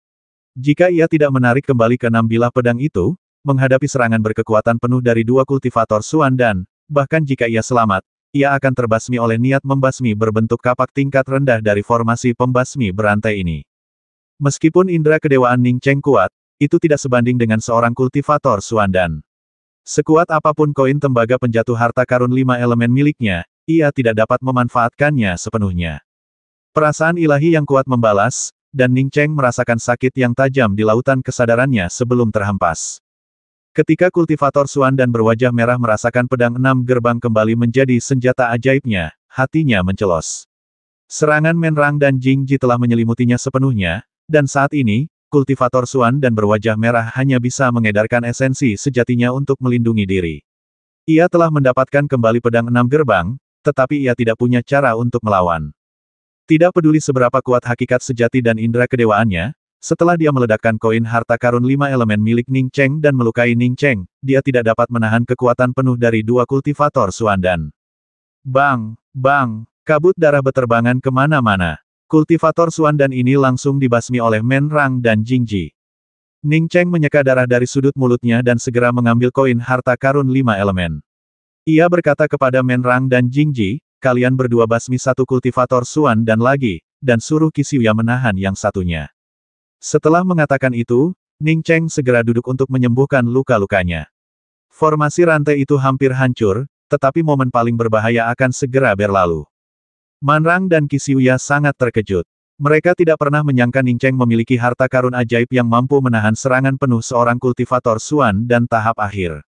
Jika ia tidak menarik kembali ke 6 bilah pedang itu, menghadapi serangan berkekuatan penuh dari 2 kultivator Xuan dan, bahkan jika ia selamat, ia akan terbasmi oleh niat membasmi berbentuk kapak tingkat rendah dari formasi pembasmi berantai ini. Meskipun indera kedewaan Ning Cheng kuat, itu tidak sebanding dengan seorang kultivator Xuan dan. Sekuat apapun koin tembaga penjatuh harta karun 5 elemen miliknya, ia tidak dapat memanfaatkannya sepenuhnya. Perasaan ilahi yang kuat membalas, dan Ning Cheng merasakan sakit yang tajam di lautan kesadarannya sebelum terhempas. Ketika kultivator Xuan dan berwajah merah merasakan pedang 6 gerbang kembali menjadi senjata ajaibnya, hatinya mencelos. Serangan Menrang dan Jingji telah menyelimutinya sepenuhnya, dan saat ini, kultivator Xuan dan berwajah merah hanya bisa mengedarkan esensi sejatinya untuk melindungi diri. Ia telah mendapatkan kembali pedang 6 gerbang, tetapi ia tidak punya cara untuk melawan. Tidak peduli seberapa kuat hakikat sejati dan indera kedewaannya, setelah dia meledakkan koin harta karun 5 elemen milik Ning Cheng dan melukai Ning Cheng, dia tidak dapat menahan kekuatan penuh dari 2 kultivator Xuan dan. Bang! Bang! Kabut darah beterbangan kemana-mana. Kultivator Xuan dan ini langsung dibasmi oleh Menrang dan Jingji. Ning Cheng menyeka darah dari sudut mulutnya dan segera mengambil koin harta karun 5 elemen. Ia berkata kepada Menrang dan Jingji, kalian berdua basmi 1 kultivator Xuan dan lagi, dan suruh Qixuya menahan yang satunya. Setelah mengatakan itu, Ning Cheng segera duduk untuk menyembuhkan luka-lukanya. Formasi rantai itu hampir hancur, tetapi momen paling berbahaya akan segera berlalu. Manrang dan Qixuya sangat terkejut. Mereka tidak pernah menyangka Ning Cheng memiliki harta karun ajaib yang mampu menahan serangan penuh seorang kultivator Xuan dan tahap akhir.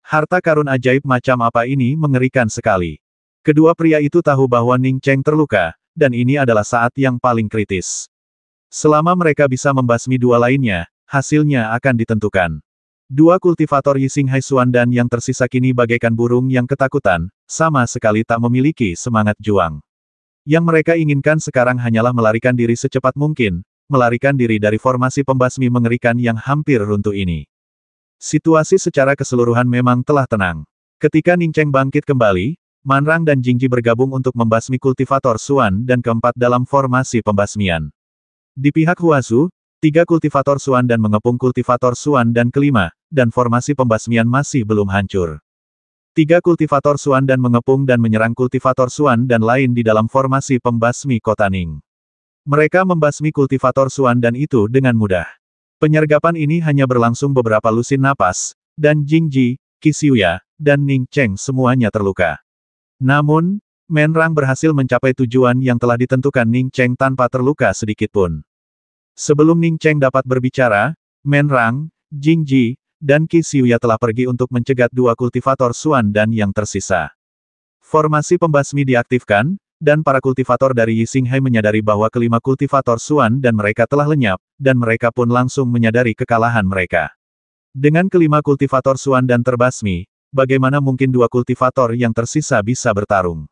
Harta karun ajaib macam apa ini mengerikan sekali. Kedua pria itu tahu bahwa Ning Cheng terluka, dan ini adalah saat yang paling kritis. Selama mereka bisa membasmi 2 lainnya, hasilnya akan ditentukan. 2 kultivator Yixing Hai Xuan dan yang tersisa kini bagaikan burung yang ketakutan, sama sekali tak memiliki semangat juang. Yang mereka inginkan sekarang hanyalah melarikan diri secepat mungkin, melarikan diri dari formasi pembasmi mengerikan yang hampir runtuh ini. Situasi secara keseluruhan memang telah tenang. Ketika Ning Cheng bangkit kembali, Manrang dan Jingji bergabung untuk membasmi kultivator Xuan dan keempat dalam formasi pembasmian. Di pihak Huazu, 3 kultivator Xuan dan mengepung kultivator Xuan dan kelima, dan formasi pembasmian masih belum hancur. 3 kultivator Xuan dan mengepung dan menyerang kultivator Xuan dan lain di dalam formasi pembasmi kota Ning. Mereka membasmi kultivator Xuan dan itu dengan mudah. Penyergapan ini hanya berlangsung beberapa lusin napas, dan Jingji, Qixuya, dan Ning Cheng semuanya terluka. Namun, Menrang berhasil mencapai tujuan yang telah ditentukan Ning Cheng tanpa terluka sedikitpun. Sebelum Ning Cheng dapat berbicara, Menrang, Jingji, dan Qi Xiuya telah pergi untuk mencegat dua kultivator Xuan dan yang tersisa. Formasi pembasmi diaktifkan, dan para kultivator dari Yi Xinghai menyadari bahwa kelima kultivator Xuan dan mereka telah lenyap, dan mereka pun langsung menyadari kekalahan mereka. Dengan kelima kultivator Xuan dan terbasmi, bagaimana mungkin dua kultivator yang tersisa bisa bertarung?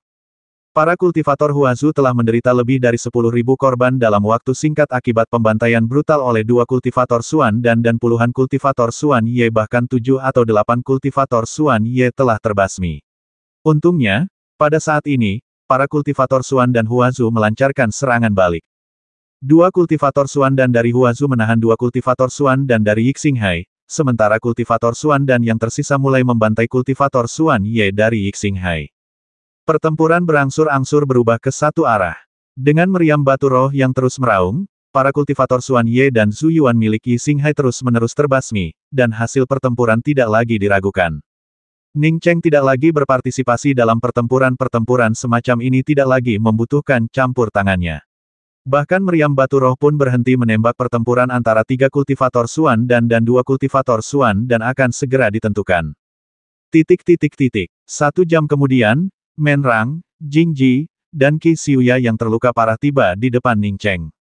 Para kultivator Huazu telah menderita lebih dari 10.000 korban dalam waktu singkat akibat pembantaian brutal oleh dua kultivator Xuan dan puluhan kultivator Xuan Ye, bahkan 7 atau 8 kultivator Xuan Ye telah terbasmi. Untungnya, pada saat ini, para kultivator Xuan dan Huazu melancarkan serangan balik. Dua kultivator Xuan dan dari Huazu menahan dua kultivator Xuan dan dari Yi Xinghai, sementara kultivator Xuan dan yang tersisa mulai membantai kultivator Xuan Ye dari Yi Xinghai. Pertempuran berangsur-angsur berubah ke satu arah. Dengan meriam batu roh yang terus meraung, para kultivator Xuan Ye dan Zhu Yuan milik Yi Xinghai terus-menerus terbasmi, dan hasil pertempuran tidak lagi diragukan. Ning Cheng tidak lagi berpartisipasi dalam pertempuran-pertempuran semacam ini, tidak lagi membutuhkan campur tangannya. Bahkan meriam batu roh pun berhenti menembak pertempuran antara 3 kultivator Xuan dan 2 kultivator Xuan dan akan segera ditentukan. 1 jam kemudian, Menrang, Jingji, dan Qi Xiuya yang terluka parah tiba di depan Ning Cheng.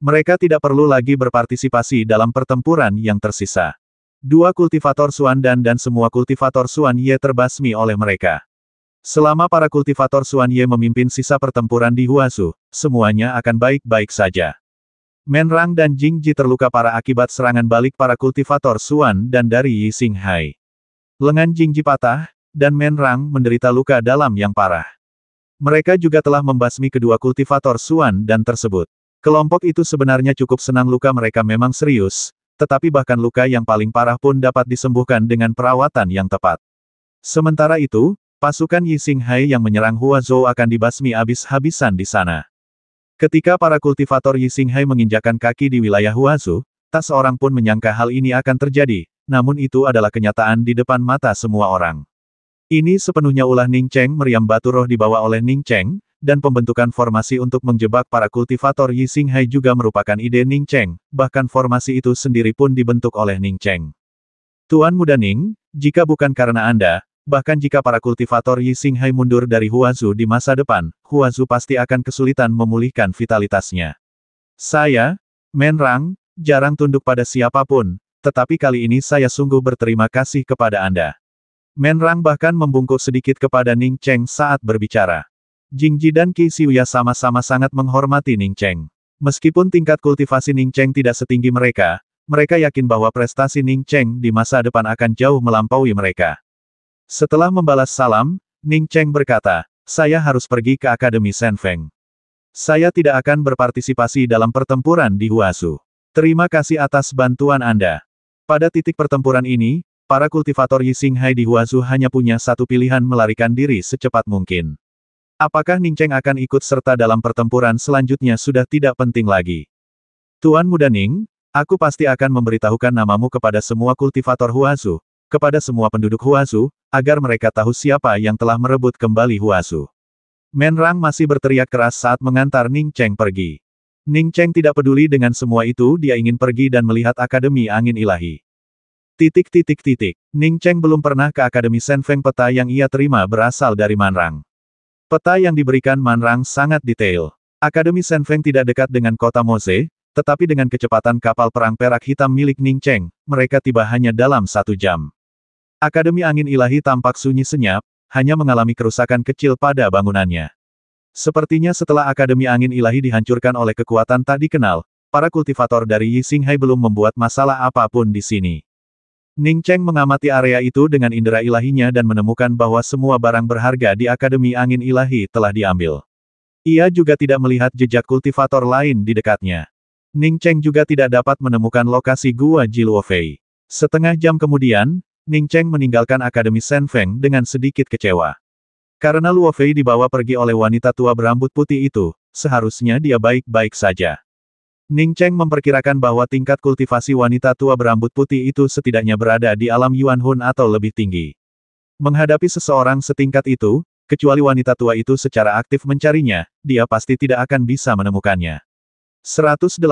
Mereka tidak perlu lagi berpartisipasi dalam pertempuran yang tersisa. 2 kultivator Xuan dan semua kultivator Xuan Ye terbasmi oleh mereka. Selama para kultivator Xuan Ye memimpin sisa pertempuran di Huazu, semuanya akan baik-baik saja. Menrang dan Jingji terluka parah akibat serangan balik para kultivator Xuan dan dari Yi Xinghai. Lengan Jingji patah, dan Menrang menderita luka dalam yang parah. Mereka juga telah membasmi kedua kultivator Xuan dan tersebut. Kelompok itu sebenarnya cukup senang, luka mereka memang serius, tetapi bahkan luka yang paling parah pun dapat disembuhkan dengan perawatan yang tepat. Sementara itu, pasukan Yi Xinghai yang menyerang Huazhou akan dibasmi habis-habisan di sana. Ketika para kultivator Yi Xinghai menginjakkan kaki di wilayah Huazhou, tak seorang pun menyangka hal ini akan terjadi, namun itu adalah kenyataan di depan mata semua orang. Ini sepenuhnya ulah Ning Cheng. Meriam batu roh dibawa oleh Ning Cheng, dan pembentukan formasi untuk menjebak para kultivator Yi Xinghai juga merupakan ide Ning Cheng, bahkan formasi itu sendiri pun dibentuk oleh Ning Cheng. Tuan Muda Ning, jika bukan karena Anda, bahkan jika para kultivator Yi Xinghai mundur dari Huazu di masa depan, Huazu pasti akan kesulitan memulihkan vitalitasnya. Saya, Menrang, jarang tunduk pada siapapun, tetapi kali ini saya sungguh berterima kasih kepada Anda. Menrang bahkan membungkuk sedikit kepada Ning Cheng saat berbicara. Jingji dan Qi Xiuya sama-sama sangat menghormati Ning Cheng. Meskipun tingkat kultivasi Ning Cheng tidak setinggi mereka, mereka yakin bahwa prestasi Ning Cheng di masa depan akan jauh melampaui mereka. Setelah membalas salam, Ning Cheng berkata, "Saya harus pergi ke Akademi Shenfeng. Saya tidak akan berpartisipasi dalam pertempuran di Huazu. Terima kasih atas bantuan Anda." Pada titik pertempuran ini, para kultivator Yi Xinghai di Huazu hanya punya satu pilihan: melarikan diri secepat mungkin. Apakah Ning Cheng akan ikut serta dalam pertempuran selanjutnya sudah tidak penting lagi. Tuan Muda Ning, aku pasti akan memberitahukan namamu kepada semua kultivator Huazu, kepada semua penduduk Huazu, agar mereka tahu siapa yang telah merebut kembali Huazu. Menrang masih berteriak keras saat mengantar Ning Cheng pergi. Ning Cheng tidak peduli dengan semua itu, dia ingin pergi dan melihat Akademi Angin Ilahi. Ning Cheng belum pernah ke Akademi Shenfeng. Peta yang ia terima berasal dari Manrang. Peta yang diberikan Manrang sangat detail. Akademi Shenfeng tidak dekat dengan kota Moze, tetapi dengan kecepatan kapal perang perak hitam milik Ning Cheng, mereka tiba hanya dalam 1 jam. Akademi Angin Ilahi tampak sunyi senyap, hanya mengalami kerusakan kecil pada bangunannya. Sepertinya setelah Akademi Angin Ilahi dihancurkan oleh kekuatan tak dikenal, para kultivator dari Yi Xinghai belum membuat masalah apapun di sini. Ning Cheng mengamati area itu dengan indera ilahinya dan menemukan bahwa semua barang berharga di Akademi Angin Ilahi telah diambil. Ia juga tidak melihat jejak kultivator lain di dekatnya. Ning Cheng juga tidak dapat menemukan lokasi Gua Ji Luofei. Setengah jam kemudian, Ning Cheng meninggalkan Akademi Shenfeng dengan sedikit kecewa. Karena Luofei dibawa pergi oleh wanita tua berambut putih itu, seharusnya dia baik-baik saja. Ning Cheng memperkirakan bahwa tingkat kultivasi wanita tua berambut putih itu setidaknya berada di alam Yuan Hun atau lebih tinggi. Menghadapi seseorang setingkat itu, Kecuali wanita tua itu secara aktif mencarinya, dia pasti tidak akan bisa menemukannya. 180.